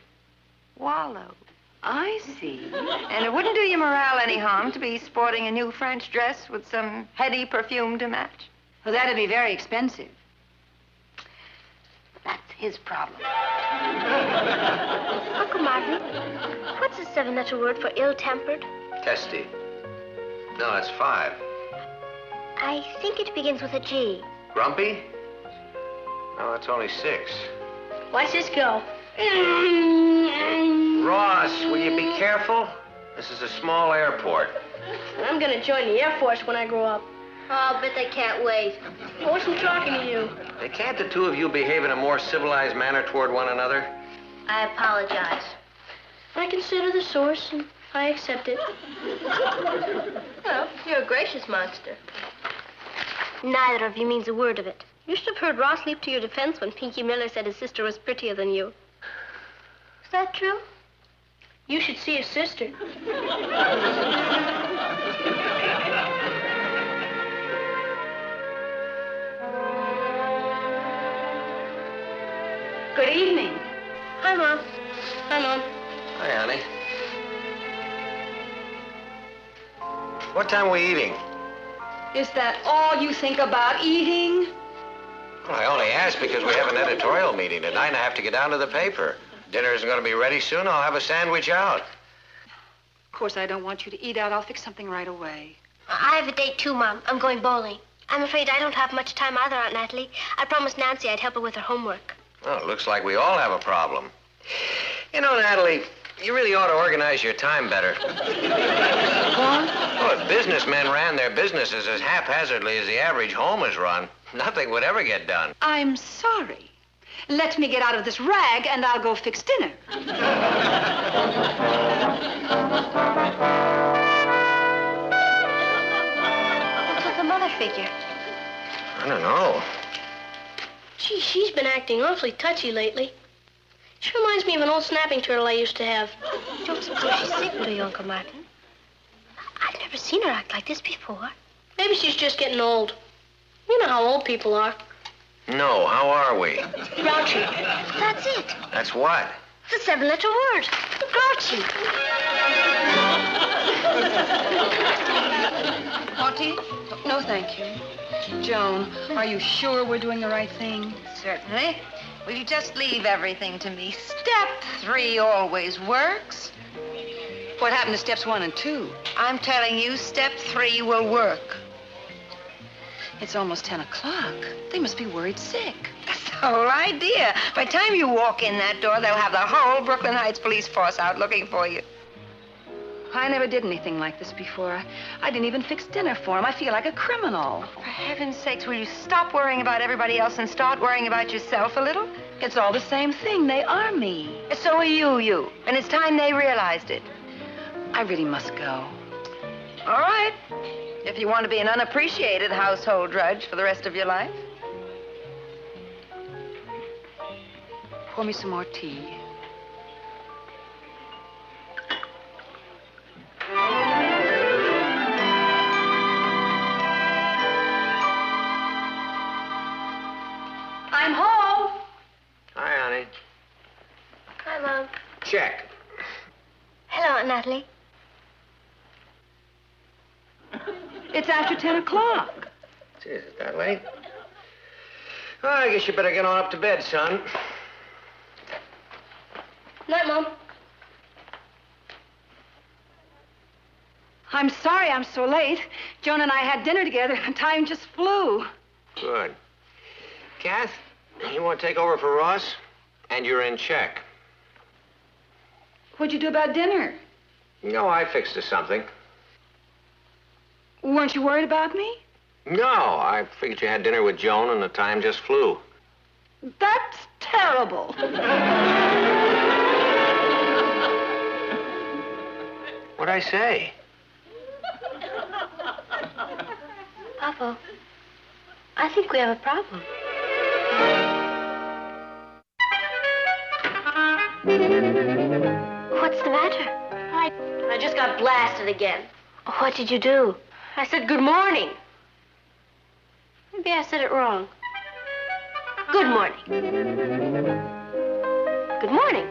Wallowed. I see. And it wouldn't do your morale any harm to be sporting a new French dress with some heady perfume to match. Well, that'd be very expensive. That's his problem. Uncle Martin, what's the 7-letter word for ill-tempered? Testy. No, that's 5. I think it begins with a G. Grumpy? No, that's only 6. Watch this go. Ross, will you be careful? This is a small airport. I'm going to join the Air Force when I grow up. Oh, I'll bet they can't wait. I wasn't talking to you. Hey, can't the two of you behave in a more civilized manner toward one another? I apologize. I consider the source, and I accept it. Well, you're a gracious monster. Neither of you means a word of it. You should have heard Ross leap to your defense when Pinky Miller said his sister was prettier than you. Is that true? You should see his sister. Good evening. Hi, Mom. Hi, Mom. Hi, honey. What time are we eating? Is that all you think about, eating? Well, I only asked because we have an editorial meeting tonight and I have to get down to the paper. Dinner isn't going to be ready soon. I'll have a sandwich out. Of course, I don't want you to eat out. I'll fix something right away. I have a date, too, Mom. I'm going bowling. I'm afraid I don't have much time either, Aunt Natalie. I promised Nancy I'd help her with her homework. Well, it looks like we all have a problem. You know, Natalie, you really ought to organize your time better. Well, if businessmen ran their businesses as haphazardly as the average home is run, nothing would ever get done. I'm sorry. Let me get out of this rag and I'll go fix dinner. What's with the mother figure? I don't know. Gee, she's been acting awfully touchy lately. She reminds me of an old snapping turtle I used to have. You don't suppose she's sick, do you, Uncle Martin? I've never seen her act like this before. Maybe she's just getting old. You know how old people are. No, how are we? Grouchy. That's it. That's what? The 7-letter word. Grouchy. Auntie? No, thank you. Joan, are you sure we're doing the right thing? Certainly. Will you just leave everything to me? Step 3 always works. What happened to steps 1 and 2? I'm telling you, step 3 will work. It's almost 10 o'clock. They must be worried sick. That's the whole idea. By the time you walk in that door, they'll have the whole Brooklyn Heights police force out looking for you. I never did anything like this before. I didn't even fix dinner for him. I feel like a criminal. For heaven's sakes, will you stop worrying about everybody else and start worrying about yourself a little? It's all the same thing. They are me. So are you. And it's time they realized it. I really must go. All right. If you want to be an unappreciated household drudge for the rest of your life. Pour me some more tea. I'm home. Hi, honey. Hi, Mom. Check. Hello, Aunt Natalie. It's after 10 o'clock. Geez, is it that late? Well, I guess you better get on up to bed, son. Night, Mom. I'm sorry I'm so late. Joan and I had dinner together, and time just flew. Good. Kath, you want to take over for Ross? And you're in check. What'd you do about dinner? No, I fixed us something. Weren't you worried about me? No, I figured you had dinner with Joan and the time just flew. That's terrible. What'd I say? Papa, I think we have a problem. What's the matter? I just got blasted again. What did you do? I said good morning. Maybe I said it wrong. Good morning. Good morning.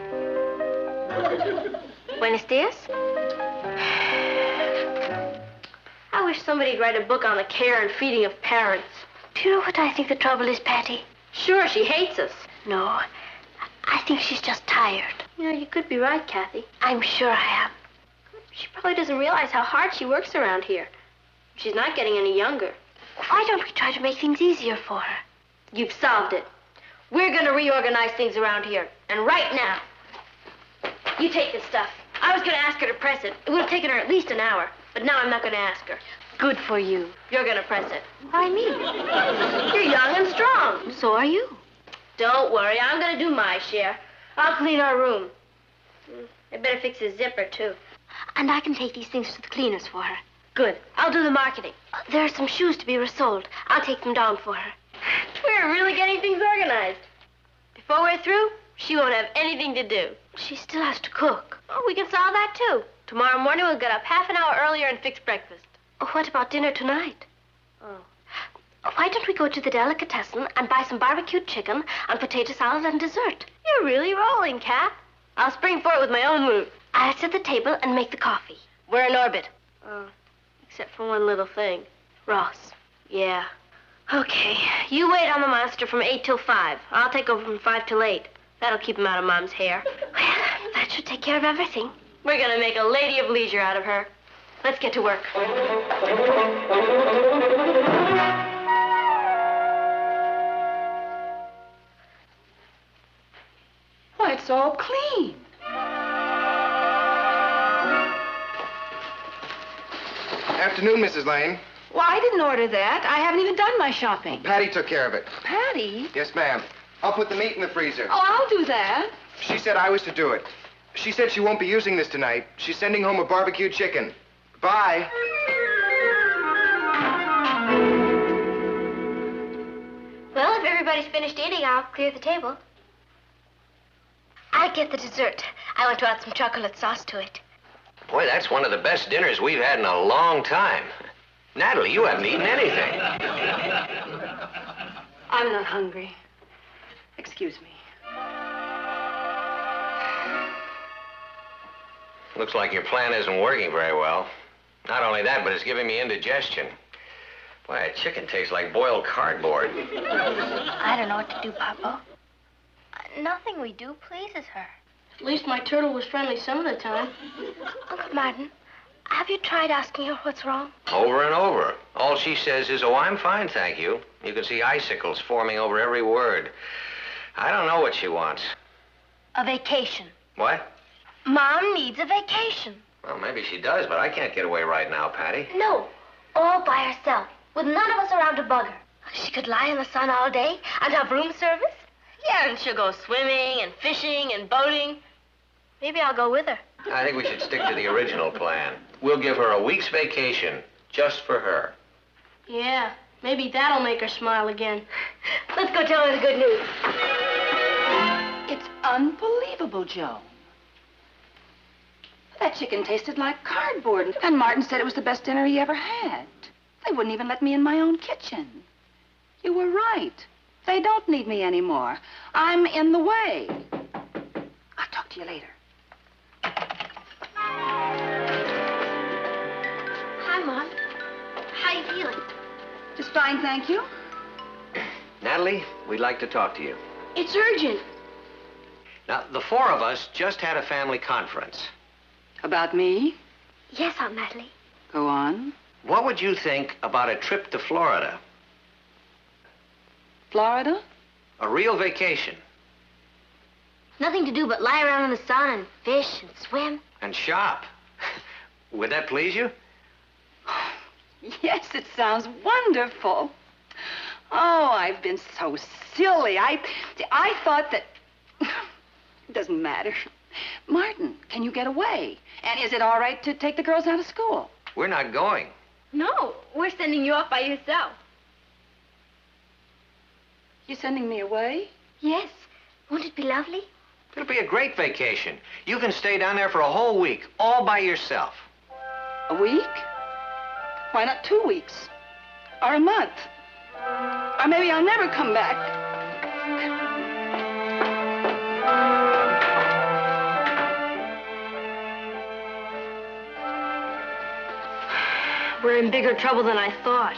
Buenos dias? I wish somebody'd write a book on the care and feeding of parents. Do you know what I think the trouble is, Patty? Sure, she hates us. No, I think she's just tired. You know, you could be right, Kathy. I'm sure I am. She probably doesn't realize how hard she works around here. She's not getting any younger. Why don't we try to make things easier for her? You've solved it. We're going to reorganize things around here. And right now. You take this stuff. I was going to ask her to press it. It would have taken her at least an hour. But now I'm not going to ask her. Good for you. You're going to press it. Why me? You're young and strong. So are you. Don't worry. I'm going to do my share. I'll clean our room. I better fix the zipper, too. And I can take these things to the cleaners for her. Good. I'll do the marketing. There are some shoes to be resoled. I'll take them down for her. We're really getting things organized. Before we're through, she won't have anything to do. She still has to cook. Oh, we can solve that, too. Tomorrow morning, we'll get up half an hour earlier and fix breakfast. What about dinner tonight? Oh. Why don't we go to the delicatessen and buy some barbecued chicken and potato salad and dessert? You're really rolling, Kath. I'll spring for it with my own loot. I'll set the table and make the coffee. We're in orbit. Oh, except for one little thing. Ross. Yeah. Okay, you wait on the monster from 8 till 5. I'll take over from 5 till 8. That'll keep him out of Mom's hair. Well, that should take care of everything. We're gonna make a lady of leisure out of her. Let's get to work. Why, it's all clean. Afternoon, Mrs. Lane. Well, I didn't order that. I haven't even done my shopping. Patty took care of it. Patty? Yes, ma'am. I'll put the meat in the freezer. Oh, I'll do that. She said I was to do it. She said she won't be using this tonight. She's sending home a barbecued chicken. Bye. Well, if everybody's finished eating, I'll clear the table. I'll get the dessert. I want to add some chocolate sauce to it. Boy, that's one of the best dinners we've had in a long time. Natalie, you haven't eaten anything. I'm not hungry. Excuse me. Looks like your plan isn't working very well. Not only that, but it's giving me indigestion. Boy, that chicken tastes like boiled cardboard. I don't know what to do, Papa. Nothing we do pleases her. At least my turtle was friendly some of the time. Uncle Martin, Have you tried asking her what's wrong? Over and over. All she says is, oh, I'm fine, thank you. You can see icicles forming over every word. I don't know what she wants. A vacation. What? Mom needs a vacation. Well, maybe she does, but I can't get away right now, Patty. No, all by herself, with none of us around to bug her. She could lie in the sun all day and have room service. Yeah, and she'll go swimming and fishing and boating. Maybe I'll go with her. I think we should stick to the original plan. We'll give her a week's vacation just for her. Yeah, maybe that'll make her smile again. Let's go tell her the good news. It's unbelievable, Joe. That chicken tasted like cardboard, and Martin said it was the best dinner he ever had. They wouldn't even let me in my own kitchen. You were right. They don't need me anymore. I'm in the way. I'll talk to you later. Hi, Mom. How you feeling? Just fine, thank you. Natalie, we'd like to talk to you. It's urgent. Now, the four of us just had a family conference. About me? Yes, Aunt Natalie. Go on. What would you think about a trip to Florida? Florida? A real vacation. Nothing to do but lie around in the sun and fish and swim. And shop. Would that please you? Yes, it sounds wonderful. Oh, I've been so silly. I thought that... It doesn't matter. Martin, can you get away? And is it all right to take the girls out of school? We're not going. No, we're sending you off by yourself. You sending me away? Yes. Won't it be lovely? It'll be a great vacation. You can stay down there for a whole week, all by yourself. A week? Why not 2 weeks? Or a month? Or maybe I'll never come back. We're in bigger trouble than I thought.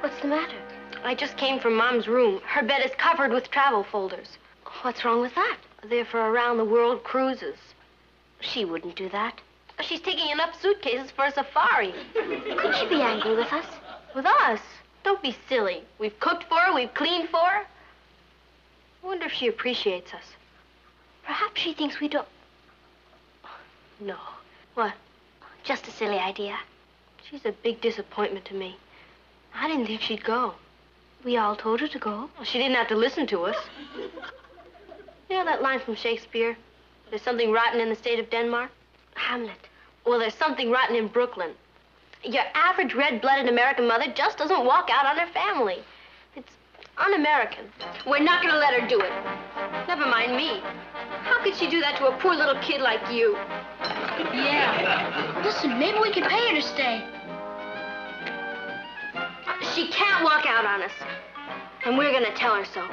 What's the matter? I just came from Mom's room. Her bed is covered with travel folders. What's wrong with that? They're for around-the-world cruises. She wouldn't do that. She's taking enough suitcases for a safari. Could she be angry with us? With us? Don't be silly. We've cooked for her, we've cleaned for her. I wonder if she appreciates us. Perhaps she thinks we don't. No. What? Just a silly idea. She's a big disappointment to me. I didn't think she'd go. We all told her to go. Well, she didn't have to listen to us. You know that line from Shakespeare? There's something rotten in the state of Denmark? Hamlet. Well, there's something rotten in Brooklyn. Your average red-blooded American mother just doesn't walk out on her family. It's un-American. We're not going to let her do it. Never mind me. How could she do that to a poor little kid like you? Yeah. Listen, maybe we could pay her to stay. She can't walk out on us. And we're going to tell her so.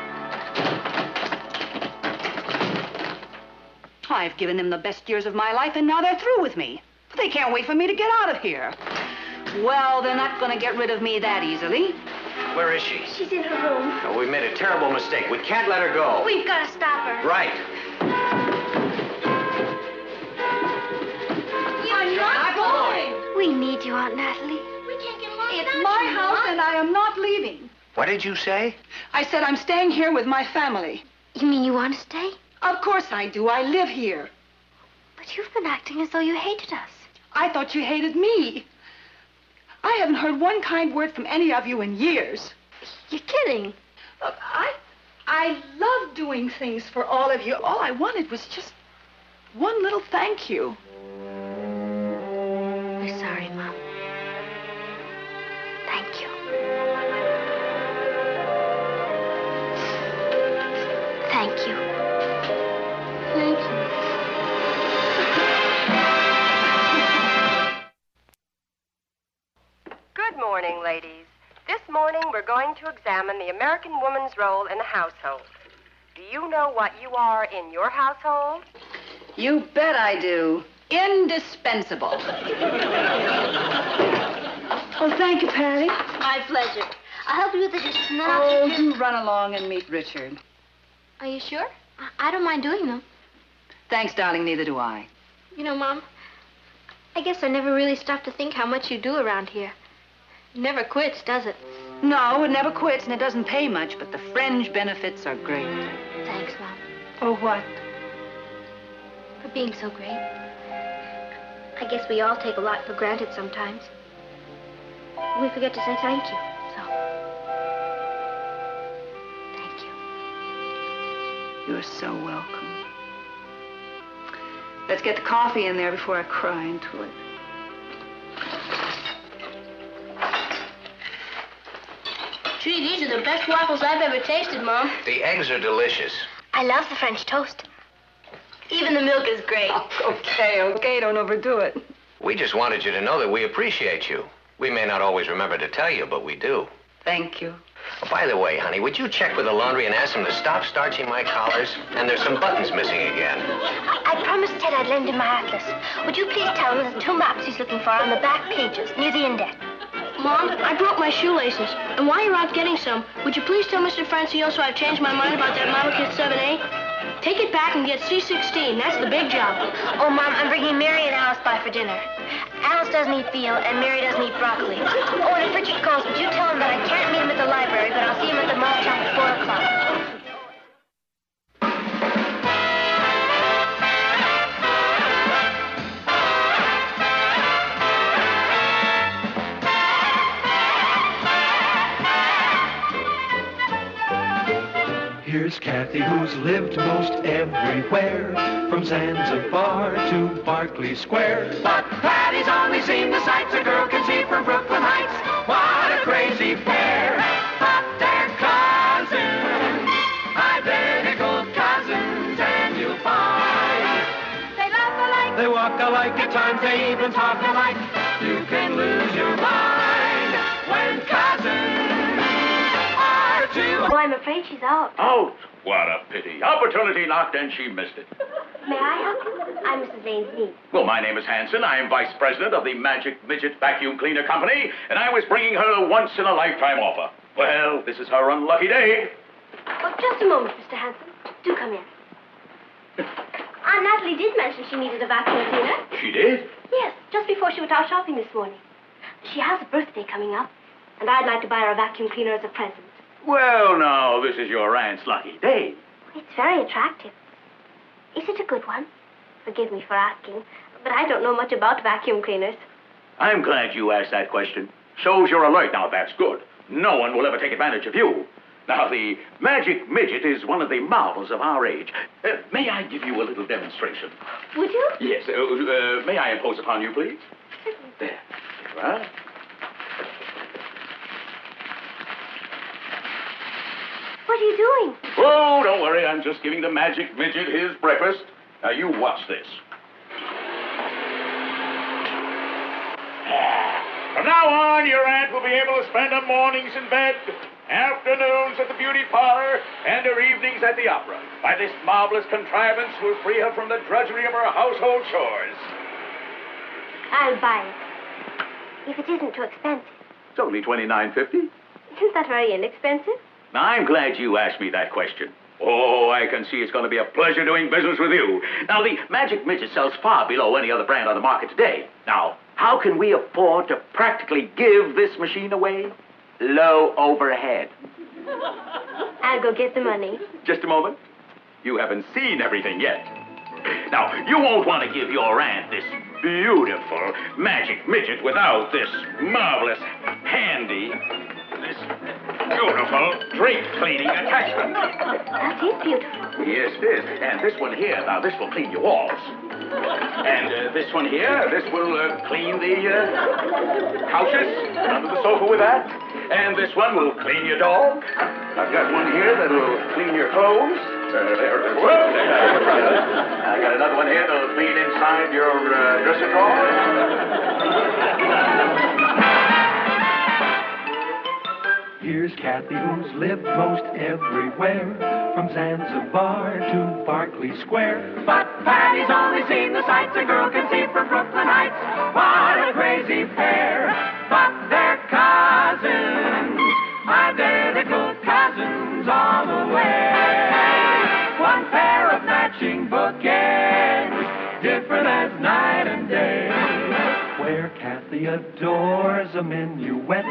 I've given them the best years of my life, and now they're through with me. They can't wait for me to get out of here. Well, they're not going to get rid of me that easily. Where is she? She's in her room. Oh, we've made a terrible mistake. We can't let her go. We've got to stop her. Right. You're not going. We need you, Aunt Natalie. We can't get along It's without my you, house, Mom. and I am not leaving. What did you say? I said I'm staying here with my family. You mean you want to stay? Of course I do. I live here. But you've been acting as though you hated us. I thought you hated me. I haven't heard one kind word from any of you in years. You're kidding. Look, I love doing things for all of you. All I wanted was just one little thank you. We're sorry, Mom. Thank you. Thank you. Thank you. Good morning, ladies. This morning we're going to examine the American woman's role in the household. Do you know what you are in your household? You bet I do. Indispensable. Oh, thank you, Patty. My pleasure. I'll help you with the dishes and then Oh, I'll take care. you run along and meet Richard. Are you sure? I don't mind doing them. Thanks, darling. Neither do I. You know, Mom, I guess I never really stopped to think how much you do around here. It never quits, does it? No, it never quits, and it doesn't pay much, but the fringe benefits are great. Thanks, Mom, Oh, what? for being so great. I guess we all take a lot for granted sometimes. We forget to say thank you, so. Thank you. You're so welcome. Let's get the coffee in there before I cry into it. Gee, these are the best waffles I've ever tasted, Mom. The eggs are delicious. I love the French toast. Even the milk is great. Okay, don't overdo it. We just wanted you to know that we appreciate you. We may not always remember to tell you, but we do. Thank you. Oh, by the way, honey, would you check with the laundry and ask them to stop starching my collars? And there's some buttons missing again. I promised Ted I'd lend him my atlas. Would you please tell him there's 2 maps he's looking for on the back pages, near the index? Mom, I broke my shoelaces. And while you're out getting some, would you please tell Mr. Francioso I've changed my mind about that model kit 7A? Take it back and get C16. That's the big job. Oh, Mom, I'm bringing Mary and Alice by for dinner. Alice doesn't eat veal, and Mary doesn't eat broccoli. Oh, and if Richard calls, would you tell him that I can't meet him at the library, but I'll see him at the mall shop at 4 o'clock. Here's Kathy, who's lived most everywhere, from Zanzibar to Berkeley Square. But Patty's only seen the sights a girl can see from Brooklyn Heights. What a crazy pair! But they're cousins, identical cousins, and you'll find they laugh alike, they walk alike, at times they even talk alike. You can lose your mind when cousins are two. Oh, I'm afraid she's out. Out? What a pity. Opportunity knocked and she missed it. May I help you? I'm Mrs. Lane's niece. Well, my name is Hanson. I am vice president of the Magic Midget Vacuum Cleaner Company, and I was bringing her a once-in-a-lifetime offer. Well, this is her unlucky day. Oh, just a moment, Mr. Hanson. Do come in. Aunt Natalie did mention she needed a vacuum cleaner. She did? Yes, just before she went out shopping this morning. She has a birthday coming up, and I'd like to buy her a vacuum cleaner as a present. Well, now, this is your aunt's lucky day. It's very attractive. Is it a good one? Forgive me for asking, but I don't know much about vacuum cleaners. I'm glad you asked that question. Shows you're alert now, that's good. No one will ever take advantage of you. Now, the Magic Midget is one of the marvels of our age. May I give you a little demonstration? Would you? Yes. May I impose upon you, please? There. There you are. What are you doing? Oh, don't worry. I'm just giving the Magic Midget his breakfast. Now, you watch this. From now on, your aunt will be able to spend her mornings in bed, afternoons at the beauty parlor, and her evenings at the opera. By this marvelous contrivance will free her from the drudgery of her household chores. I'll buy it. If it isn't too expensive. It's only $29.50. Isn't that very inexpensive? Now, I'm glad you asked me that question. Oh, I can see it's going to be a pleasure doing business with you. Now, the Magic Midget sells far below any other brand on the market today. Now, how can we afford to practically give this machine away? Low overhead. I'll go get the money. Just a moment. You haven't seen everything yet. Now, you won't want to give your aunt this beautiful Magic Midget without this marvelous, handy, this beautiful drape cleaning attachment. That is beautiful. Yes, it is. And this one here, now this will clean your walls. And this one here, this will clean the couches under the sofa with that. And this one will clean your dog. I've got one here that'll clean your clothes. I got another one here that'll clean inside your dresser drawer. Here's Kathy, who's lived most everywhere, from Zanzibar to Berkeley Square. But Patty's only seen the sights a girl can see from Brooklyn Heights. What a crazy pair! But they're cousins, identical cousins all the way. One pair of matching bookends, different as night and day. adores a minuet,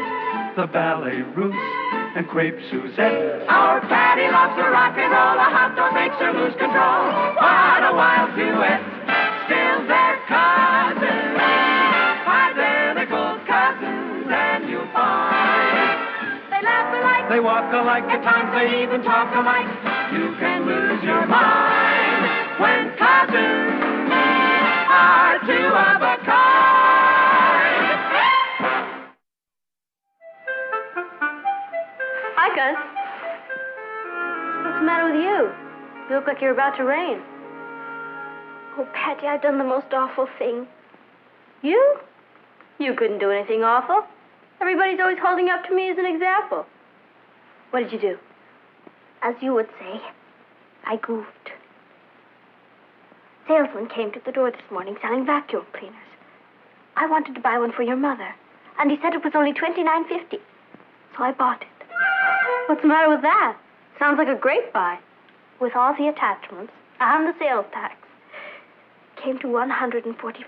the ballet russe, and crepe Suzette. Our Patty loves to rock and roll. A hot dog makes her lose control. What a wild duet. Still they're cousins, identical cousins, and you find they laugh alike, They walk alike, at times they even talk alike. You can lose your mind when cousins are two of a kind. Hi, Cuz. What's the matter with you? You look like you're about to rain. Oh, Patty, I've done the most awful thing. You? You couldn't do anything awful. Everybody's always holding up to me as an example. What did you do? As you would say, I goofed. Salesman came to the door this morning selling vacuum cleaners. I wanted to buy one for your mother, and he said it was only $29.50. So I bought it. What's the matter with that? Sounds like a great buy. With all the attachments and the sales tax, came to $145. Patty,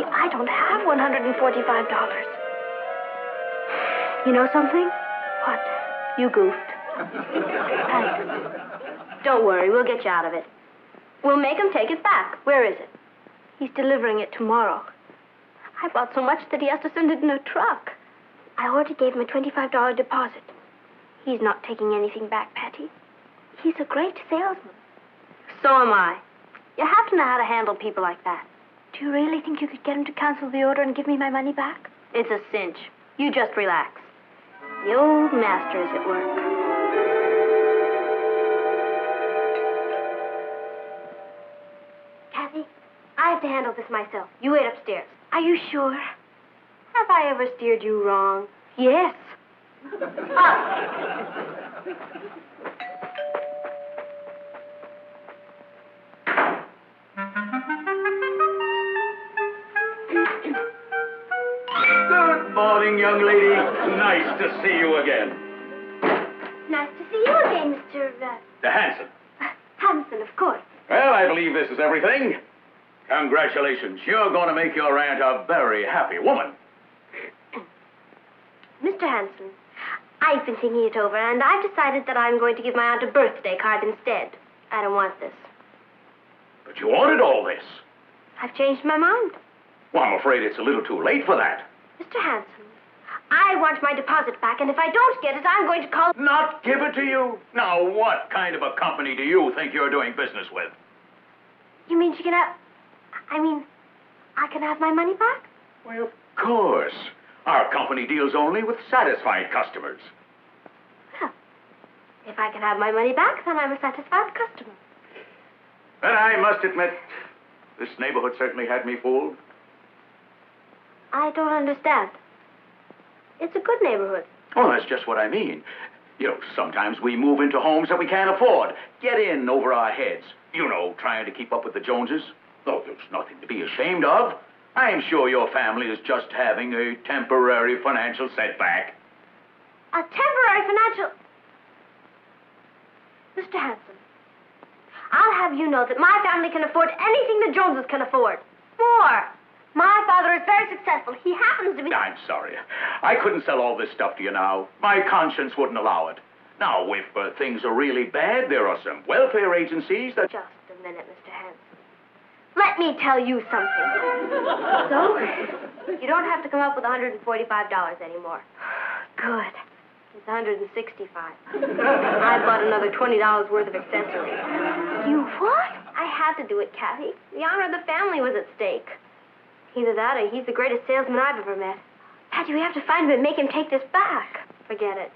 I don't have $145. You know something? What? You goofed. Thanks. Don't worry, we'll get you out of it. We'll make him take it back. Where is it? He's delivering it tomorrow. I bought so much that he has to send it in a truck. I already gave him a $25 deposit. He's not taking anything back, Patty. He's a great salesman. So am I. You have to know how to handle people like that. Do you really think you could get him to cancel the order and give me my money back? It's a cinch. You just relax. The old master is at work. Kathy, I have to handle this myself. You wait upstairs. Are you sure? Have I ever steered you wrong? Yes. Good morning, young lady. Nice to see you again. Nice to see you again, Mr. Hanson. Hanson, of course. Well, I believe this is everything. Congratulations. You're going to make your aunt a very happy woman. Mr. Hanson, I've been thinking it over, and I've decided that I'm going to give my aunt a birthday card instead. I don't want this. But you wanted all this. I've changed my mind. Well, I'm afraid it's a little too late for that. Mr. Hanson, I want my deposit back, and if I don't get it, I'm going to call... Not give it to you? Now, what kind of a company do you think you're doing business with? You mean she can have... I mean, I can have my money back? Well, of course. Our company deals only with satisfied customers. Well, if I can have my money back, then I'm a satisfied customer. But I must admit, this neighborhood certainly had me fooled. I don't understand. It's a good neighborhood. Oh, that's just what I mean. You know, sometimes we move into homes that we can't afford. Get in over our heads. You know, trying to keep up with the Joneses. Though there's nothing to be ashamed of. I'm sure your family is just having a temporary financial setback. A temporary financial... Mr. Hanson, I'll have you know that my family can afford anything the Joneses can afford. More. My father is very successful. He happens to be... I'm sorry. I couldn't sell all this stuff to you now. My conscience wouldn't allow it. Now, if things are really bad, there are some welfare agencies that... Just a minute, Mr. Hanson. Let me tell you something. So, you don't have to come up with $145 anymore. Good. It's $165. I bought another $20 worth of accessories. You what? I had to do it, Kathy. The honor of the family was at stake. Either that or he's the greatest salesman I've ever met. Patty, we have to find him and make him take this back. Forget it.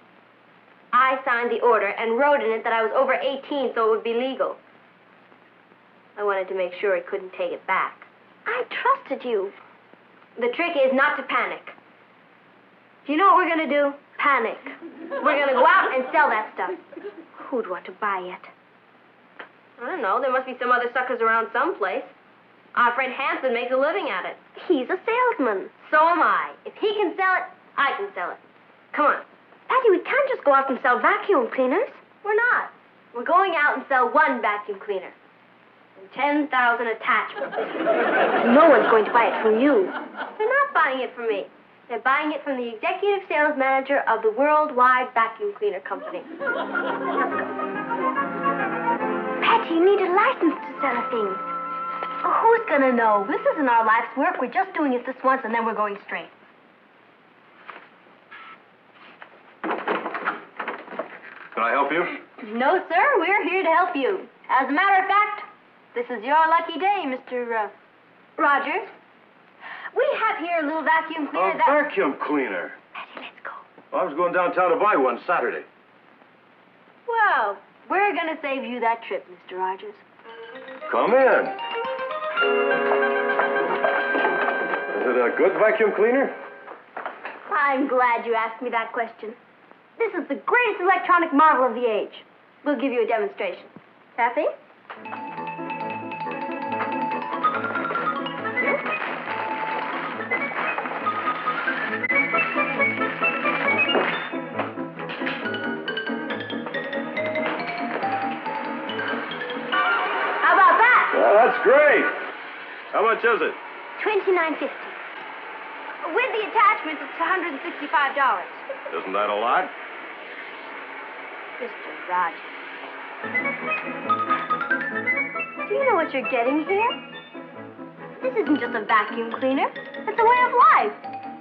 I signed the order and wrote in it that I was over 18, so it would be legal. I wanted to make sure he couldn't take it back. I trusted you. The trick is not to panic. Do you know what we're going to do? Panic. We're going to go out and sell that stuff. Who'd want to buy it? I don't know. There must be some other suckers around someplace. Our friend Hanson makes a living at it. He's a salesman. So am I. If he can sell it, I can sell it. Come on. Patty, we can't just go out and sell vacuum cleaners. We're not. We're going out and sell one vacuum cleaner. and 10,000 attachments. No one's going to buy it from you. They're not buying it from me. They're buying it from the executive sales manager of the Worldwide Vacuum Cleaner Company. Let's go. Patty, you need a license to sell things. Oh, who's gonna know? This isn't our life's work. We're just doing it this once, and then we're going straight. Can I help you? No, sir. We're here to help you. As a matter of fact, this is your lucky day, Mr. Rogers. We have here a little vacuum cleaner Vacuum cleaner? Patty, let's go. Well, I was going downtown to buy one Saturday. Well, we're gonna save you that trip, Mr. Rogers. Come in. Is it a good vacuum cleaner? I'm glad you asked me that question. This is the greatest electronic marvel of the age. We'll give you a demonstration. Kathy? How about that? Well, that's great. How much is it? $29.50. With the attachments, it's $165. Isn't that a lot? Mr. Rogers. Do you know what you're getting here? This isn't just a vacuum cleaner. It's a way of life.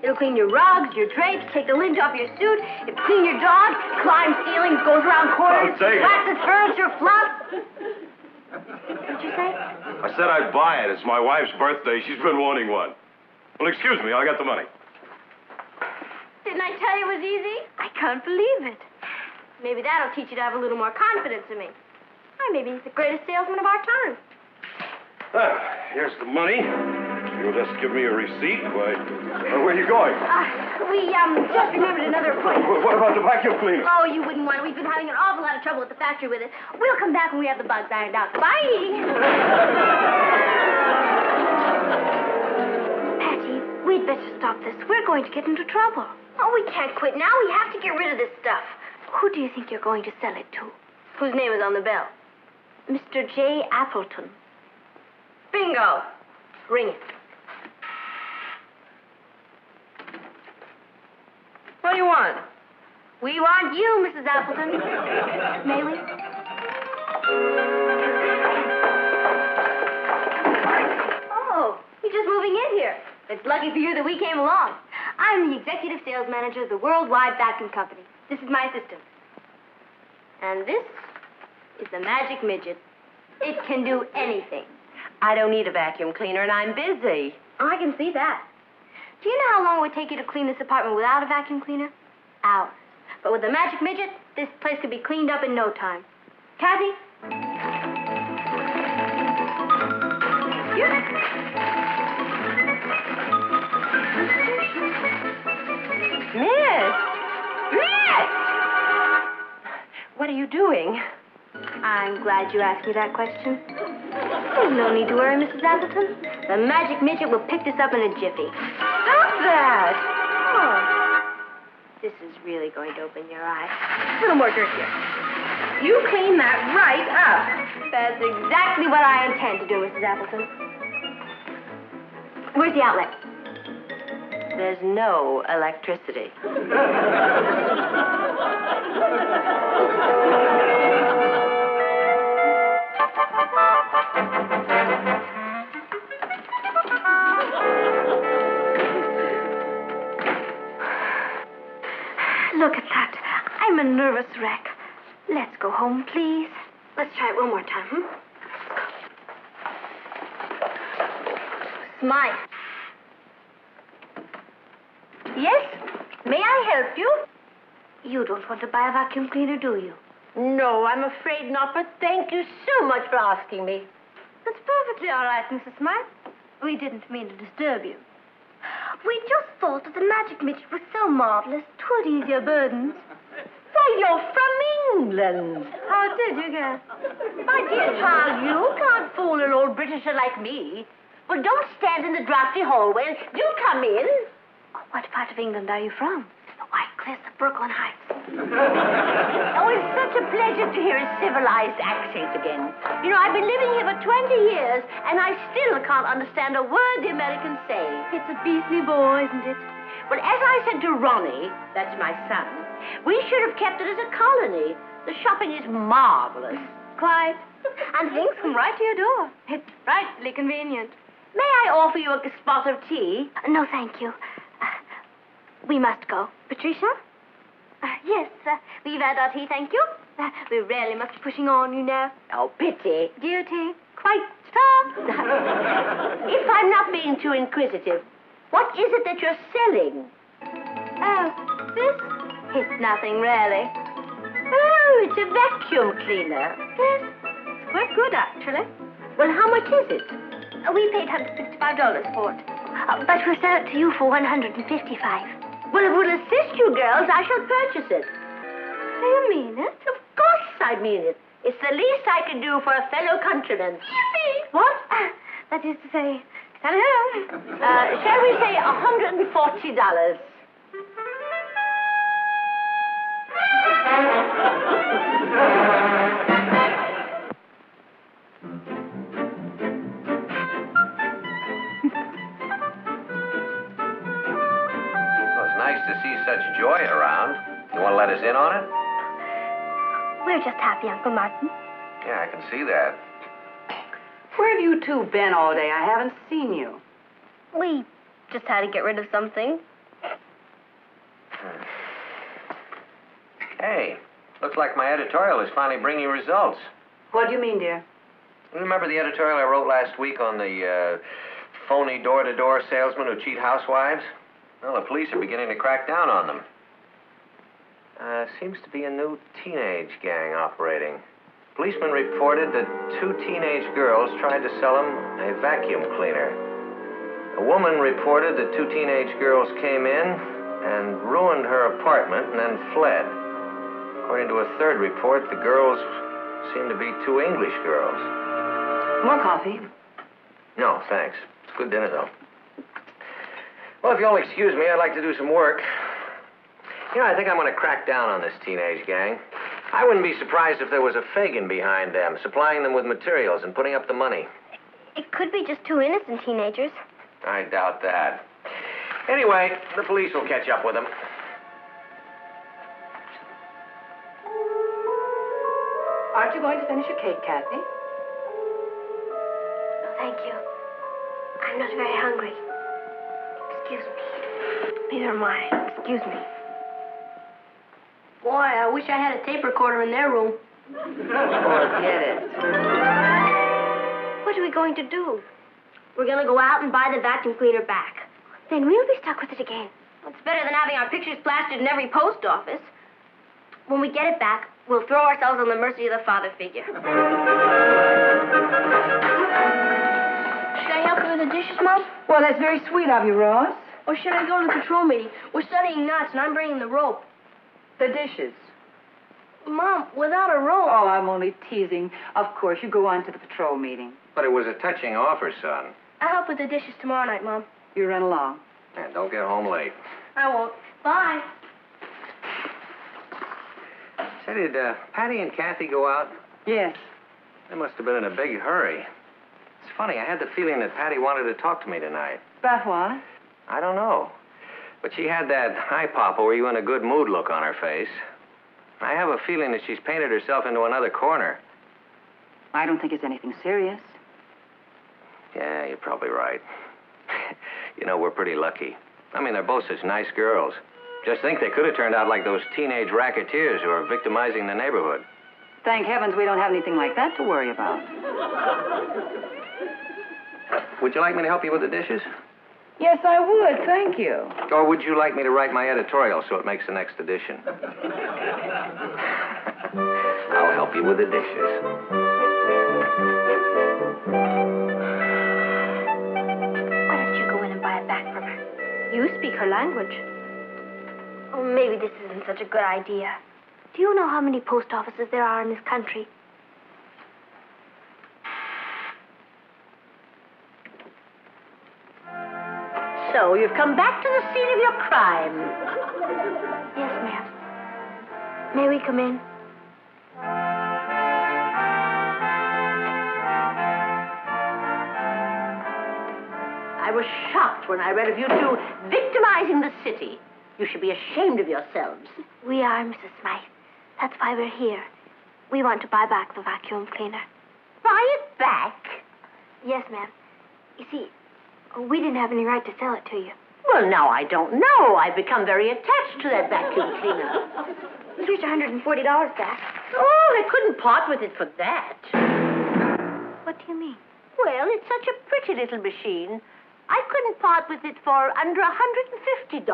It'll clean your rugs, your drapes, take the lint off your suit. It'll clean your dog, climbs ceilings, goes around corners, I'll take it. waxes furniture, fluffs. What'd you say? I said I'd buy it. It's my wife's birthday. She's been wanting one. Well, excuse me. I got the money. Didn't I tell you it was easy? I can't believe it. Maybe that'll teach you to have a little more confidence in me. I may be the greatest salesman of our time. Ah, here's the money. You'll just give me a receipt. Why, where are you going? We just remembered another appointment. What about the vacuum cleaner? Oh, you wouldn't want it. We've been having an awful lot of trouble at the factory with it. We'll come back when we have the bugs ironed out. Bye! Patty, we'd better stop this. We're going to get into trouble. Oh, we can't quit now. We have to get rid of this stuff. Who do you think you're going to sell it to? Whose name is on the bell? Mr. J. Appleton. Bingo. Ring it. What do you want? We want you, Mrs. Appleton. May we? Oh, you're just moving in here. It's lucky for you that we came along. I'm the executive sales manager of the Worldwide Vacuum Company. This is my assistant. And this is the Magic Midget. It can do anything. I don't need a vacuum cleaner, and I'm busy. Oh, I can see that. Do you know how long it would take you to clean this apartment without a vacuum cleaner? Hours. But with the Magic Midget, this place could be cleaned up in no time. Kathy? Miss! What are you doing? I'm glad you asked me that question. There's no need to worry, Mrs. Appleton. The Magic Midget will pick this up in a jiffy. Stop that! Oh. This is really going to open your eyes. A little more dirt here. You clean that right up. That's exactly what I intend to do, Mrs. Appleton. Where's the outlet? There's no electricity. Look at that. I'm a nervous wreck. Let's go home, please. Let's try it one more time, hmm? Let's go. Smile. Yes? May I help you? You don't want to buy a vacuum cleaner, do you? No, I'm afraid not, but thank you so much for asking me. That's perfectly all right, Mrs. Smythe. We didn't mean to disturb you. We just thought that the Magic Midget was so marvelous, 'twould ease your burdens. Why, you're from England. How did you guess? My dear child, you can't fool an old Britisher like me. Well, don't stand in the drafty hallway. Do come in. Oh, what part of England are you from? The White Cliffs of Brooklyn Heights. Oh, it's such a pleasure to hear a civilized accent again. You know, I've been living here for 20 years, and I still can't understand a word the Americans say. It's a beastly bore, isn't it? Well, as I said to Ronnie, that's my son, we should have kept it as a colony. The shopping is marvelous. Quite. And things come right to your door. It's frightfully convenient. May I offer you a spot of tea? No, thank you. We must go. Patricia? Yes, we've had our tea, thank you. We really must be pushing on, you know. Oh, pity. Duty. Quite. Stop. If I'm not being too inquisitive, what is it that you're selling? Oh, this? It's nothing, really. Oh, it's a vacuum cleaner. Yes, it's quite good, actually. Well, how much is it? We paid $165 for it. But we'll sell it to you for $155. Well, it will assist you girls. I shall purchase it. Do you mean it? Of course I mean it. It's the least I can do for a fellow countryman. Yippee! What? That is to say, hello. Shall we say $140? Nice to see such joy around. You want to let us in on it? We're just happy, Uncle Martin. Yeah, I can see that. Where have you two been all day? I haven't seen you. We just had to get rid of something. Hey, looks like my editorial is finally bringing results. What do you mean, dear? You remember the editorial I wrote last week on the phony door-to-door salesmen who cheat housewives? Well, the police are beginning to crack down on them. Seems to be a new teenage gang operating. Policemen reported that 2 teenage girls tried to sell them a vacuum cleaner. A woman reported that 2 teenage girls came in and ruined her apartment and then fled. According to a 3rd report, the girls seemed to be 2 English girls. More coffee? No, thanks. It's good dinner, though. Well, if you'll excuse me, I'd like to do some work. You know, I think I'm going to crack down on this teenage gang. I wouldn't be surprised if there was a Fagin behind them, supplying them with materials and putting up the money. It could be just 2 innocent teenagers. I doubt that. Anyway, the police will catch up with them. Aren't you going to finish your cake, Kathy? No, thank you. I'm not very hungry. Excuse me. Neither am I. Excuse me. Boy, I wish I had a tape recorder in their room. Forget it. What are we going to do? We're going to go out and buy the vacuum cleaner back. Then we'll be stuck with it again. It's better than having our pictures plastered in every post office. When we get it back, we'll throw ourselves on the mercy of the father figure. Should I help you with the dishes, Mom? Well, that's very sweet of you, Ross. Or should I go to the patrol meeting? We're studying knots, and I'm bringing the rope. The dishes. Mom, without a rope... Oh, I'm only teasing. Of course, you go on to the patrol meeting. But it was a touching offer, son. I'll help with the dishes tomorrow night, Mom. You run along. And don't get home late. I won't. Bye. Say, did Patty and Kathy go out? Yes. They must have been in a big hurry. It's funny, I had the feeling that Patty wanted to talk to me tonight. About what? I don't know. But she had that hi, Papa, were you in a good mood look on her face. I have a feeling that she's painted herself into another corner. I don't think it's anything serious. Yeah, you're probably right. You know, we're pretty lucky. I mean, they're both such nice girls. Just think they could have turned out like those teenage racketeers who are victimizing the neighborhood. Thank heavens we don't have anything like that to worry about. Would you like me to help you with the dishes? Yes, I would. Thank you. Or would you like me to write my editorial so it makes the next edition? I'll help you with the dishes. Why don't you go in and buy it back from her? You speak her language. Oh, maybe this isn't such a good idea. Do you know how many post offices there are in this country? So, you've come back to the scene of your crime. Yes, ma'am. May we come in? I was shocked when I read of you two victimizing the city. You should be ashamed of yourselves. We are, Mrs. Smythe. That's why we're here. We want to buy back the vacuum cleaner. Buy it back? Yes, ma'am. You see, we didn't have any right to sell it to you. Well, now I don't know. I've become very attached to that vacuum cleaner. Here's $140 back. Oh, I couldn't part with it for that. What do you mean? Well, it's such a pretty little machine. I couldn't part with it for under $150.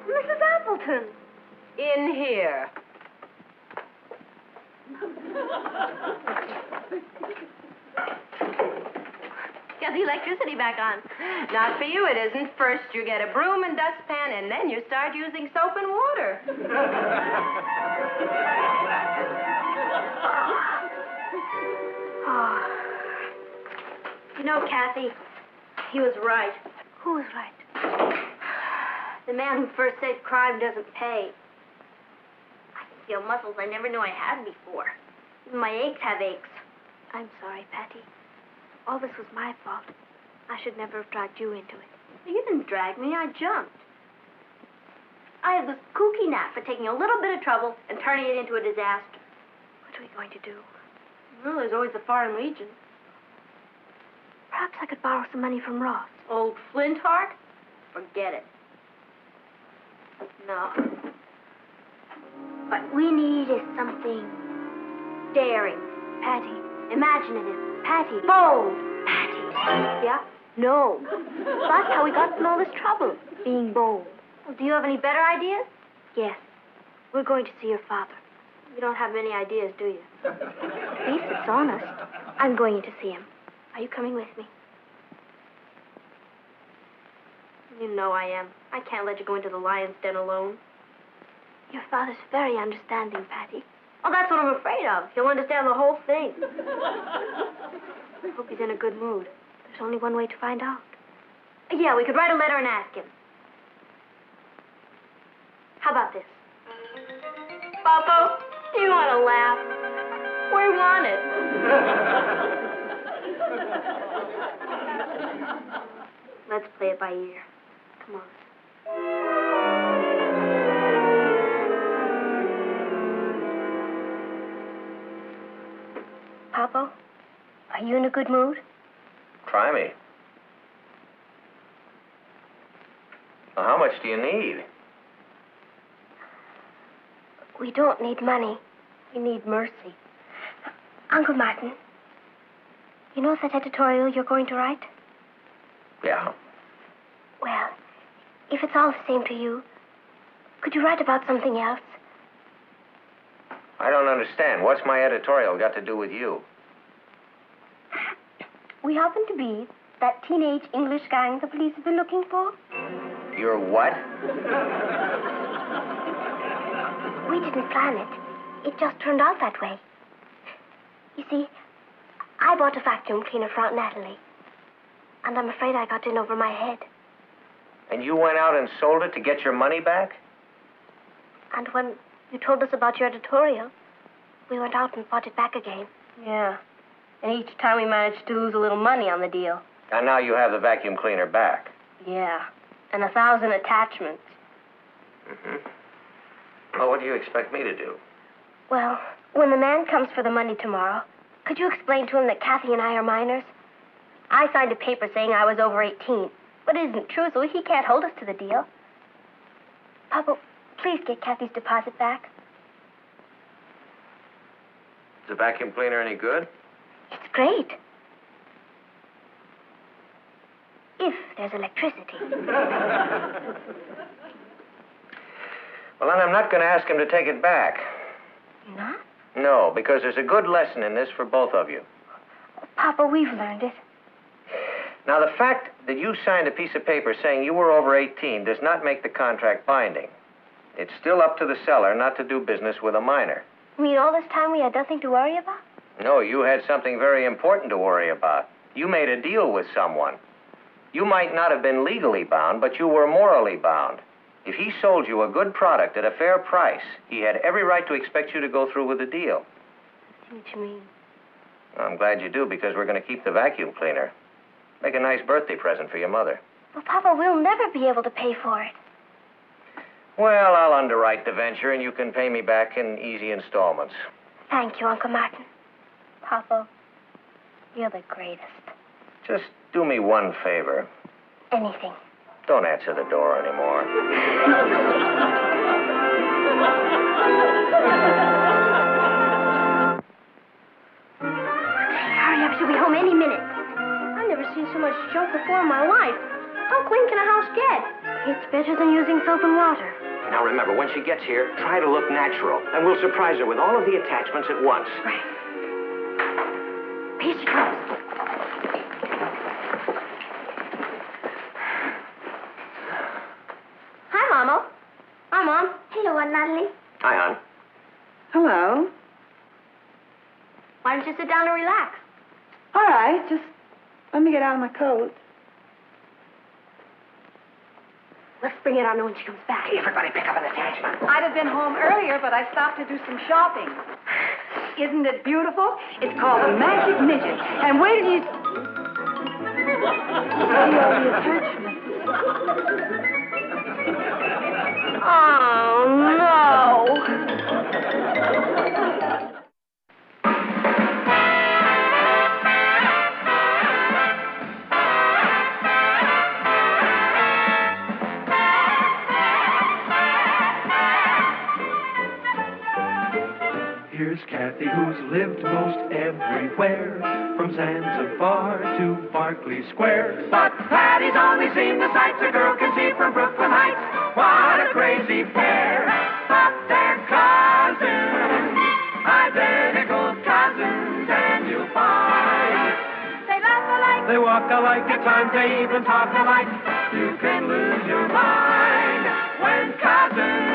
Mrs. Appleton. In here. Got the electricity back on. Not for you, it isn't. First you get a broom and dustpan, and then you start using soap and water. Oh. You know, Kathy, he was right. Who was right? The man who first said crime doesn't pay. I can feel muscles I never knew I had before. Even my aches have aches. I'm sorry, Patty. All this was my fault. I should never have dragged you into it. You didn't drag me. I jumped. I had this kooky knack for taking a little bit of trouble and turning it into a disaster. What are we going to do? Well, there's always the Foreign Legion. Perhaps I could borrow some money from Ross. Old Flintheart? Forget it. No. What we need is something daring. Patty. Imaginative. Patty. Bold. Patty. Yeah? No. That's how we got in all this trouble. Being bold. Well, do you have any better ideas? Yes. We're going to see your father. You don't have many ideas, do you? At least it's honest. I'm going to see him. Are you coming with me? You know I am. I can't let you go into the lion's den alone. Your father's very understanding, Patty. Oh, that's what I'm afraid of. He'll understand the whole thing. I hope he's in a good mood. There's only one way to find out. Yeah, we could write a letter and ask him. How about this? Papa, do you want to laugh? We're wanted. Let's play it by ear. Come on. Papa, are you in a good mood? Try me. Well, how much do you need? We don't need money. We need mercy. Uncle Martin, you know that editorial you're going to write? Yeah. Well, if it's all the same to you, could you write about something else? I don't understand. What's my editorial got to do with you? We happen to be that teenage English gang the police have been looking for. You're what? We didn't plan it. It just turned out that way. You see, I bought a vacuum cleaner for Aunt Natalie. And I'm afraid I got in over my head. And you went out and sold it to get your money back? And when you told us about your editorial, we went out and bought it back again. Yeah. And each time we managed to lose a little money on the deal. And now you have the vacuum cleaner back. Yeah. And 1,000 attachments. Mm-hmm. Well, what do you expect me to do? Well, when the man comes for the money tomorrow, could you explain to him that Kathy and I are minors? I signed a paper saying I was over 18, but it isn't true, so he can't hold us to the deal. Papa, please get Kathy's deposit back. Is the vacuum cleaner any good? It's great. If there's electricity. Well, then I'm not going to ask him to take it back. You're not? No, because there's a good lesson in this for both of you. Papa, we've learned it. Now, the fact that you signed a piece of paper saying you were over 18 does not make the contract binding. It's still up to the seller not to do business with a minor. You mean all this time we had nothing to worry about? No, you had something very important to worry about. You made a deal with someone. You might not have been legally bound, but you were morally bound. If he sold you a good product at a fair price, he had every right to expect you to go through with the deal. I see what you mean. I'm glad you do, because we're going to keep the vacuum cleaner. Make a nice birthday present for your mother. Well, Papa, we'll never be able to pay for it. Well, I'll underwrite the venture, and you can pay me back in easy installments. Thank you, Uncle Martin. Papa, you're the greatest. Just do me one favor. Anything. Don't answer the door anymore. Hurry up, she'll be home any minute. I've never seen so much junk before in my life. How clean can a house get? It's better than using soap and water. Now remember, when she gets here, try to look natural, and we'll surprise her with all of the attachments at once. Right. Here she comes. Hi, Mama. Hi, Mom. Hello, Aunt Natalie. Hi, hon. Hello. Why don't you sit down and relax? All right, just let me get out of my coat. Let's bring it on when she comes back. Hey, everybody pick up an attachment. I'd have been home earlier, but I stopped to do some shopping. Isn't it beautiful? It's called a Magic Midget. And wait till you see all the attachments. Oh, no. Here's Kathy, who's lived most everywhere, from Zanzibar to Berkeley Square. But Patty's only seen the sights a girl can see from Brooklyn Heights. What a crazy pair! But they're cousins, identical cousins, and you'll find they laugh alike, they walk alike, at times they even talk alike. You can lose your mind when cousins